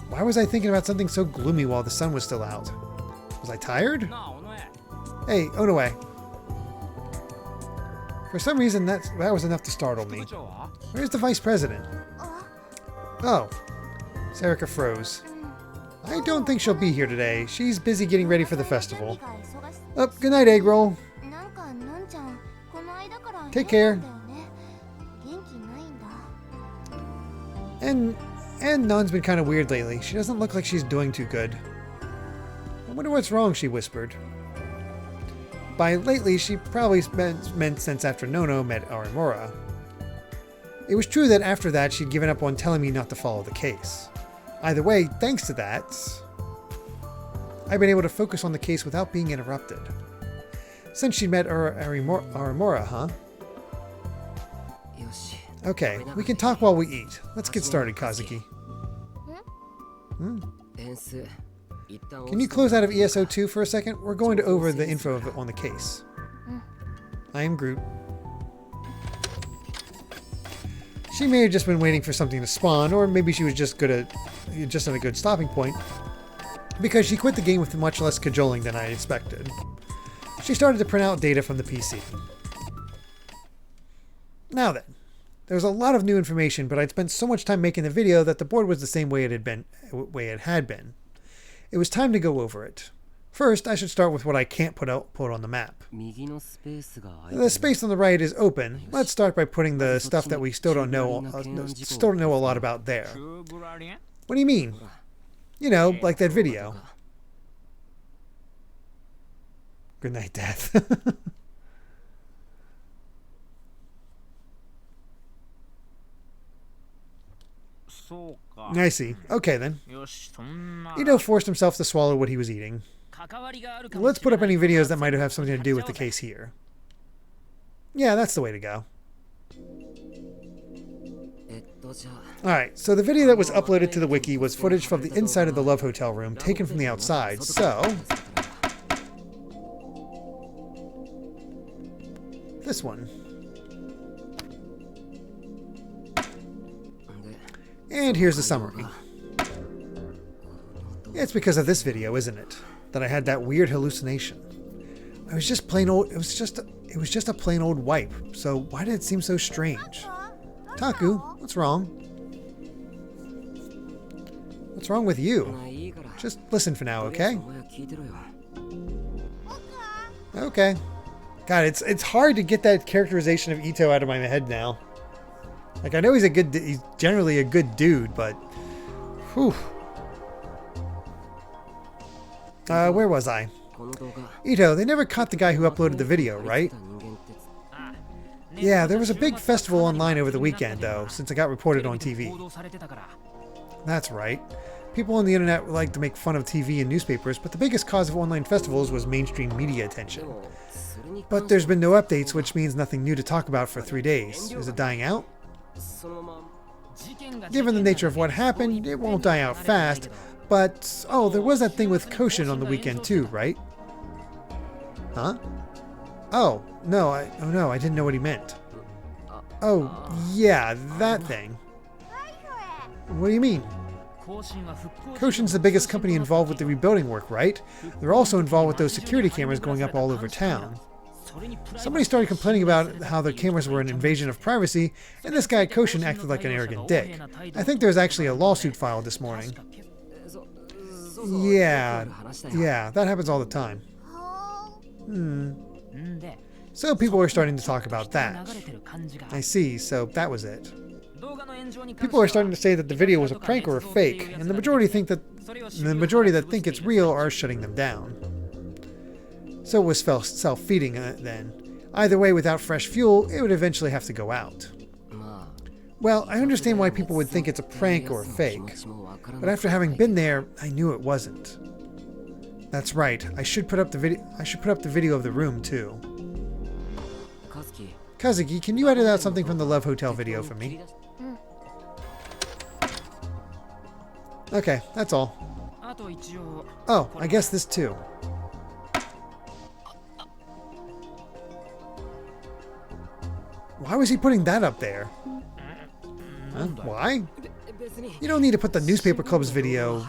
Why was I thinking about something so gloomy while the sun was still out? Was I tired? Hey, Onoe. For some reason, that was enough to startle me. Where's the vice president? Oh. Serika froze. I don't think she'll be here today. She's busy getting ready for the festival. Oh, good night, egg roll. Take care. And Non's been kind of weird lately. She doesn't look like she's doing too good. I wonder what's wrong, she whispered. By lately, she probably meant since after Nono met Arimura. It was true that after that, she'd given up on telling me not to follow the case. Either way, thanks to that, I've been able to focus on the case without being interrupted. Since she met Arimura, huh? Okay, we can talk while we eat. Let's get started, Kazuki. Can you close out of ESO2 for a second? We're going to over the info on the case. I am Groot. She may have just been waiting for something to spawn, or maybe she was just at a good stopping point, because she quit the game with much less cajoling than I expected. She started to print out data from the PC. Now then, there was a lot of new information, but I'd spent so much time making the video that the board was the same way it had been. It was time to go over it. First, I should start with what I can't put on the map. The space on the right is open. Let's start by putting the stuff that we still don't know a lot about there. What do you mean? You know, like that video. Good night, Death. I see. Okay then. Ito forced himself to swallow what he was eating. Let's put up any videos that might have something to do with the case here. Yeah, that's the way to go. Alright, so the video that was uploaded to the wiki was footage from the inside of the Love Hotel room, taken from the outside, so... this one. And here's the summary. It's because of this video, isn't it, that I had that weird hallucination. It was just a plain old wipe, so why did it seem so strange? Taku, what's wrong? What's wrong with you? Just listen for now, okay? Okay. God, it's hard to get that characterization of Ito out of my head now. Like, I know he's generally a good dude, but... whew. Where was I? Ito, they never caught the guy who uploaded the video, right? Yeah, there was a big festival online over the weekend, though, since it got reported on TV. That's right. People on the internet like to make fun of TV and newspapers, but the biggest cause of online festivals was mainstream media attention. But there's been no updates, which means nothing new to talk about for 3 days. Is it dying out? Given the nature of what happened, it won't die out fast, but... oh, there was that thing with Koshin on the weekend too, right? Huh? Oh, no, I didn't know what he meant. Oh, yeah, that thing. What do you mean? Koshin's the biggest company involved with the rebuilding work, right? They're also involved with those security cameras going up all over town. Somebody started complaining about how the cameras were an invasion of privacy, and this guy Koshin acted like an arrogant dick. I think there's actually a lawsuit filed this morning. Yeah, that happens all the time. So people are starting to talk about that. I see, so that was it. People are starting to say that the video was a prank or a fake, and the majority that think it's real are shutting them down. So it was self-feeding then. Either way, without fresh fuel, it would eventually have to go out. Well, I understand why people would think it's a prank or a fake, but after having been there, I knew it wasn't. That's right. I should put up the video of the room too. Kazuki, can you edit out something from the Love Hotel video for me? Okay, that's all. Oh, I guess this too. Why was he putting that up there? Huh? Why? You don't need to put the newspaper club's video.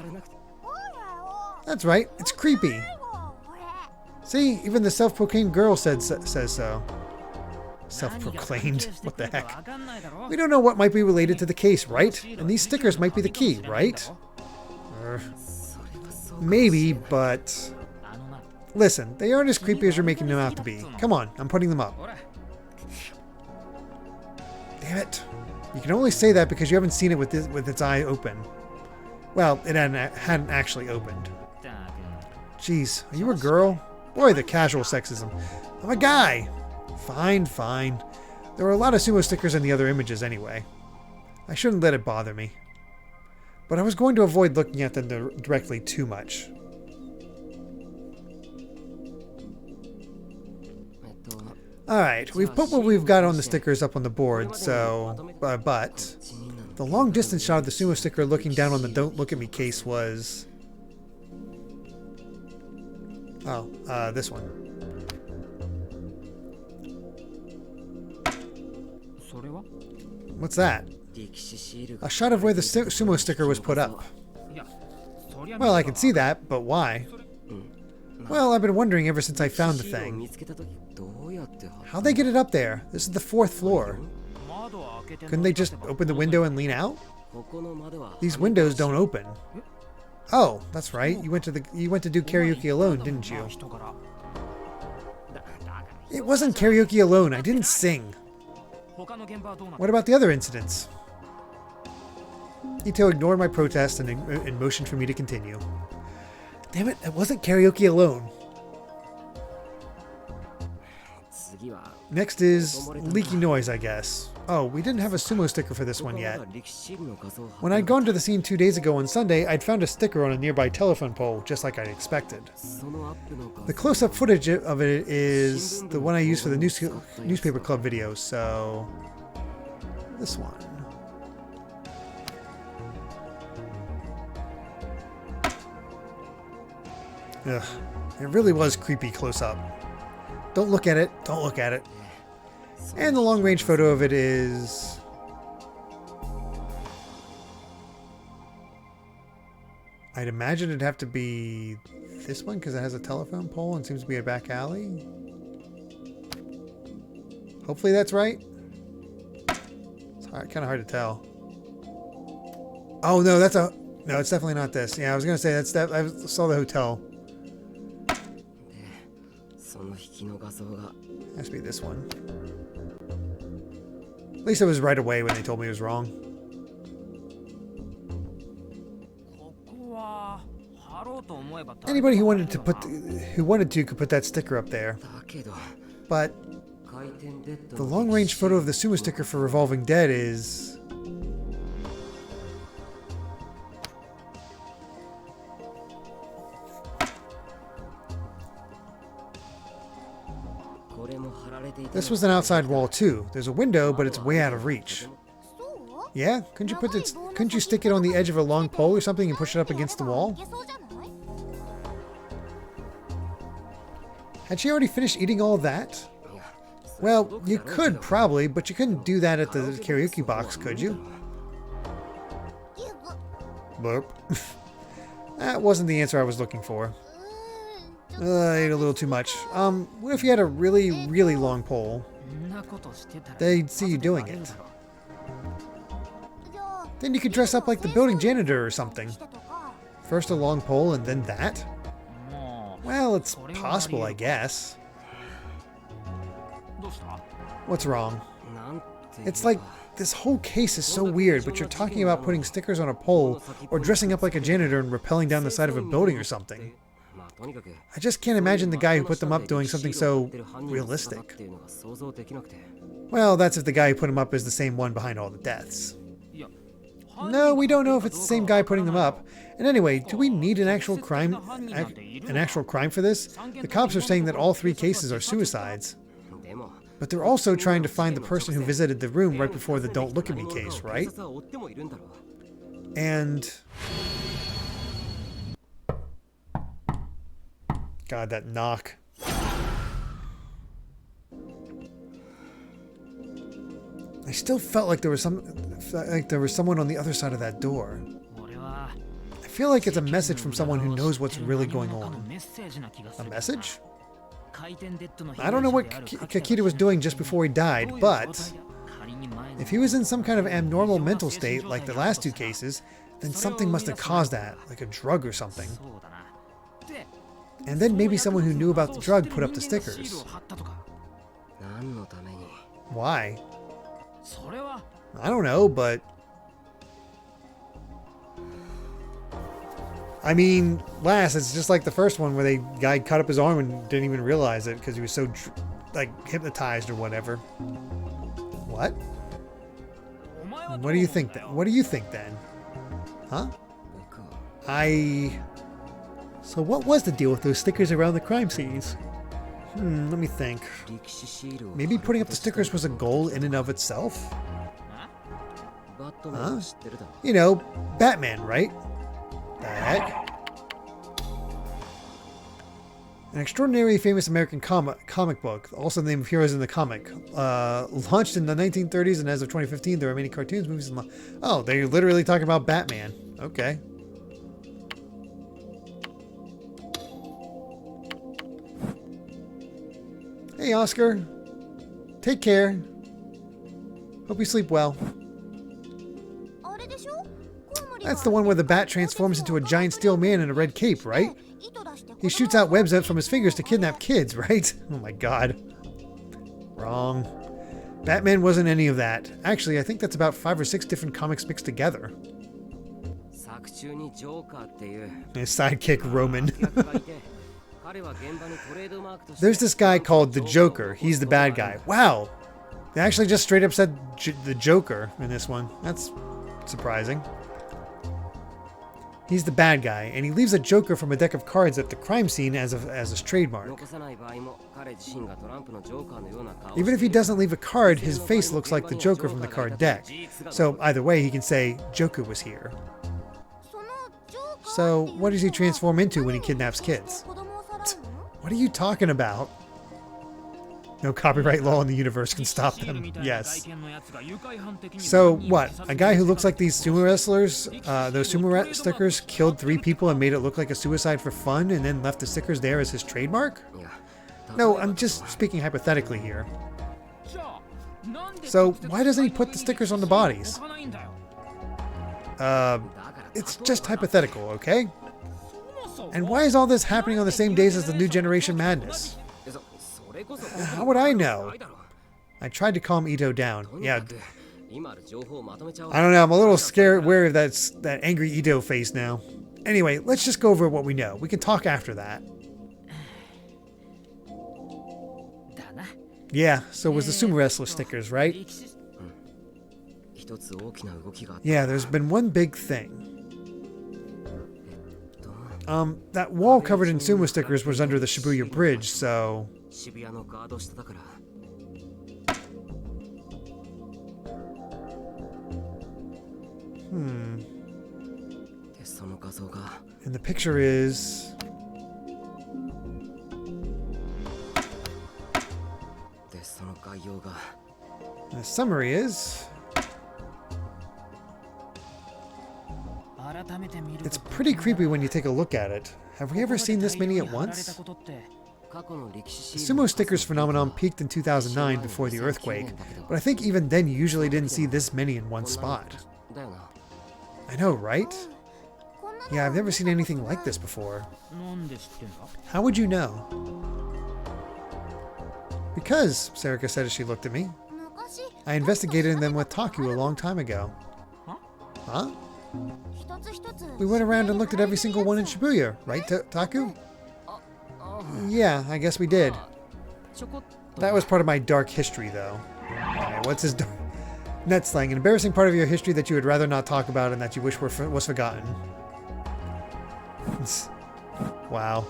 That's right, it's creepy. See, even the self-proclaimed girl says so. Self-proclaimed? What the heck? We don't know what might be related to the case, right? And these stickers might be the key, right? Maybe, but... Listen, they aren't as creepy as you're making them out to be. Come on, I'm putting them up. Damn it. You can only say that because you haven't seen it with its eye open. Well, it hadn't actually opened. Jeez, are you a girl? Boy, the casual sexism. I'm a guy. Fine, fine. There were a lot of sumo stickers in the other images anyway. I shouldn't let it bother me. But I was going to avoid looking at them directly too much. Alright, we've put what we've got on the stickers up on the board, so... but... The long distance shot of the sumo sticker looking down on the Don't Look At Me case was... Oh, this one. What's that? A shot of where the sumo sticker was put up. Well, I can see that, but why? Well, I've been wondering ever since I found the thing. How'd they get it up there? This is the 4th floor. Couldn't they just open the window and lean out? These windows don't open. Oh, that's right. You went to do karaoke alone, didn't you? It wasn't karaoke alone. I didn't sing. What about the other incidents? Ito ignored my protest and motioned for me to continue. Damn it, it wasn't karaoke alone. Next is leaky noise, I guess. Oh, we didn't have a sumo sticker for this one yet. When I'd gone to the scene 2 days ago on Sunday, I'd found a sticker on a nearby telephone pole, just like I'd expected. The close-up footage of it is the one I used for the newspaper club video, so... this one. Ugh, it really was creepy close-up. Don't look at it, don't look at it. And the long-range photo of it is... I'd imagine it'd have to be this one because it has a telephone pole and seems to be a back alley. Hopefully that's right. It's kind of hard to tell. Oh no, that's a... No, it's definitely not this. Yeah, I was going to say that's that. I saw the hotel. Has to be this one. At least it was right away when they told me it was wrong. Anybody who wanted to could put that sticker up there. But the long-range photo of the sumo sticker for Revolving Dead is... This was an outside wall too. There's a window, but it's way out of reach. Yeah? Couldn't you stick it on the edge of a long pole or something and push it up against the wall? Had she already finished eating all of that? Well, you could probably, but you couldn't do that at the karaoke box, could you? Burp. That wasn't the answer I was looking for. I ate a little too much. What if you had a really, really long pole? They'd see you doing it. Then you could dress up like the building janitor or something. First a long pole and then that? Well, it's possible, I guess. What's wrong? It's like this whole case is so weird, but you're talking about putting stickers on a pole or dressing up like a janitor and rappelling down the side of a building or something. I just can't imagine the guy who put them up doing something so realistic. Well, that's if the guy who put them up is the same one behind all the deaths. No, we don't know if it's the same guy putting them up. And anyway, do we need an actual crime for this? The cops are saying that all 3 cases are suicides. But they're also trying to find the person who visited the room right before the Don't Look at Me case, right? And... God, that knock. I still felt like there was someone on the other side of that door. I feel like it's a message from someone who knows what's really going on. A message? I don't know what Kakita was doing just before he died, but if he was in some kind of abnormal mental state like the last two cases, then something must have caused that, like a drug or something. And then maybe someone who knew about the drug put up the stickers. Why? I don't know, but... I mean, it's just like the first one where the guy cut up his arm and didn't even realize it because he was so, like, hypnotized or whatever. What? What do you think then? What do you think then? Huh? So what was the deal with those stickers around the crime scenes? Let me think. Maybe putting up the stickers was a goal in and of itself? Huh? You know, Batman, right? The heck? An extraordinarily famous American comic book, also the name of heroes in the comic, launched in the 1930s, and as of 2015, there are many cartoons, movies, and... Oh, they're literally talking about Batman. Okay. Hey, Oscar. Take care. Hope you sleep well. That's the one where the bat transforms into a giant steel man in a red cape, right? He shoots out webs out from his fingers to kidnap kids, right? Oh my god. Wrong. Batman wasn't any of that. Actually, I think that's about 5 or 6 different comics mixed together. His sidekick, Roman. There's this guy called the Joker. He's the bad guy. Wow! They actually just straight up said the Joker in this one. That's surprising. He's the bad guy, and he leaves a joker from a deck of cards at the crime scene as his trademark. Even if he doesn't leave a card, his face looks like the Joker from the card deck. So either way, he can say, Joker was here. So what does he transform into when he kidnaps kids? What are you talking about? No copyright law in the universe can stop them. Yes. So what? A guy who looks like these sumo wrestlers, those sumo stickers, killed 3 people and made it look like a suicide for fun and then left the stickers there as his trademark? No, I'm just speaking hypothetically here. So why doesn't he put the stickers on the bodies? It's just hypothetical, okay? And why is all this happening on the same days as the New Generation Madness? How would I know? I tried to calm Ito down. Yeah. I don't know, I'm a little scared, wary of that angry Ito face now. Anyway, let's just go over what we know. We can talk after that. Yeah, so it was the sumo wrestler stickers, right? Yeah, there's been one big thing. That wall covered in sumo stickers was under the Shibuya Bridge, so... And the picture is... The summary is... It's pretty creepy when you take a look at it. Have we ever seen this many at once? The sumo stickers phenomenon peaked in 2009 before the earthquake, but I think even then you usually didn't see this many in one spot. I know, right? Yeah, I've never seen anything like this before. How would you know? Because, Sarika said as she looked at me. I investigated them with Taku a long time ago. Huh? We went around and looked at every single one in Shibuya, right, Taku? Yeah, I guess we did. That was part of my dark history, though. Okay, what's his net slang? An embarrassing part of your history that you would rather not talk about and that you wish was forgotten. Wow.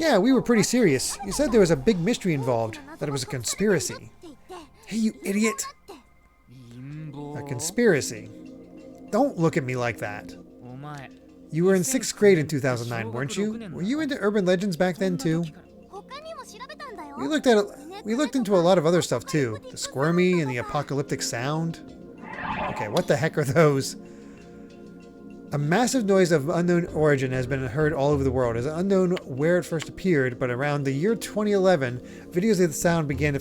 Yeah, we were pretty serious. You said there was a big mystery involved, that it was a conspiracy. Hey, you idiot! A conspiracy. Don't look at me like that. You were in 6th grade in 2009, weren't you? Were you into urban legends back then too? We looked into a lot of other stuff too. The squirmy and the apocalyptic sound. Okay, what the heck are those? A massive noise of unknown origin has been heard all over the world. It is unknown where it first appeared, but around the year 2011, videos of the sound began to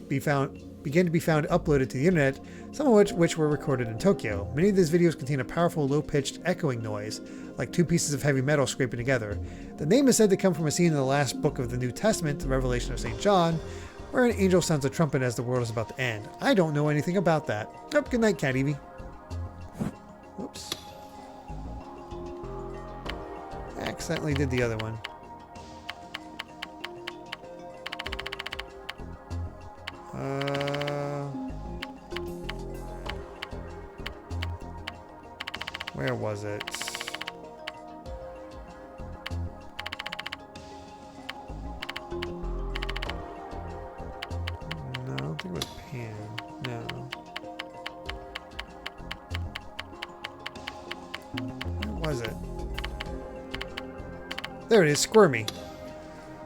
be found uploaded to the internet, some of which were recorded in Tokyo. Many of these videos contain a powerful, low-pitched echoing noise, like two pieces of heavy metal scraping together. The name is said to come from a scene in the last book of the New Testament, the Revelation of St. John, where an angel sounds a trumpet as the world is about to end. I don't know anything about that. Oh, good night, Cat Evie. Whoops. Accidentally did the other one. Where was it? No, I don't think it was Pan. No. Where was it? There it is, Squirmy.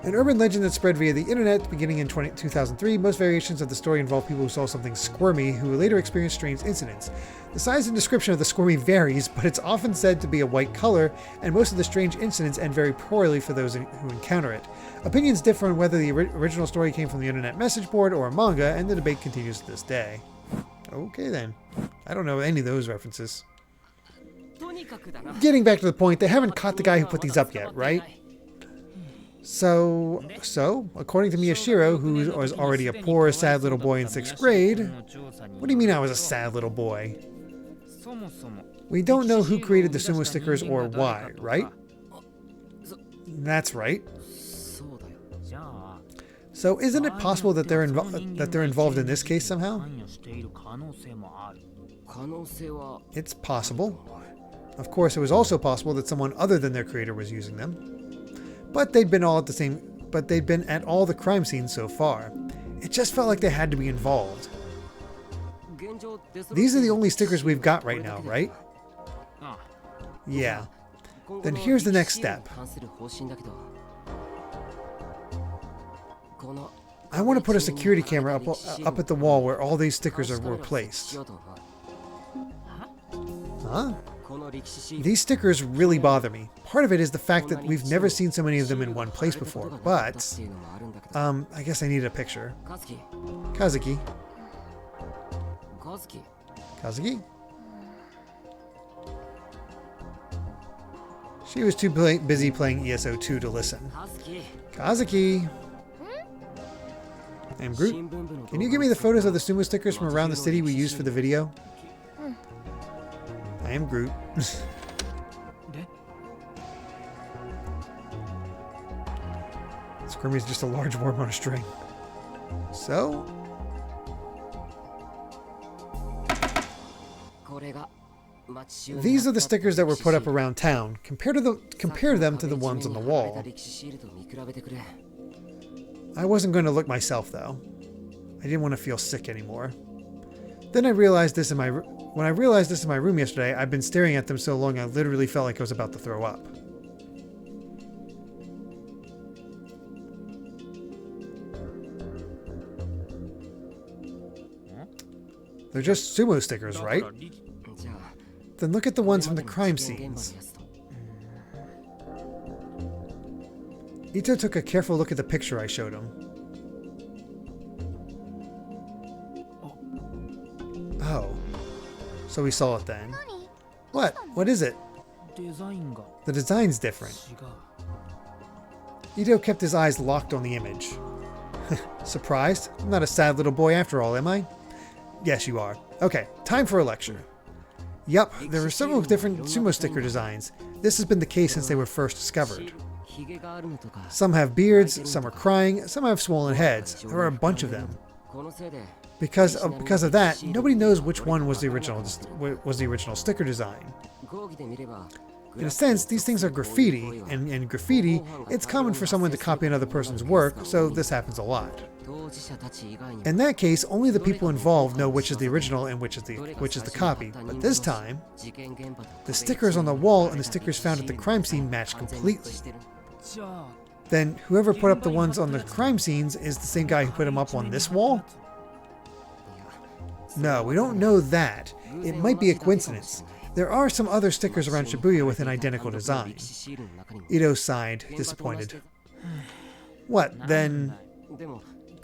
An urban legend that spread via the internet beginning in 2003. Most variations of the story involve people who saw something squirmy who later experienced strange incidents. The size and description of the squirmy varies, but it's often said to be a white color, and most of the strange incidents end very poorly for those who encounter it. Opinions differ on whether the original story came from the internet message board or a manga, and the debate continues to this day. Okay then. I don't know any of those references. Getting back to the point, they haven't caught the guy who put these up yet, right? So, according to Miyashiro, who was already a poor, sad little boy in 6th grade... What do you mean I was a sad little boy? We don't know who created the sumo stickers or why, right? That's right. So isn't it possible that they're involved in this case somehow? It's possible. Of course, it was also possible that someone other than their creator was using them. But they'd been at all the crime scenes so far. It just felt like they had to be involved. These are the only stickers we've got right now, right? Yeah. Then here's the next step. I want to put a security camera up at the wall where all these stickers were placed. Huh? These stickers really bother me. Part of it is the fact that we've never seen so many of them in one place before, but I guess I needed a picture. Kazuki. Kazuki? She was too busy playing ESO2 to listen. Kazuki! I'm Groot. Can you give me the photos of the sumo stickers from around the city we used for the video? I am Groot. Squirmy is just a large worm on a string. So? These are the stickers that were put up around town. Compare them to the ones on the wall. I wasn't going to look myself, though. I didn't want to feel sick anymore. Then when I realized this in my room yesterday, I've been staring at them so long I literally felt like I was about to throw up. They're just sumo stickers, right? Then look at the ones from the crime scenes. Ito took a careful look at the picture I showed him. Oh. So he saw it then. What? What is it? The design's different. Ito kept his eyes locked on the image. Surprised? I'm not a sad little boy after all, am I? Yes, you are. Okay, time for a lecture. Yup, there are several different sumo sticker designs. This has been the case since they were first discovered. Some have beards, some are crying, some have swollen heads. There are a bunch of them. Because of that, nobody knows which one was the original sticker design. In a sense, these things are graffiti, and in graffiti, it's common for someone to copy another person's work, so this happens a lot. In that case, only the people involved know which is the original and which is the copy. But this time, the stickers on the wall and the stickers found at the crime scene match completely. Then whoever put up the ones on the crime scenes is the same guy who put them up on this wall? No, we don't know that. It might be a coincidence. There are some other stickers around Shibuya with an identical design. Ito sighed, disappointed. What, then?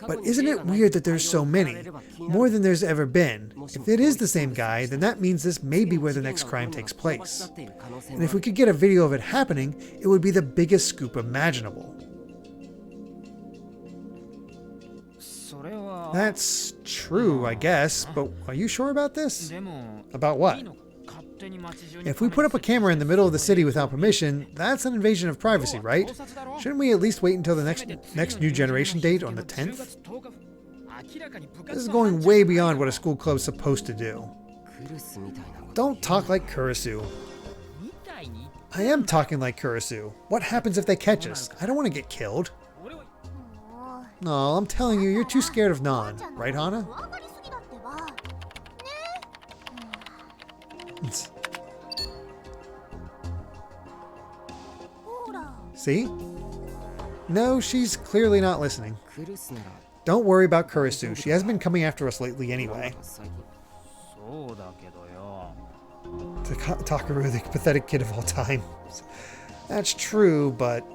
But isn't it weird that there's so many? More than there's ever been. If it is the same guy, then that means this may be where the next crime takes place. And if we could get a video of it happening, it would be the biggest scoop imaginable. That's true, I guess, but are you sure about this? About what? If we put up a camera in the middle of the city without permission, that's an invasion of privacy, right? Shouldn't we at least wait until the next new generation date on the 10th? This is going way beyond what a school club's supposed to do. Don't talk like Kurisu. I am talking like Kurisu. What happens if they catch us? I don't want to get killed. No, I'm telling you, you're too scared of Non, right, Hana? See? No, she's clearly not listening. Don't worry about Kurisu. She hasn't been coming after us lately anyway. Takaru, the pathetic kid of all time. That's true, but...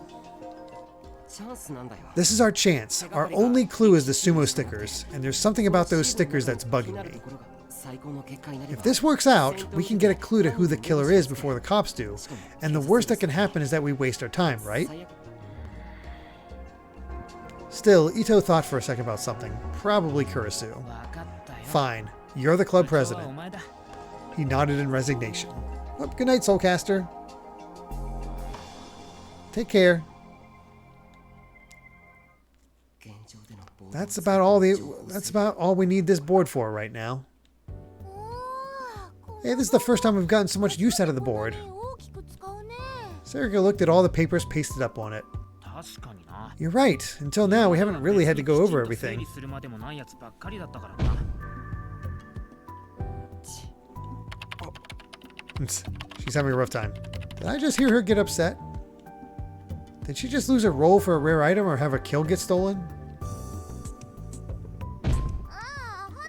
this is our chance. Our only clue is the sumo stickers, and there's something about those stickers that's bugging me. If this works out, we can get a clue to who the killer is before the cops do, and the worst that can happen is that we waste our time, right? Still, Ito thought for a second about something. Probably Kurisu. Fine, you're the club president. He nodded in resignation. Well, good night, Soulcaster. Take care. That's about all we need this board for right now. Hey, this is the first time we've gotten so much use out of the board. Serika looked at all the papers pasted up on it. You're right. Until now, we haven't really had to go over everything. She's having a rough time. Did I just hear her get upset? Did she just lose her roll for a rare item or have her kill get stolen?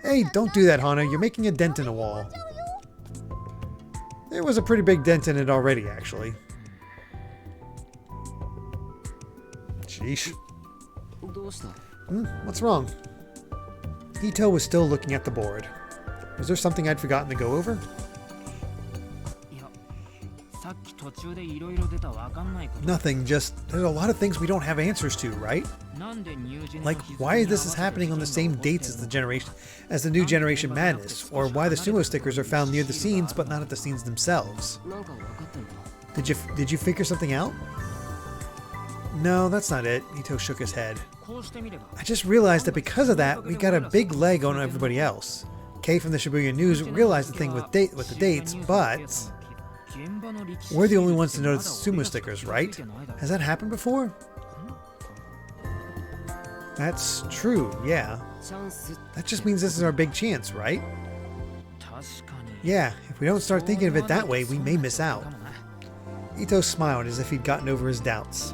Hey, don't do that, Hana. You're making a dent in the wall. There was a pretty big dent in it already, actually. Sheesh. What's wrong? Ito was still looking at the board. Was there something I'd forgotten to go over? Nothing, just there's a lot of things we don't have answers to, right? Like why this is happening on the same dates as the new generation madness, or why the sumo stickers are found near the scenes but not at the scenes themselves. Did you figure something out? No, that's not it. Ito shook his head. I just realized that because of that, we got a big leg on everybody else. Kay from the Shibuya News realized the thing with the dates, but we're the only ones to notice sumo stickers, right? Has that happened before? That's true, yeah. That just means this is our big chance, right? Yeah, if we don't start thinking of it that way, we may miss out. Ito smiled as if he'd gotten over his doubts.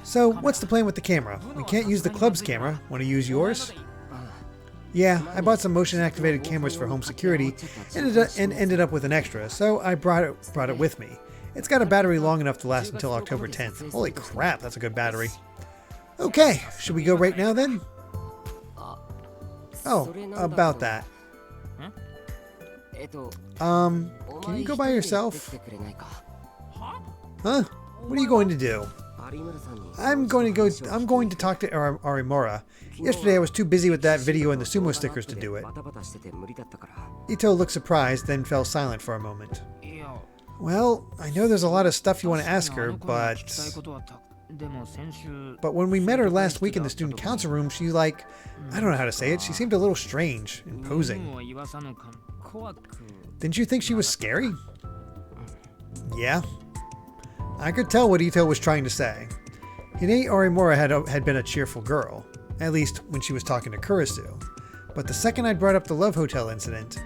So, what's the plan with the camera? We can't use the club's camera. Want to use yours? Yeah, I bought some motion-activated cameras for home security and ended up with an extra, so I brought it with me. It's got a battery long enough to last until October 10th. Holy crap, that's a good battery. Okay, should we go right now then? Oh, about that. Can you go by yourself? Huh? What are you going to do? I'm going to talk to Arimura. Yesterday I was too busy with that video and the sumo stickers to do it. Ito looked surprised, then fell silent for a moment. Well, I know there's a lot of stuff you want to ask her, but when we met her last week in the student council room, she I don't know how to say it, she seemed a little strange, imposing. Didn't you think she was scary? Yeah? I could tell what Ito was trying to say. Hine Orimura had been a cheerful girl, at least when she was talking to Kurisu. But the second I'd brought up the Love Hotel incident...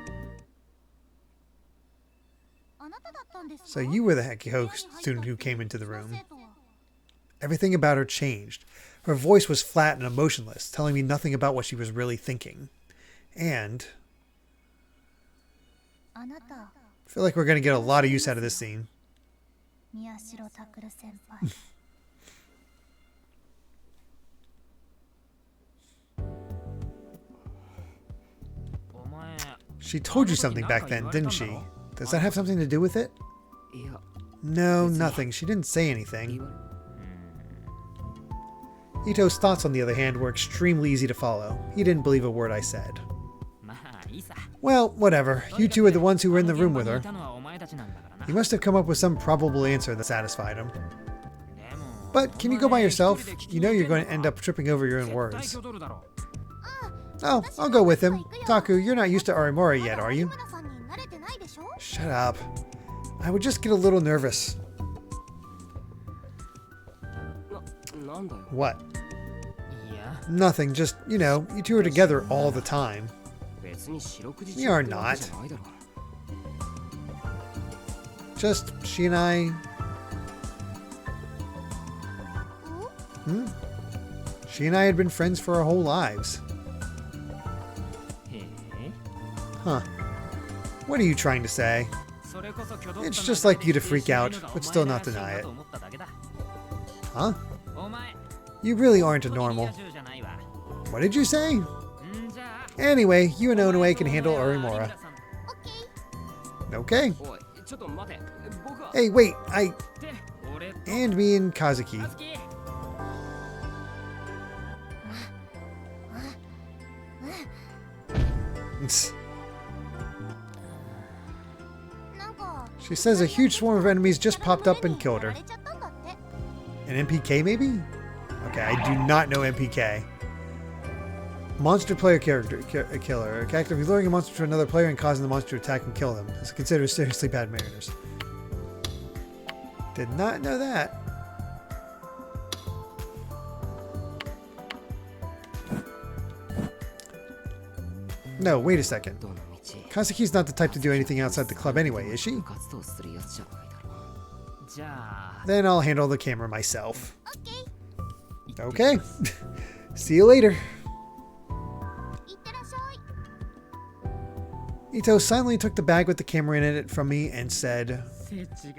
So you were the Hekiko student who came into the room. Everything about her changed. Her voice was flat and emotionless, telling me nothing about what she was really thinking. And... I feel like we're going to get a lot of use out of this scene. She told you something back then, didn't she? Does that have something to do with it? No, nothing. She didn't say anything. Ito's thoughts, on the other hand, were extremely easy to follow. He didn't believe a word I said. Well, whatever. You two are the ones who were in the room with her. He must have come up with some probable answer that satisfied him. But can you go by yourself? You know you're going to end up tripping over your own words. Oh, I'll go with him. Taku, you're not used to Orimura yet, are you? Shut up. I would just get a little nervous. What? Nothing, just, you know, you two are together all the time. We are not. Just she and I... She and I had been friends for our whole lives. Huh. What are you trying to say? It's just like you to freak out, but still not deny it. Huh? You really aren't a normal. What did you say? Anyway, you and Onoe can handle Orimura. Okay. Hey, wait, And me and Kazuki. She says a huge swarm of enemies just popped up and killed her. An MPK maybe? Okay, I do not know MPK. Monster player character killer. Actively luring a monster to another player and causing the monster to attack and kill them. Is considered seriously bad manners. Did not know that. No, wait a second. Kazuki's not the type to do anything outside the club anyway, is she? Then I'll handle the camera myself. Okay. See you later. Ito silently took the bag with the camera in it from me and said,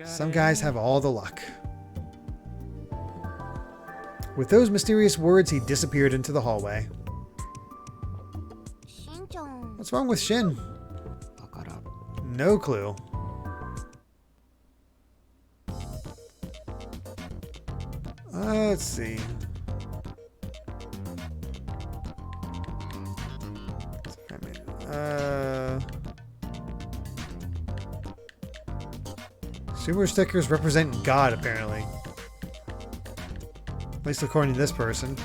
"Some guys have all the luck." With those mysterious words, he disappeared into the hallway. What's wrong with Shin? No clue. Let's see. Super stickers represent God, apparently. At least according to this person.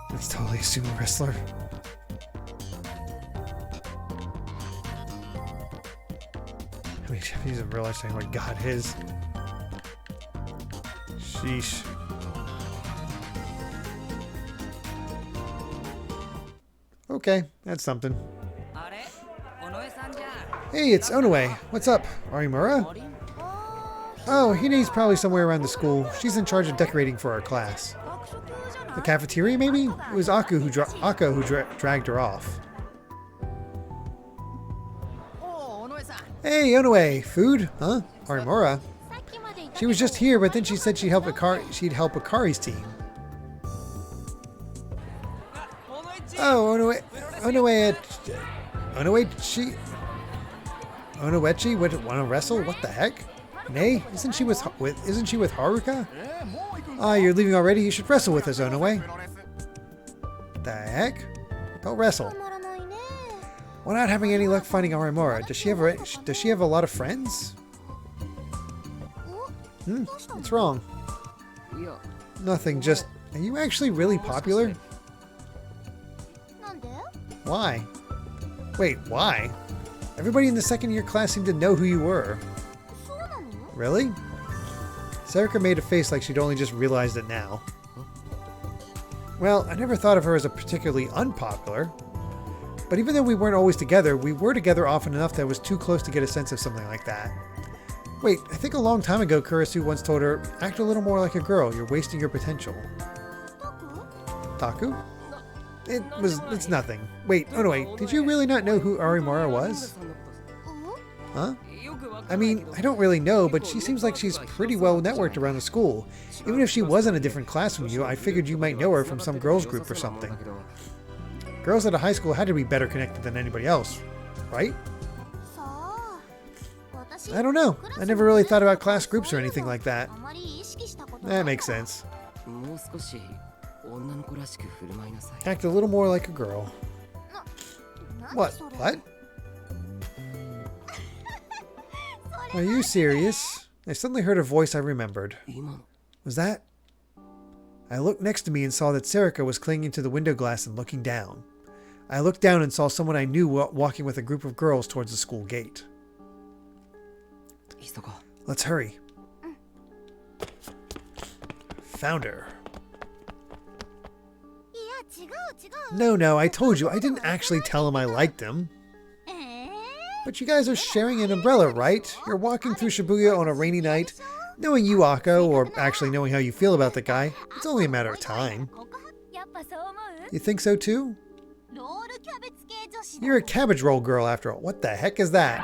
That's totally a sumo wrestler. I mean, Japanese in real life saying what God is. Sheesh. Okay, that's something. Hey, it's Onoe. What's up, Orimura? Oh, Hine's probably somewhere around the school. She's in charge of decorating for our class. The cafeteria, maybe? It was Aku who dragged her off. Hey, Onoe. Food? Huh? Orimura? She was just here, but then she said she'd help Akari's team. Oh, Onoechi? Want to wrestle? What the heck? Nay, isn't she with Haruka? Ah, you're leaving already? You should wrestle with us, Onoe. The heck? Don't wrestle. We're not having any luck finding Orimura. Does she have a lot of friends? What's wrong? いや Nothing, just... Are you actually really popular? なんで？ Why? Wait, why? Everybody in the second year class seemed to know who you were. そうなの？ Really? Serica made a face like she'd only just realized it now. Well, I never thought of her as a particularly unpopular. But even though we weren't always together, we were together often enough that it was too close to get a sense of something like that. Wait, I think a long time ago Kurisu once told her, act a little more like a girl, you're wasting your potential. タク？ Taku? It's nothing. Wait, oh no wait, did you really not know who Arimara was? うん？ Huh? I mean, I don't really know, but she seems like she's pretty well networked around the school. Even if she was in a different class from you, I figured you might know her from some girls group or something. Girls at a high school had to be better connected than anybody else, right? さあ。私 I don't know. I never really thought about class groups or anything like that. あまり意識したこと That makes sense. もう少し女の子らしく振る舞いなさい Act a little more like a girl. 何 What? それ？ What? Are you serious? I suddenly heard a voice I remembered. 今の Was that? I looked next to me and saw that Serica was clinging to the window glass and looking down. I looked down and saw someone I knew walking with a group of girls towards the school gate. 急ごう Let's hurry. Found her. いや違う違う。 No, I told you, I didn't actually tell him I liked him. えー But you guys are sharing an umbrella, right? You're walking through Shibuya on a rainy night. Knowing you, Akko, or actually knowing how you feel about the guy, it's only a matter of time. 告白やっぱそう思う？ You think so too? ロールキャベツ系女子だ。 You're a cabbage roll girl after all. What the heck is that?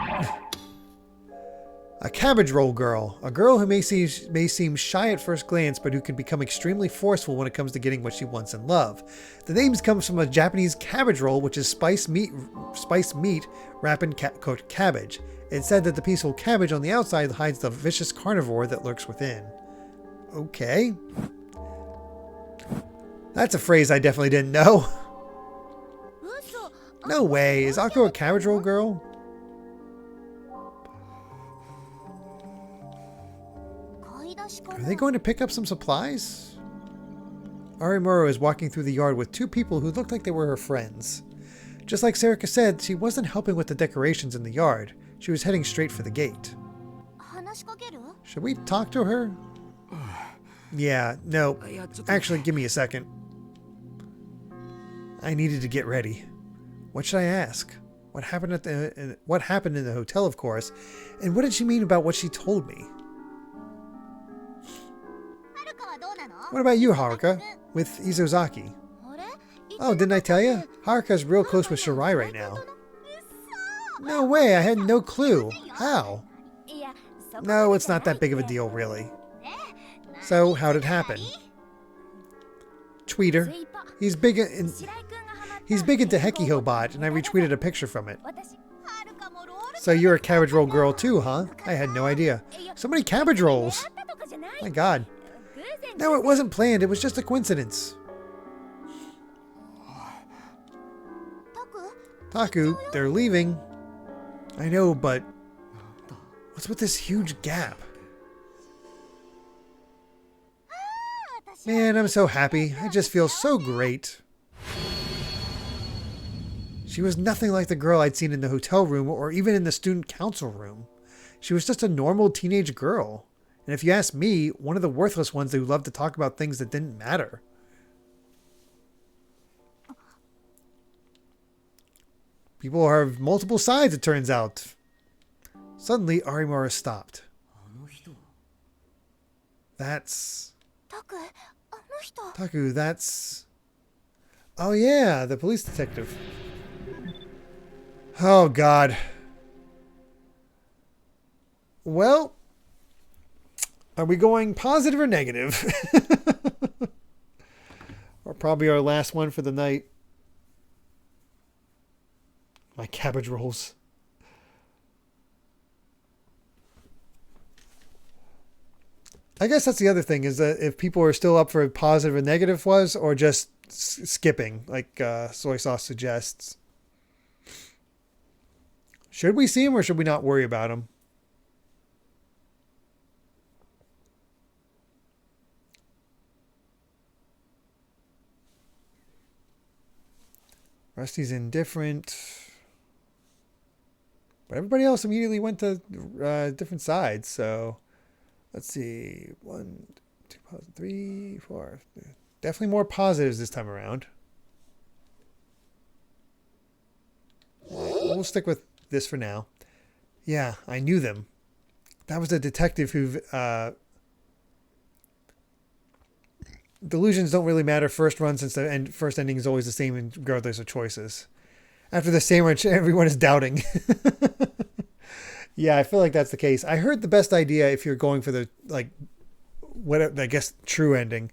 A cabbage roll girl. A girl who may seem shy at first glance, but who can become extremely forceful when it comes to getting what she wants in love. The name comes from a Japanese cabbage roll, which is spiced meat wrapped in cooked cabbage. It's said that the peaceful cabbage on the outside hides the vicious carnivore that lurks within. Okay. That's a phrase I definitely didn't know. 嘘。 No way. Is Akko a cabbage roll girl? 買い出しか Are な？ they going to pick up some supplies? Arimura is walking through the yard with two people who looked like they were her friends. Just like Serica said, she wasn't helping with the decorations in the yard. She was heading straight for the gate. 話しかける？ Should we talk to her? Yeah, no. いやちょっと Actually, give me a second. I needed to get ready. What should I ask? What happened in the hotel, of course, and what did she mean about what she told me? はるかはどうなの？ What about you, Haruka? With Izozaki? あれ？ Oh, didn't I tell you? Haruka's real close with Shirai right now. 嘘。 No way, I had no clue. How? いや、そこ No, it's not that big of a deal, really. So, how'd it happen? Tweeter. He's big into Hekihobot, and I retweeted a picture from it. 私、はるかもロール So you're a cabbage roll girl too, huh? I had no idea. So many cabbage rolls. あったとかじゃない。 My god. 偶然 No, it wasn't planned. It was just a coincidence. タク？ Taku, they're leaving. I know, but what's with this huge gap? 私 Man, I'm so happy. I just feel so great. She was nothing like the girl I'd seen in the hotel room or even in the student council room. She was just a normal teenage girl. And if you ask me, one of the worthless ones who loved to talk about things that didn't matter. People have multiple sides, it turns out. Suddenly, Arimura stopped. あの人 That's... タク、あの人。 Taku, that's... Oh yeah, the police detective. Oh god. Well, are we going positive or negative? Or probably our last one for the night. My cabbage rolls. I guess that's the other thing, is that if people are still up for positive or negative was, or just skipping, like Soy Sauce suggests. Should we see him or should we not worry about him? Rusty's indifferent. But everybody else immediately went to different sides. So let's see. 1, 2, 3, 4. Definitely more positives this time around. We'll stick with this for now. Yeah, I knew them. That was the detective who... delusions don't really matter first run since the first ending is always the same regardless of choices. After the sandwich, everyone is doubting. Yeah, I feel like that's the case. I heard the best idea if you're going for the, like, what I guess true ending,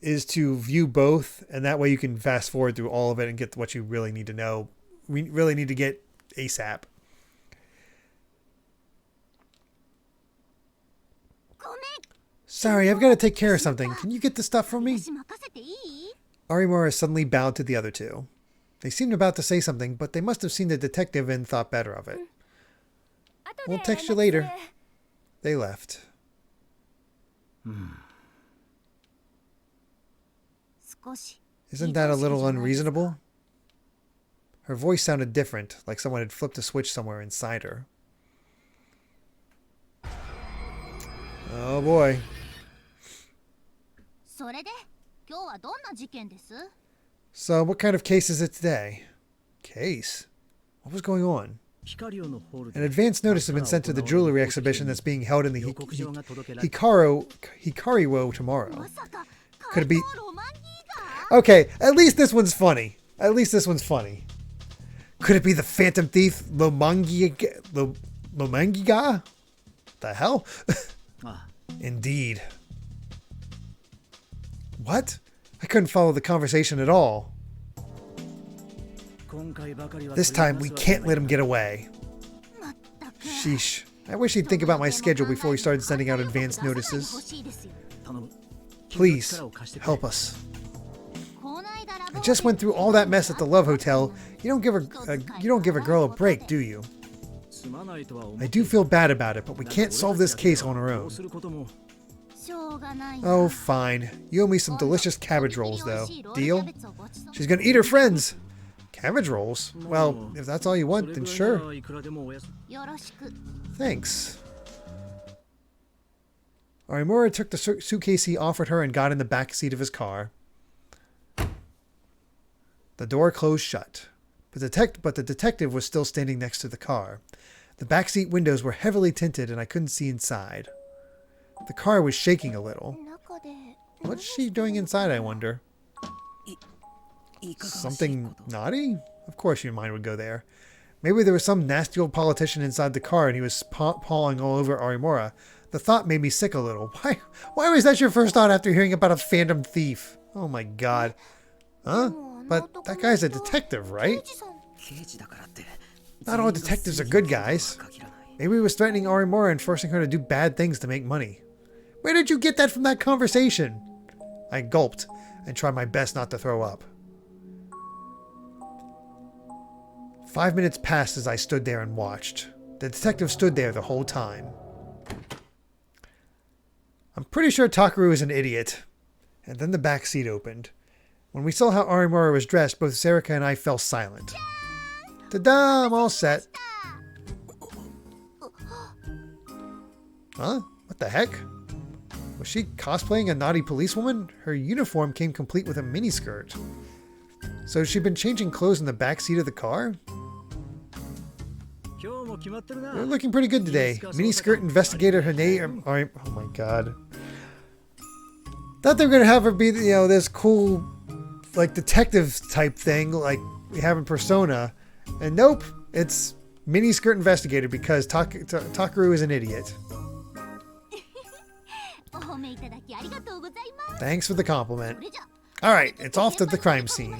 is to view both, and that way you can fast forward through all of it and get what you really need to know. We really need to get ASAP. Sorry, I've got to take care of something. Can you get the stuff for me? Arimura suddenly bowed to the other two. They seemed about to say something, but they must have seen the detective and thought better of it. We'll text you later. They left. Isn't that a little unreasonable? Her voice sounded different, like someone had flipped a switch somewhere inside her. Oh boy. So, what kind of case is it today? Case? What was going on? An advance notice has been sent to the jewelry exhibition that's being held in the Hikariwo tomorrow. Could it be... Okay, at least this one's funny. At least this one's funny. Could it be the Phantom Thief Lomangiga? The hell? Indeed. What? I couldn't follow the conversation at all. This time, we can't let him get away. Sheesh. I wish he'd think about my schedule before he started sending out advance notices. Please, help us. I just went through all that mess at the Love Hotel. You don't give a girl a break, do you? I do feel bad about it, but we can't solve this case on our own. Oh, fine. You owe me some delicious cabbage rolls, though. Deal? She's gonna eat her friends. Cabbage rolls? Well, if that's all you want, then sure. Thanks. Arimura took the suitcase he offered her and got in the back seat of his car. The door closed shut. But the detective was still standing next to the car. The backseat windows were heavily tinted and I couldn't see inside. The car was shaking a little. What's she doing inside, I wonder? Something naughty? Of course your mind would go there. Maybe there was some nasty old politician inside the car and he was pawing all over Arimura. The thought made me sick a little. Why was that your first thought after hearing about a phantom thief? Oh my god. Huh? But that guy's a detective, right? Not all detectives are good guys. Maybe he was threatening Arimura and forcing her to do bad things to make money. Where did you get that from that conversation? I gulped and tried my best not to throw up. 5 minutes passed as I stood there and watched. The detective stood there the whole time. I'm pretty sure Takaru is an idiot. And then the back seat opened. When we saw how Arimura was dressed, both Serika and I fell silent. Ta-da! I'm all set. Huh? What the heck? Was she cosplaying a naughty policewoman? Her uniform came complete with a miniskirt. So she'd been changing clothes in the back seat of the car? You're looking pretty good today. Miniskirt investigator Hane. Oh my god. Thought they were gonna have her be, you know, this cool, like, detective type thing, like we have in Persona. And nope, it's miniskirt investigator because Takaru is an idiot. Thanks for the compliment. Alright, it's off to the crime scene.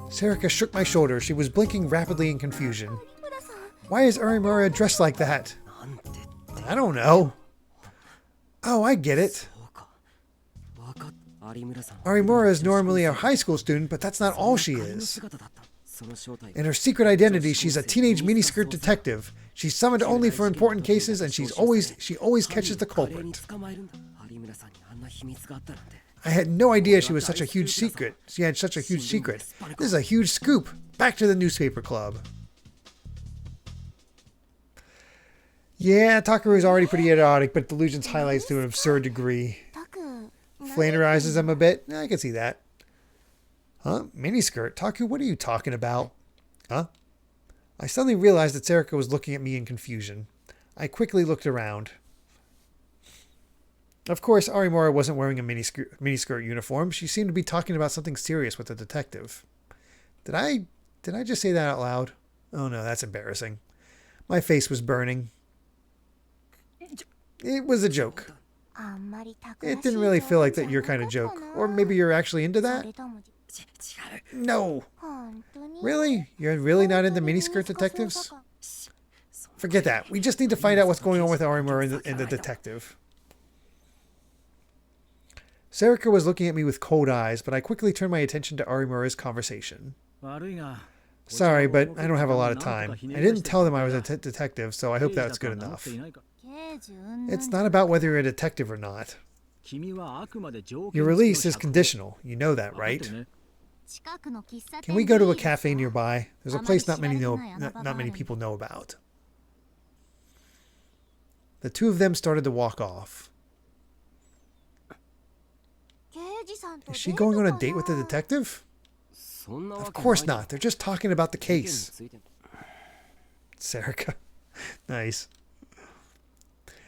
Serika shook my shoulder. She was blinking rapidly in confusion. Why is Arimura dressed like that? I don't know. Oh, I get it. Arimura is normally a high school student, but that's not all she is. In her secret identity, she's a teenage miniskirt detective. She's summoned only for important cases, and she always catches the culprit. I had no idea she was such a huge secret. She had such a huge secret. This is a huge scoop. Back to the newspaper club. Yeah, Takaru is already pretty idiotic, but delusions highlights to an absurd degree. Flanderizes him a bit. I can see that. Huh? Miniskirt? Taku, what are you talking about? Huh? I suddenly realized that Serika was looking at me in confusion. I quickly looked around. Of course, Arimura wasn't wearing a miniskirt uniform. She seemed to be talking about something serious with the detective. Did I just say that out loud? Oh no, that's embarrassing. My face was burning. It was a joke. It didn't really feel like that your kind of joke. Or maybe you're actually into that? No. Really? You're really not into miniskirt detectives? Forget that. We just need to find out what's going on with Arimura and the detective. Serika was looking at me with cold eyes, but I quickly turned my attention to Arimura's conversation. Sorry, but I don't have a lot of time. I didn't tell them I was a detective, so I hope that's good enough. It's not about whether you're a detective or not. Your release is conditional. You know that, right? Can we go to a cafe nearby? There's a place not many people know about. The two of them started to walk off. Is she going on a date with the detective? Of course not. They're just talking about the case. Serika. Nice.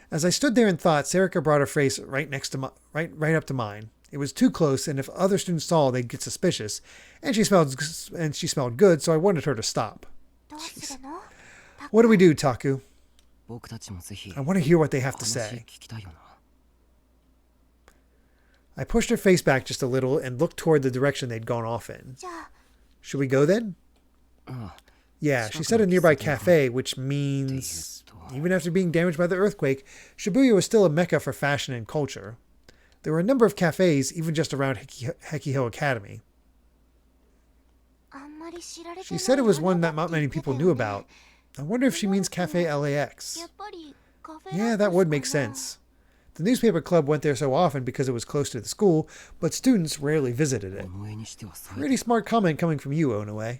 As I stood there in thought, Serika brought her face right up to mine. It was too close, and if other students saw, they'd get suspicious. And she smelled good, so I wanted her to stop. Jeez. What do we do, Taku? I want to hear what they have to say. I pushed her face back just a little and looked toward the direction they'd gone off in. Should we go then? Yeah, she said a nearby cafe, which means even after being damaged by the earthquake, Shibuya was still a mecca for fashion and culture. There were a number of cafes, even just around Hekiho Academy. She said it was one that not many people knew about. I wonder if she means Cafe LAX. Yeah, that would make sense. The newspaper club went there so often because it was close to the school, but students rarely visited it. Pretty smart comment coming from you, Onoe.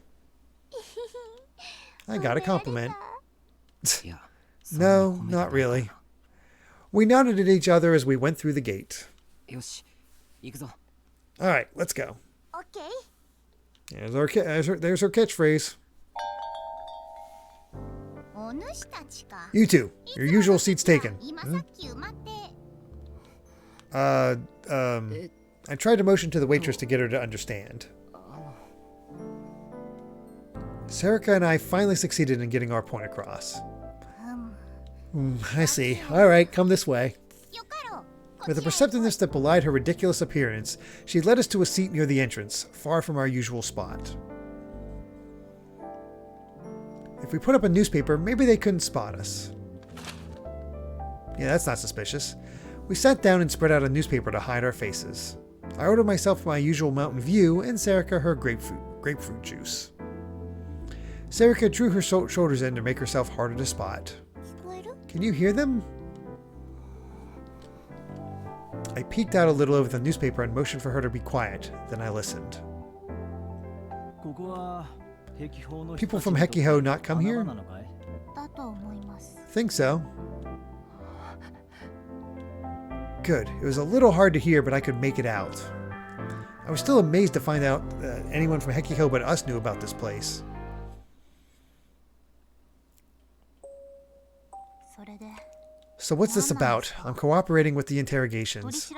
I got a compliment. No, not really. We nodded at each other as we went through the gate. Alright, let's go. Okay. There's her catchphrase. You two, your usual seats taken. I tried to motion to the waitress to get her to understand. Serika and I finally succeeded in getting our point across. I see. Alright, come this way. With a perceptiveness that belied her ridiculous appearance, she led us to a seat near the entrance, far from our usual spot. If we put up a newspaper, maybe they couldn't spot us. Yeah, that's not suspicious. We sat down and spread out a newspaper to hide our faces. I ordered myself my usual Mountain View and Serika her grapefruit juice. Serika drew her shoulders in to make herself harder to spot. Can you hear them? I peeked out a little over the newspaper and motioned for her to be quiet. Then I listened. People from Hekiho not come here? Think so. Good. It was a little hard to hear, but I could make it out. I was still amazed to find out that anyone from Hekiho but us knew about this place. So what's this about? I'm cooperating with the interrogations.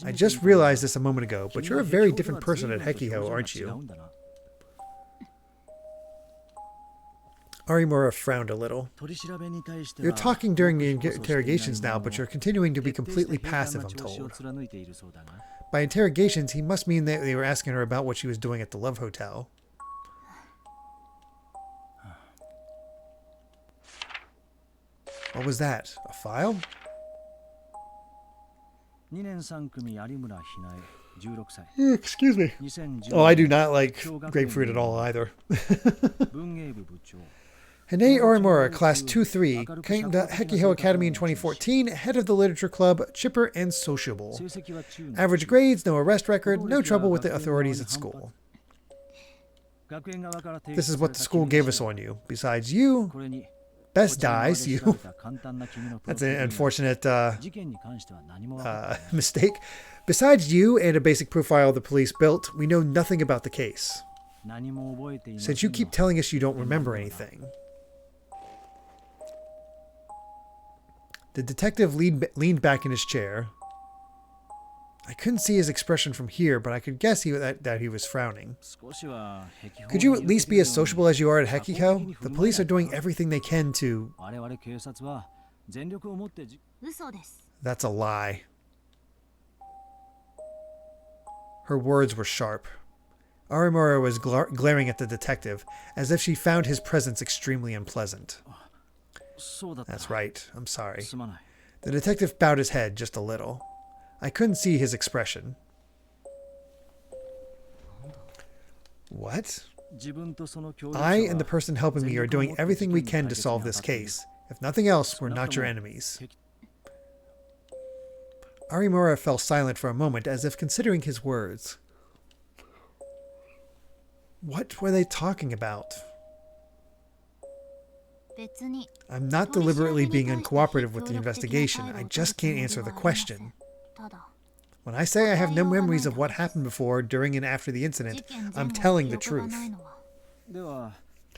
I just realized this a moment ago, but you're a very different person at Hekiho, aren't you? Arimura frowned a little. You're talking during the interrogations now, but you're continuing to be completely passive, I'm told. By interrogations, he must mean that they were asking her about what she was doing at the Love Hotel. What was that? A file? Excuse me. Oh, I do not like grapefruit at all either. Hine Orimura, Class 2-3, came to Hekiho Academy in 2014, head of the literature club, chipper and sociable. Average grades, no arrest record, no trouble with the authorities at school. This is what the school gave us on you. Besides you, Best dies, you. That's an unfortunate mistake. Besides you and a basic profile the police built, we know nothing about the case. Since you keep telling us you don't remember anything. The detective leaned back in his chair. I couldn't see his expression from here, but I could guess that he was frowning. Could you at least be as sociable as you are at Hekiho? The police are doing everything they can to... That's a lie. Her words were sharp. Arimura was glaring at the detective, as if she found his presence extremely unpleasant. That's right. I'm sorry. The detective bowed his head just a little. I couldn't see his expression. What? I and the person helping me are doing everything we can to solve this case. If nothing else, we're not your enemies. Arimura fell silent for a moment, as if considering his words. What were they talking about? I'm not deliberately being uncooperative with the investigation. I just can't answer the question. When I say I have no memories of what happened before, during, and after the incident, I'm telling the truth.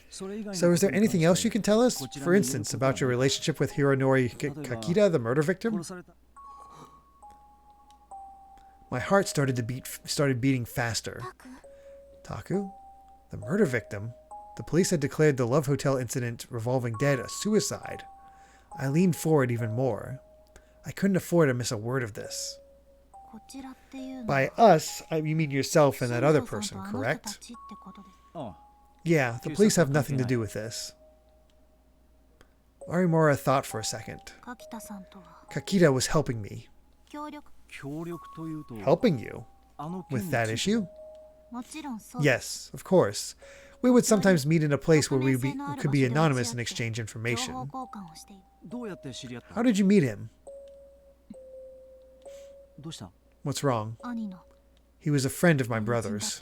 So is there anything else you can tell us? For instance, about your relationship with Hironori Kakita, the murder victim? My heart started beating faster. Taku? The murder victim? The police had declared the Love Hotel incident revolving dead a suicide. I leaned forward even more. I couldn't afford to miss a word of this. By us, you mean yourself and that other person, correct? Yeah, the police have nothing to do with this. Arimura thought for a second. Kakita was helping me. Helping you? With that issue? Yes, of course. We would sometimes meet in a place where we could be anonymous and exchange information. How did you meet him? What's wrong? He was a friend of my brother's.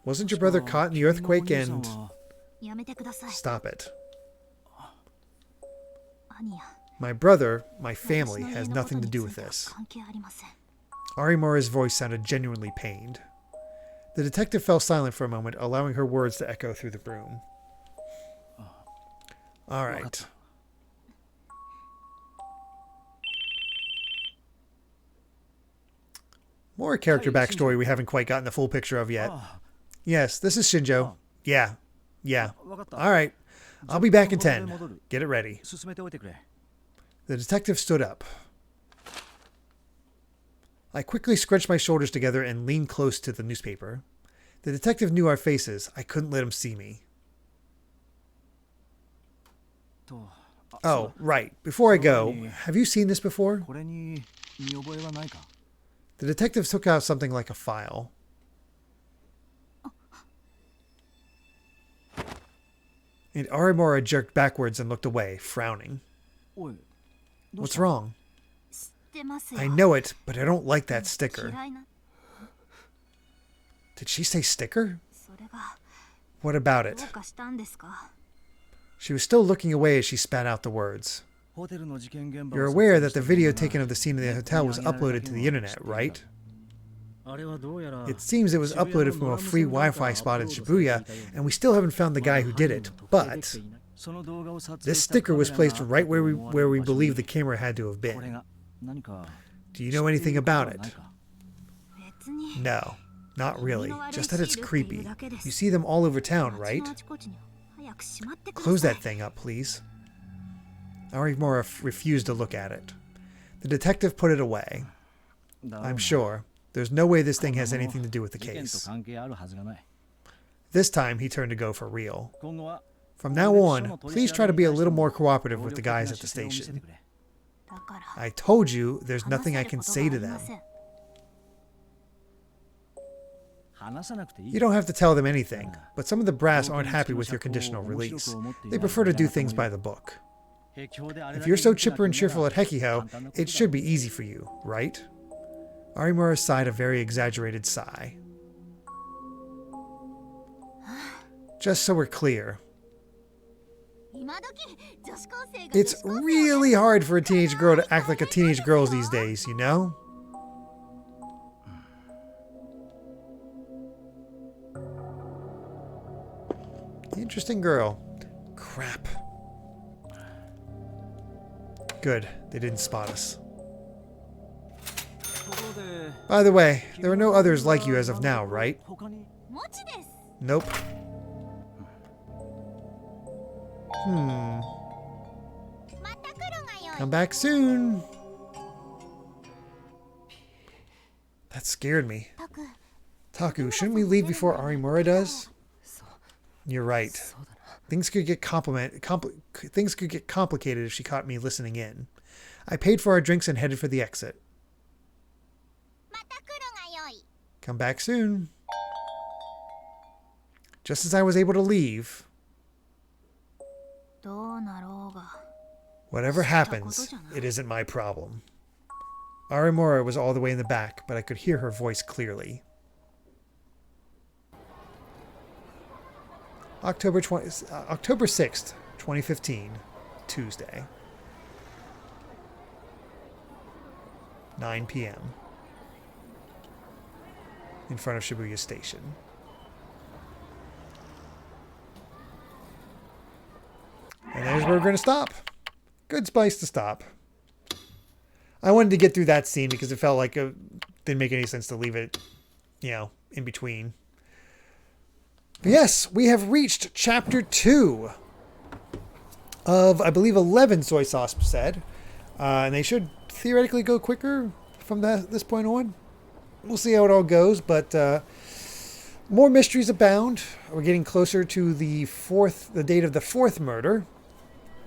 Wasn't your brother caught in the earthquake and... Stop it. My brother, my family, has nothing to do with this. Arimura's voice sounded genuinely pained. The detective fell silent for a moment, allowing her words to echo through the room. All right. More character backstory we haven't quite gotten the full picture of yet. Yes, this is Shinjo. Yeah. All right. I'll be back in 10. Get it ready. The detective stood up. I quickly scrunched my shoulders together and leaned close to the newspaper. The detective knew our faces. I couldn't let him see me. Oh, right. Before I go, have you seen this before? The detective took out something like a file. And Arimura jerked backwards and looked away, frowning. What's wrong? I know it, but I don't like that sticker. Did she say sticker? What about it? She was still looking away as she spat out the words. You're aware that the video taken of the scene in the hotel was uploaded to the internet, right? It seems it was uploaded from a free Wi-Fi spot in Shibuya, and we still haven't found the guy who did it, but this sticker was placed right where we believe the camera had to have been. Do you know anything about it? No, not really. Just that it's creepy. You see them all over town, right? Close that thing up, please. Arimura refused to look at it. The detective put it away. I'm sure. There's no way this thing has anything to do with the case. This time, he turned to go for real. From now on, please try to be a little more cooperative with the guys at the station. I told you there's nothing I can say to them. You don't have to tell them anything, but some of the brass aren't happy with your conditional release. They prefer to do things by the book. If you're so chipper and cheerful at Hekiho, it should be easy for you, right? Arimura sighed a very exaggerated sigh. Just so we're clear, it's really hard for a teenage girl to act like a teenage girl these days, you know? Interesting girl. Crap. Good, they didn't spot us. By the way, there are no others like you as of now, right? Nope. Come back soon. That scared me. Taku, shouldn't we leave before Arimura does? You're right. Things could get complicated if she caught me listening in. I paid for our drinks and headed for the exit. Come back soon. Just as I was able to leave. Whatever happens, it isn't my problem. Arimura was all the way in the back, but I could hear her voice clearly. October 6th, 2015, Tuesday. 9 p.m. in front of Shibuya Station. And there's where we're going to stop. Good place to stop. I wanted to get through that scene because it felt like it didn't make any sense to leave it, in between. But yes, we have reached chapter 2 of, I believe, 11 Soy Sauce said. And they should theoretically go quicker from this point on. We'll see how it all goes, but more mysteries abound. We're getting closer to the date of the 4th murder.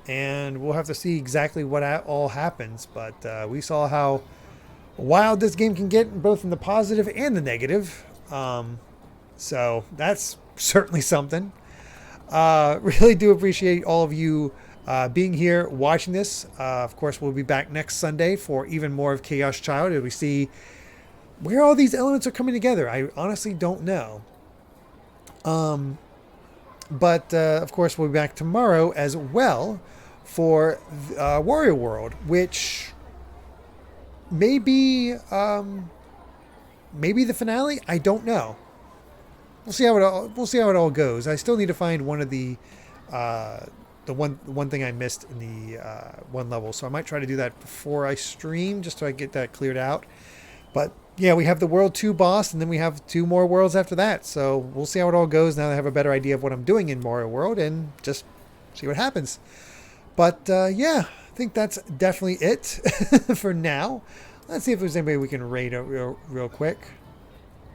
And we'll have to see exactly what all happens. But we saw how wild this game can get, both in the positive and the negative. So that's certainly something. Really do appreciate all of you being here, watching this. Of course, we'll be back next Sunday for even more of Chaos Child, as we see where all these elements are coming together. I honestly don't know. But of course, we'll be back tomorrow as well for Warrior World, which may be maybe the finale. I don't know. We'll see how it all goes. I still need to find one of the one thing I missed in the one level, so I might try to do that before I stream, just so I get that cleared out. But yeah, we have the World 2 boss, and then we have 2 more worlds after that. So we'll see how it all goes now that I have a better idea of what I'm doing in Mario World, and just see what happens. But yeah, I think that's definitely it for now. Let's see if there's anybody we can raid real quick.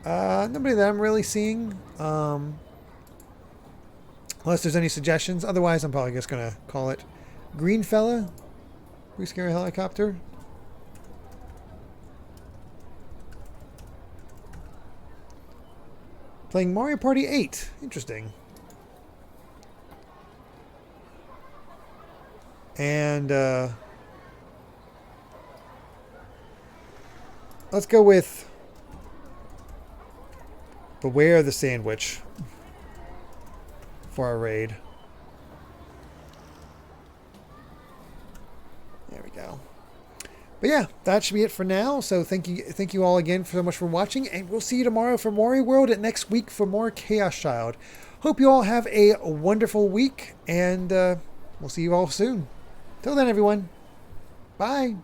Nobody that I'm really seeing. Unless there's any suggestions. Otherwise, I'm probably just going to call it Green Fella. Blue Scary Helicopter. Playing Mario Party 8. Interesting. And let's go with Beware the Sandwich for our raid. There we go. But yeah, that should be it for now. So thank you all again so much for watching, and we'll see you tomorrow for Mario World and next week for more Chaos Child. Hope you all have a wonderful week, and we'll see you all soon. Till then, everyone. Bye.